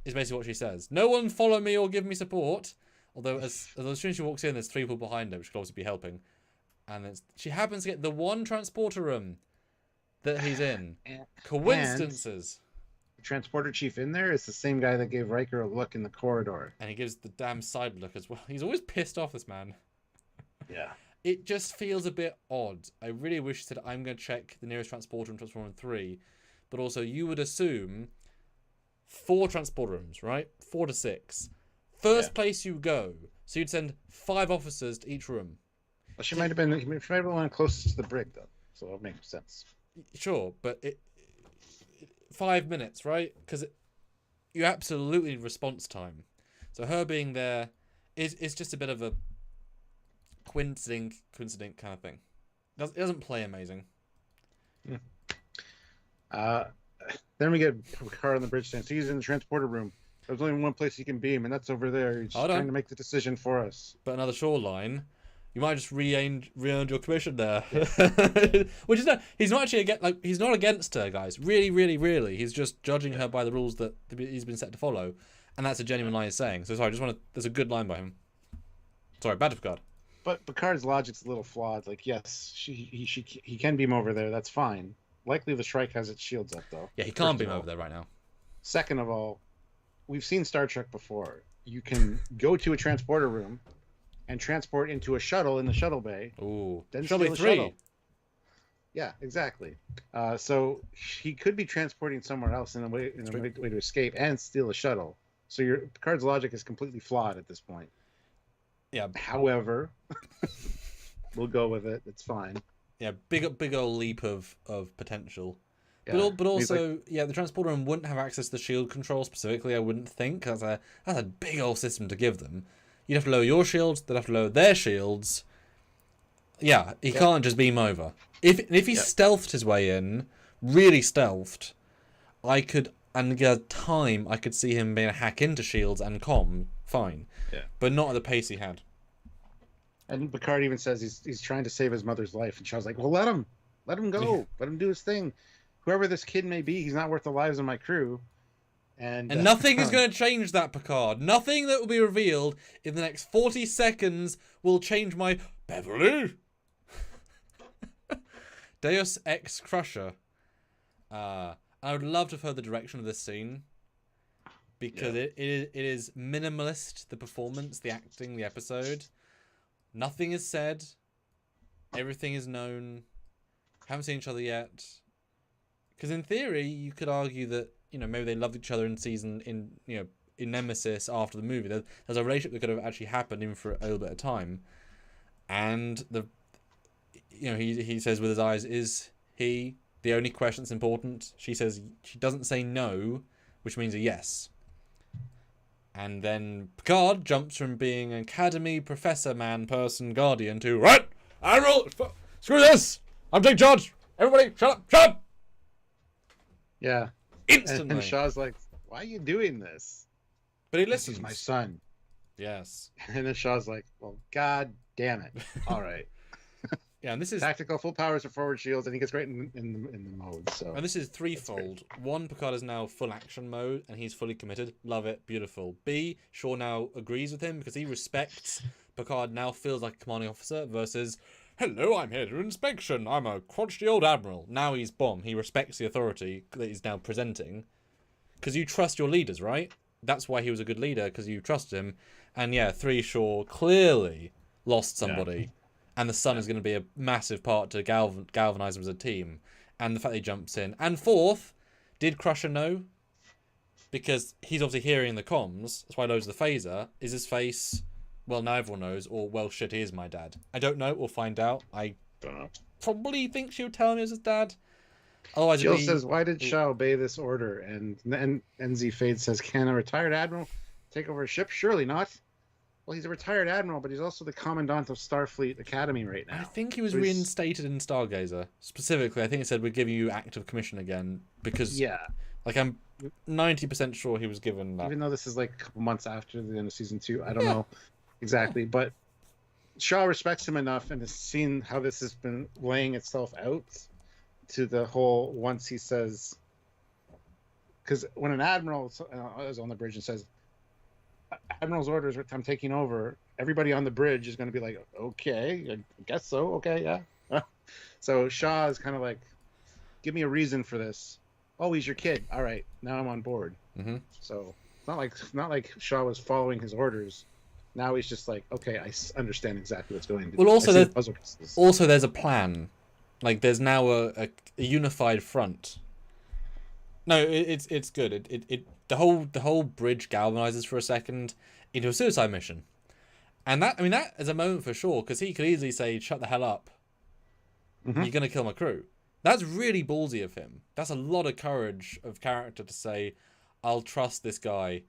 Is basically what she says. No one follow me or give me support. Although as soon as she walks in, there's 3 people behind her, which could obviously be helping. And she happens to get the one transporter room that he's in. Coincidences. The transporter chief in there is the same guy that gave Riker a look in the corridor. And he gives the damn side look as well. He's always pissed off, this man. Yeah. It just feels a bit odd. I really wish he said, I'm going to check the nearest transporter in Transporter Room 3. But also, you would assume 4 transporter rooms, right? 4 to 6. First place you go. So you'd send 5 officers to each room. Well, she might have been one closest to the brig, though. So that makes sense. Sure, but 5 minutes, right? Because you absolutely need response time. So her being there is just a bit of a coincident kind of thing. It doesn't play amazing. Then we get Picard on the bridge stand. So he's in the transporter room. There's only one place he can beam, and that's over there. He's trying to make the decision for us. But another shoreline. You might just re-earned your commission there. Which is he's not actually he's not against her, guys. Really, really, really. He's just judging her by the rules that he's been set to follow. And that's a genuine line he's saying. So sorry, there's a good line by him. Sorry, bad to Picard. But Picard's logic's a little flawed. Like, yes, he can beam over there. That's fine. Likely the Shrike has its shields up, though. Yeah, he can't beam over there right now. Second of all, we've seen Star Trek before. You can go to a transporter room and transport into a shuttle in the shuttle bay. Ooh, then shuttle 3. Shuttle. Yeah, exactly. So he could be transporting somewhere else in a way to escape and steal a shuttle. So Picard's logic is completely flawed at this point. Yeah. However, we'll go with it. It's fine. Yeah, big old leap of potential. Yeah. But also, the transporter room wouldn't have access to shield control specifically, I wouldn't think. That's a big old system to give them. You'd have to lower your shields, they'd have to lower their shields. Yeah, he can't just beam over. If he stealthed his way in, really stealthed, I could see him being a hack into shields and comm, fine. Yeah. But not at the pace he had. And Picard even says he's trying to save his mother's life, and Shaw's like, "Well, let him go, let him do his thing. Whoever this kid may be, he's not worth the lives of my crew." And nothing is going to change that, Picard. Nothing that will be revealed in the next 40 seconds will change my Beverly. Deus Ex Crusher. I would love to have heard the direction of this scene, because it is minimalist. The performance, the acting, the episode. Nothing is said. Everything is known. Haven't seen each other yet. Because in theory, you could argue that maybe they loved each other in Nemesis after the movie. There's a relationship that could have actually happened even for a little bit of time. And he says with his eyes, "Is he the only question that's important?" She says she doesn't say no, which means a yes. And then Picard jumps from being an academy professor, guardian to, "Right, Admiral, screw this! I'm taking charge! Everybody, shut up! Yeah. Instantly. And Shaw's like, "Why are you doing this?" But he listens. "This is my son." Yes. And then Shaw's like, "Well, god damn it. All right." Yeah, and this is tactical, full powers for forward shields, and he gets right in the mode. So. And this is threefold. One, Picard is now full action mode, and he's fully committed. Love it, beautiful. B, Shaw now agrees with him because he respects Picard. Now feels like a commanding officer versus, "Hello, I'm here to inspection. I'm a crotchety old admiral." Now he's bomb. He respects the authority that he's now presenting, because you trust your leaders, right? That's why he was a good leader, because you trust him. And yeah, 3, Shaw clearly lost somebody. Yeah. And the sun is going to be a massive part to galvanize them as a team. And the fact that he jumps in. And 4th, did Crusher know? because he's obviously hearing the comms. That's why he knows the phaser. Is his face? Well, now everyone knows. Or well, shit, he is my dad. I don't know. We'll find out. I Don't know. probably think she would tell me it was his dad. Otherwise, Jill says, "Why did Shaw obey this order?" And NZ Fade says, "Can a retired admiral take over a ship? Surely not." Well, he's a retired admiral, but he's also the commandant of Starfleet Academy right now. I think he was So he's- reinstated in Stargazer. Specifically, I think it said we're giving you active commission again because, Yeah, like, I'm 90% sure he was given that. even though this is like a couple months after the end of season 2, I don't Yeah. know exactly, but Shaw respects him enough and has seen how this has been laying itself out to the whole once he says, because when an admiral is on the bridge and says, "Admiral's orders, I'm taking over," everybody on the bridge is going to be like, "Okay, I guess so. Okay, yeah." So Shaw is kind of like, "Give me a reason for this." "Oh, he's your kid. All right, now I'm on board." Mm-hmm. So it's not like Shaw was following his orders. Now he's just like, "Okay, I understand exactly what's going on." Well, also the puzzle pieces. Also, there's a plan. Like, there's now a unified front. No, it's good. The whole bridge galvanizes for a second into a suicide mission, and that is a moment for sure, because he could easily say, "Shut the hell up, Mhm. you're gonna kill my crew." That's really ballsy of him. That's a lot of courage of character to say, "I'll trust this guy,"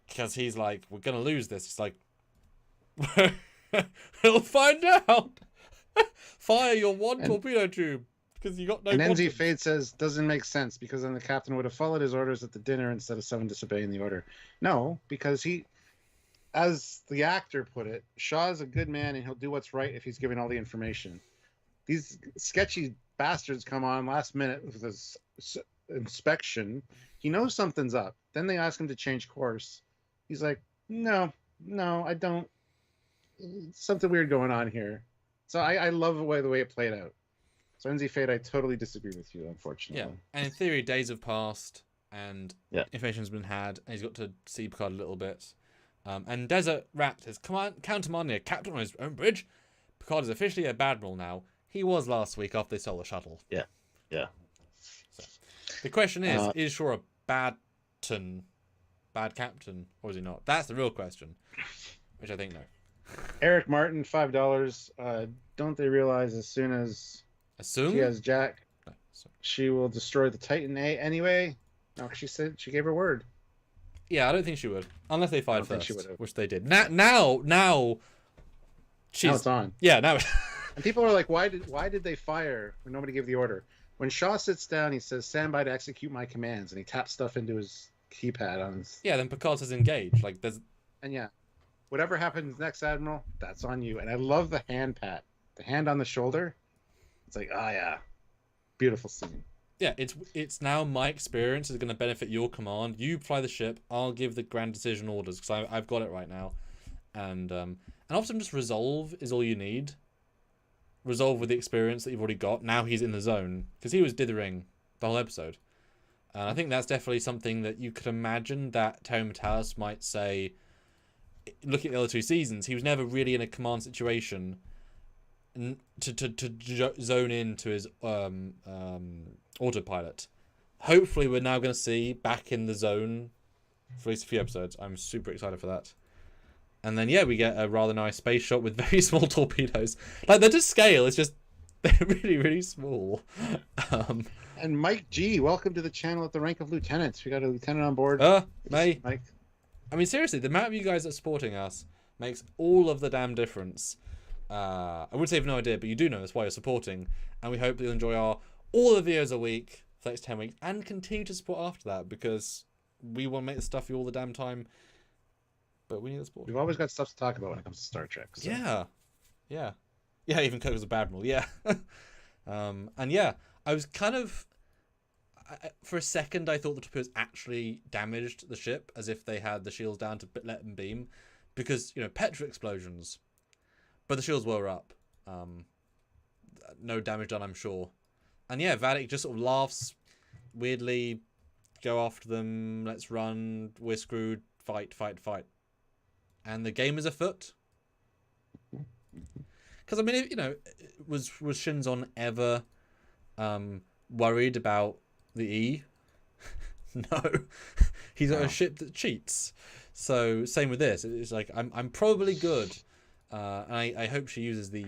because he's like, "We're gonna lose this." It's like, we'll find out. Fire your torpedo tube. Because you got no. And NZ confidence. Fade says, "Doesn't make sense because then the captain would have followed his orders at the dinner instead of Seven disobeying the order." No, because he, as the actor put it, Shaw's a good man and he'll do what's right if he's given all the information. These sketchy bastards come on last minute with this inspection. He knows something's up. Then they ask him to change course. He's like, no, I don't. Something weird going on here. So I love the way it played out. So NZ Fate, I totally disagree with you, unfortunately. Yeah, and in theory, days have passed, and Yeah. information's been had, and he's got to see Picard a little bit. And Desert Rat says, countermanding a captain on his own bridge. Picard is officially a badmiral now. He was last week after they stole the shuttle. Yeah. So, the question is Shaw a bad captain, or is he not? That's the real question, which I think no. Eric Martin, $5. Don't they realize as soon as Assume? she has Jack, No, sorry. she will destroy the Titan A anyway? No, she said she gave her word. Yeah, I don't think she would, unless they fired I don't think first, she would've. which they did. Now, she's Now it's on. yeah now. And people are like, why did they fire when nobody gave the order? When Shaw sits down, he says, "Stand by to execute my commands," and he taps stuff into his keypad on his. Yeah, then Picard says engage. Like there's. And yeah, whatever happens next, Admiral, that's on you. And I love the hand pat, the hand on the shoulder. It's like, oh yeah, beautiful scene. Yeah, it's now my experience is going to benefit your command. You fly the ship. I'll give the grand decision orders because I've got it right now, and often just resolve is all you need. Resolve with the experience that you've already got. Now he's in the zone because he was dithering the whole episode, and I think that's definitely something that you could imagine that Terry Matalas might say. Looking at the other two seasons, he was never really in a command situation to zone into his autopilot. Hopefully we're now going to see back in the zone for at least a few episodes. I'm super excited for that. And then we get a rather nice space shot with very small torpedoes. Like they're to scale, it's just they're really, really small. And Mike G, welcome to the channel at the rank of lieutenant. We got a lieutenant on board. Mate. Mike. I mean, seriously, the amount of you guys that are supporting us makes all of the damn difference. I would say you have no idea, but you do know that's why you're supporting. And we hope that you'll enjoy all the videos a week for the next 10 weeks and continue to support after that because we want to make the stuff for you all the damn time. But we need the support. We've always got stuff to talk about when it comes to Star Trek. So. Yeah, even Coke was a bad rule, yeah. And yeah, I was kind of... for a second, I thought the torpedoes actually damaged the ship, as if they had the shields down to let them beam, because petrol explosions, but the shields were up. No damage done, I'm sure. And yeah, Vadic just sort of laughs weirdly. Go after them. Let's run. We're screwed. Fight. And the game is afoot. Because I mean, was Shinzon ever worried about the E? No. He's got a ship that cheats. So same with this. It's like I'm probably good. And I hope she uses the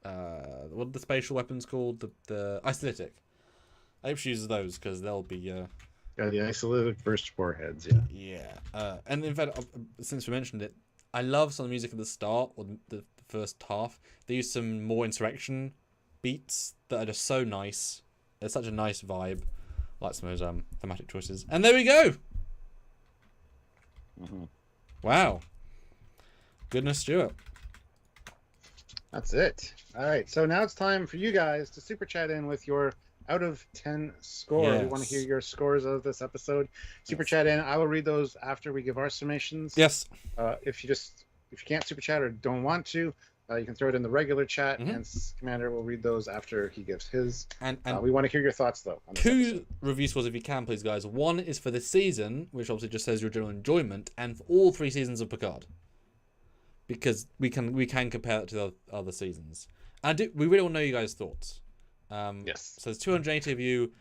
what are the spatial weapons called? The isolytic. I hope she uses those because they'll be Yeah, the isolytic burst warheads. Yeah. And in fact, since we mentioned it, I love some of the music at the start or the first half. They use some more insurrection beats that are just so nice. It's such a nice vibe. I like some of those thematic choices. And there we go. Mm-hmm. Wow. Goodness, Stuart. That's it. All right. So now it's time for you guys to super chat in with your out of 10 score. Yes. We want to hear your scores of this episode. Super chat in. I will read those after we give our summations. Yes. If you can't super chat or don't want to, you can throw it in the regular chat, and Commander will read those after he gives his. And we want to hear your thoughts, though. On this 2 episode. review scores, if you can, please, guys. 1 is for this season, which obviously just says your general enjoyment, and for all 3 seasons of Picard, because we can compare that to the other seasons. And we really want to know you guys' thoughts. Yes. So there's 280 of you.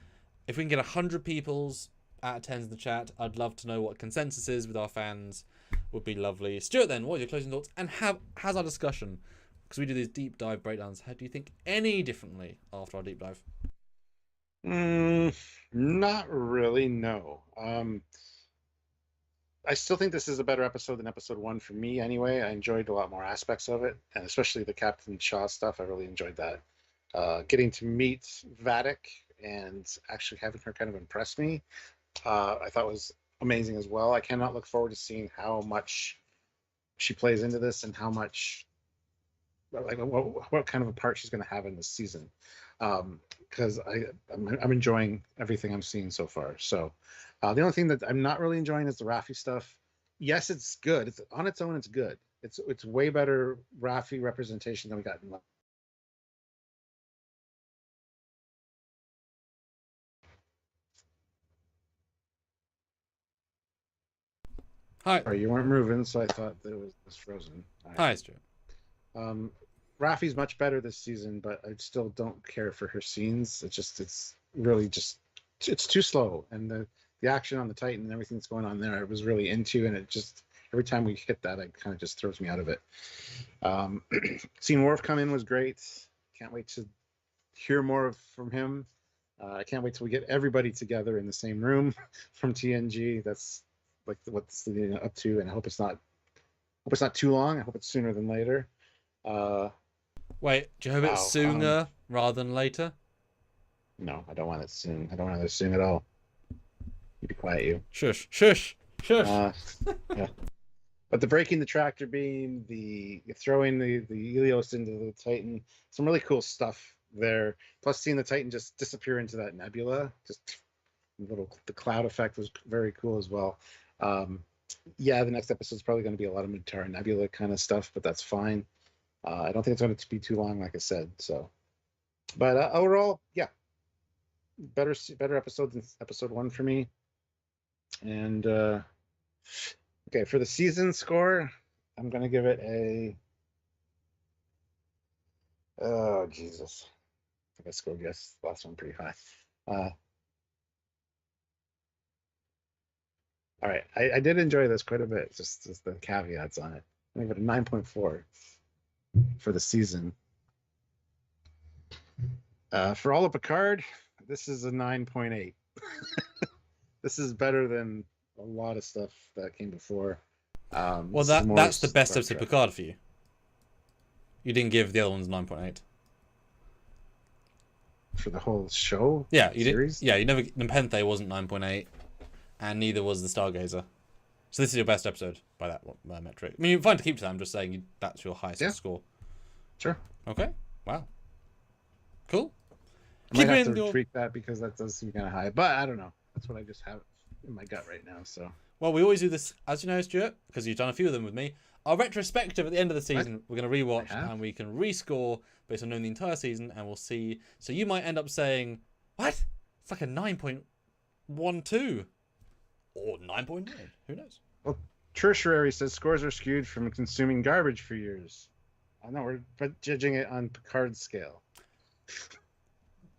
If we can get 100 people's out of 10s in the chat, I'd love to know what consensus is with our fans. Would be lovely. Stuart, then, what are your closing thoughts? And how's our discussion? Because we do these deep dive breakdowns. How do you think any differently after our deep dive? Not really, no. I still think this is a better episode than episode 1 for me anyway. I enjoyed a lot more aspects of it, and especially the Captain Shaw stuff. I really enjoyed that. Getting to meet Vadic and actually having her kind of impress me, I thought was amazing as well. I cannot look forward to seeing how much she plays into this and how much, like, what kind of a part she's going to have in this season. Because I'm enjoying everything I'm seeing so far. So the only thing that I'm not really enjoying is the Rafi stuff. Yes, it's good. It's on its own. It's good. It's way better Rafi representation than we got in. Hi. Sorry, you weren't moving, so I thought that it was frozen. Right. Hi, Stuart. Rafi's much better this season, but I still don't care for her scenes. It's really just it's too slow, and the action on the Titan and everything that's going on there, I was really into, and it just every time we hit that, it kind of just throws me out of it. Seeing Worf come in was great. Can't wait to hear more from him. I can't wait till we get everybody together in the same room from TNG. That's like what's leading up to, and I hope it's not too long. I hope it's sooner than later. Wait, do you hope it's sooner rather than later? No, I don't want it soon. I don't want it soon at all. You be quiet, you. Shush. Yeah. But the breaking the tractor beam, the throwing the Helios into the Titan, some really cool stuff there. Plus seeing the Titan just disappear into that nebula, just the cloud effect was very cool as well. Yeah, the next episode is probably going to be a lot of Mutara Nebula kind of stuff, but that's fine. I don't think it's going to be too long, like I said. So, but overall, yeah, better episode than episode 1 for me. And okay, for the season score, I'm going to give it a. Oh Jesus, I think I scored last one pretty high. All right, I did enjoy this quite a bit. Just the caveats on it. I give it a 9.4 for the season. For all of Picard, this is a 9.8. This is better than a lot of stuff that came before. Well, that's the best episode of Picard for you. You didn't give the other ones 9.8. For the whole show? Yeah, you series? did. Yeah, you never. Nepenthe wasn't 9.8. And neither was the Stargazer. So this is your best episode by that metric. I mean, you're fine to keep to that. I'm just saying that's your highest score. Sure. Okay. Wow. Cool. I might have to tweak that because that does seem kind of high. But I don't know. That's what I just have in my gut right now. So. Well, we always do this, as you know, Stuart, because you've done a few of them with me. Our retrospective at the end of the season, we're going to rewatch and we can rescore based on knowing the entire season, and we'll see. So you might end up saying, "What? It's like a 9.12." Or 9.9. Who knows? Well, Tertiary says scores are skewed from consuming garbage for years. I know we're judging it on Picard's scale.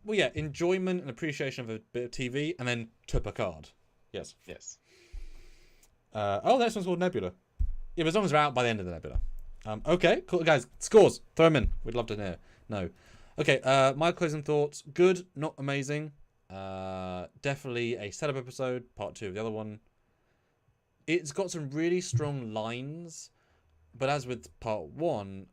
Well, yeah, enjoyment and appreciation of a bit of TV, and then to Picard. Yes. Yes. The next one's called Nebula. Yeah, but as long as they're out by the end of the Nebula. Okay, cool. Guys, scores. Throw them in. We'd love to hear. No. Okay, my closing thoughts. Good, not amazing. Definitely a setup episode, part 2 of the other one. It's got some really strong lines, but as with part 1,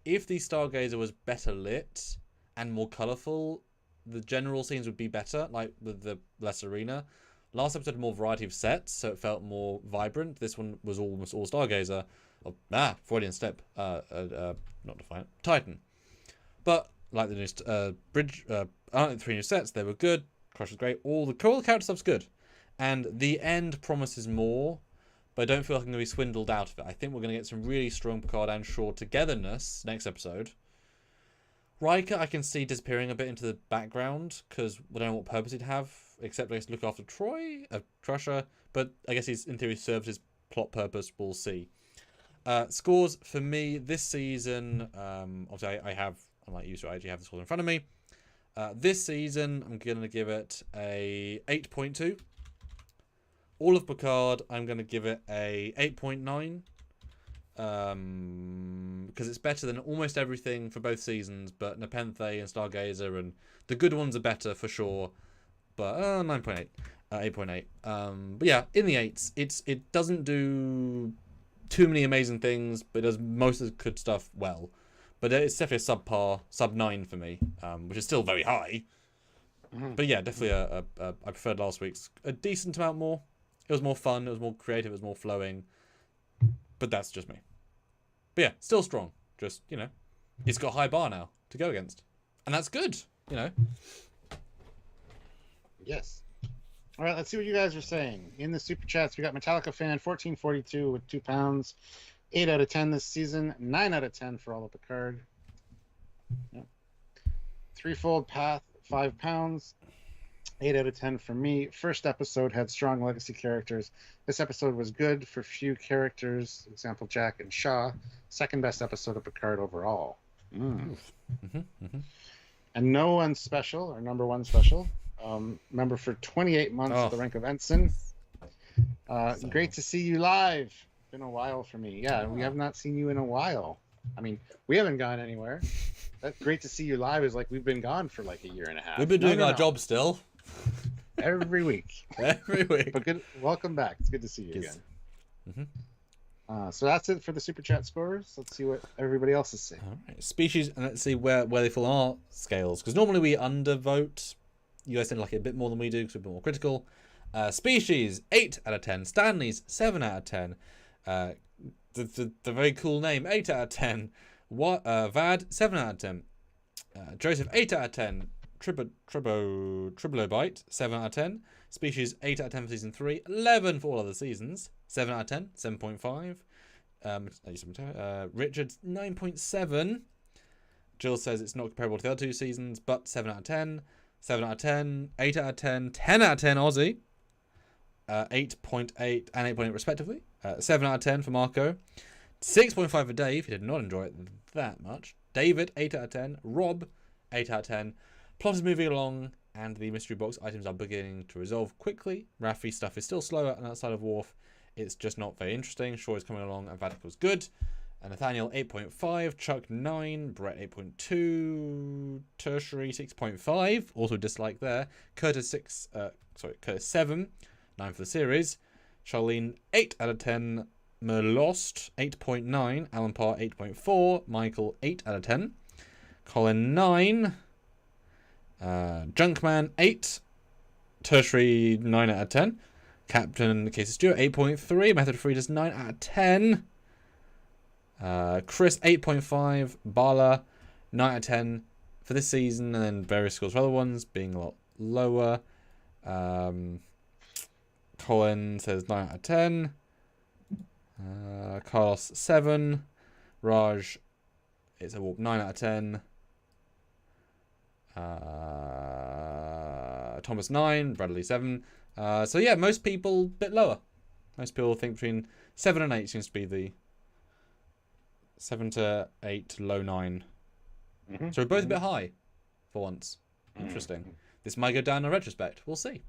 if the Stargazer was better lit and more colourful, the general scenes would be better, like with the less arena. Last episode had more variety of sets, so it felt more vibrant. This one was almost all Stargazer. Freudian slip. Not Defiant. Titan. But, like the new bridge, the 3 new sets, they were good. Crush was great. All the character stuff's good. And the end promises more, but I don't feel like I'm going to be swindled out of it. I think we're going to get some really strong Picard and Shaw togetherness next episode. Riker, I can see disappearing a bit into the background, because we don't know what purpose he'd have, except I guess look after Crusher, but I guess he's in theory served his plot purpose. We'll see. Scores for me this season. Obviously, I have, unlike you, so I actually have the score in front of me. This season, I'm going to give it a 8.2. All of Picard, I'm going to give it a 8.9. Because it's better than almost everything for both seasons, but Nepenthe and Stargazer and the good ones are better for sure. But 9.8, 8.8. But yeah, in the 8s, it doesn't do too many amazing things, but it does most of the good stuff well. But it's definitely a subpar, sub 9 for me, which is still very high. But yeah, definitely I preferred last week's a decent amount more. It was more fun, it was more creative, it was more flowing. But that's just me. But yeah, still strong. Just, it's got a high bar now to go against. And that's good, Yes. All right, let's see what you guys are saying. In the Super Chats, we got Metallica Fan 1442 with £2. 8 out of 10 this season. 9 out of 10 for all of Picard. Yep. Threefold Path, £5. 8 out of 10 for me. First episode had strong legacy characters. This episode was good for few characters, example Jack and Shaw. Second best episode of Picard overall. And no one special, or number one special. Member for 28 months at the rank of ensign. Great to see you live. Been a while for me. Yeah, we have not seen you in a while. I mean, we haven't gone anywhere. That's great to see you live is like we've been gone for like a year and a half. We've been doing our job still. Every week. Every week. But good. Welcome back. It's good to see you again. So that's it for the Super Chat scores. Let's see what everybody else is saying. All right. Species, and let's see where they fall on our scales. Because normally we undervote. You guys tend to like it a bit more than we do because we're a bit more critical. Species, 8 out of 10. Stanley's, 7 out of 10. The very cool name, 8 out of 10. Vad, 7 out of 10. Joseph, 8 out of 10. Tribolobite, 7 out of 10. Species, 8 out of 10 for season 3. 11 for all other seasons. 7 out of 10. 7.5. Richard, 9.7. Jill says it's not comparable to the other 2 seasons, but 7 out of 10. 7 out of 10. 8 out of 10. 10 out of 10 Aussie. 8.8 and 8.8 respectively. 7 out of 10 for Marco. 6.5 for Dave. He did not enjoy it that much. David, 8 out of 10. Rob, 8 out of 10. Plot is moving along, and the mystery box items are beginning to resolve quickly. Rafi stuff is still slower, and outside of Worf, it's just not very interesting. Shaw is coming along, and Vadic was good. And Nathaniel, 8.5. Chuck, 9. Brett, 8.2. Tertiary, 6.5. Also dislike there. Curtis, 7. 9 for the series. Charlene, 8 out of 10. Merlost, 8.9. Alan Parr, 8.4. Michael, 8 out of 10. Colin, 9. Junkman, 8. Tertiary, 9 out of 10. Captain Casey Stewart, 8.3. Method Frida's, 9 out of 10. Chris, 8.5. Bala, 9 out of 10 for this season, and then various scores for other ones being a lot lower. Colin says 9 out of 10. Carlos, 7. Raj, it's a 9 out of 10. Thomas, 9. Bradley, 7. So yeah, most people a bit lower. Most people think between 7 and 8 seems to be the 7 to 8, low 9. So we're both a bit high for once. Interesting. this might go down in retrospect. We'll see.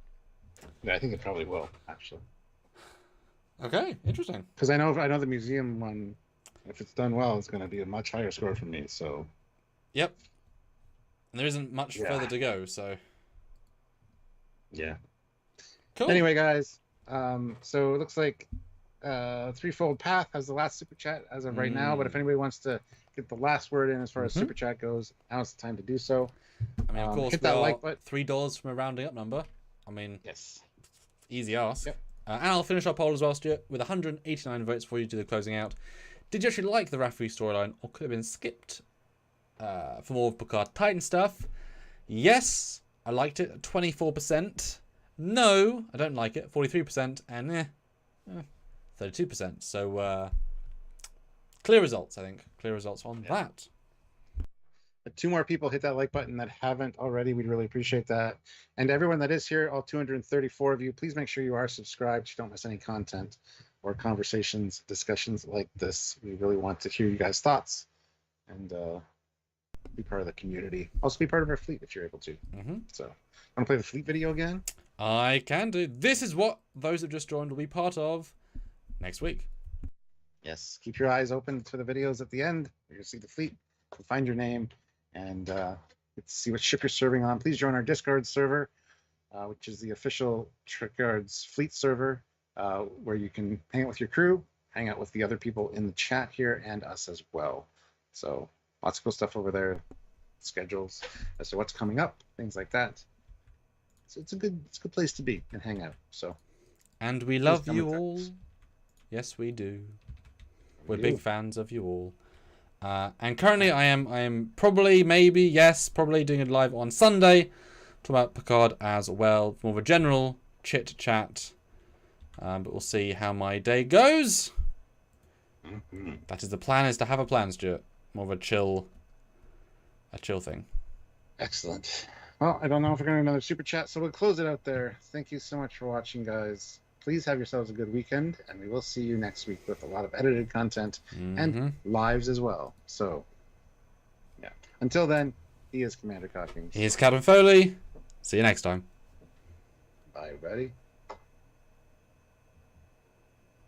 Yeah, I think it probably will, actually. Okay, interesting. Because I know the museum one, if it's done well, it's going to be a much higher score for me. So. Yep. And there isn't much further to go, so. Yeah. Cool. Anyway, guys, so it looks like Threefold Path has the last super chat as of right now. But if anybody wants to get the last word in as far as super chat goes, now's the time to do so. I mean, of course, hit that like button. $3 from a rounding up number. I mean, yes, easy ask. Yep. And I'll finish our poll as well, Stuart, with 189 votes for you to do the closing out. Did you actually like the Rafi storyline, or could have been skipped for more of Picard Titan stuff? Yes, I liked it. 24%. No, I don't like it. 43%, and 32%. So clear results, I think. Clear results on that. Two more people hit that like button that haven't already. We'd really appreciate that. And everyone that is here, all 234 of you, please make sure you are subscribed so you don't miss any content or conversations, discussions like this. We really want to hear you guys' thoughts and be part of the community. Also be part of our fleet if you're able to. So, want to play the fleet video again? I can do. This is what those who've just joined will be part of next week. Yes. Keep your eyes open for the videos at the end. You're going to see the fleet. You'll find your name and let's see what ship you're serving on. Please join our Discord server, which is the official Trekyards fleet server, where you can hang out with your crew, hang out with the other people in the chat here, and us as well. So lots of cool stuff over there, schedules as to what's coming up, things like that. So it's a good place to be and hang out. So, and we love you all. Yes, we do. We're big fans of you all. And currently I am probably doing it live on Sunday. Talk about Picard as well. More of a general chit chat. But we'll see how my day goes. That is the plan, is to have a plan, Stuart. More of a chill thing. Excellent. Well, I don't know if we're going to another super chat, so we'll close it out there. Thank you so much for watching, guys. Please have yourselves a good weekend, and we will see you next week with a lot of edited content and lives as well. So, yeah. Until then, he is Commander Cockings. He is Captain Foley. See you next time. Bye, everybody.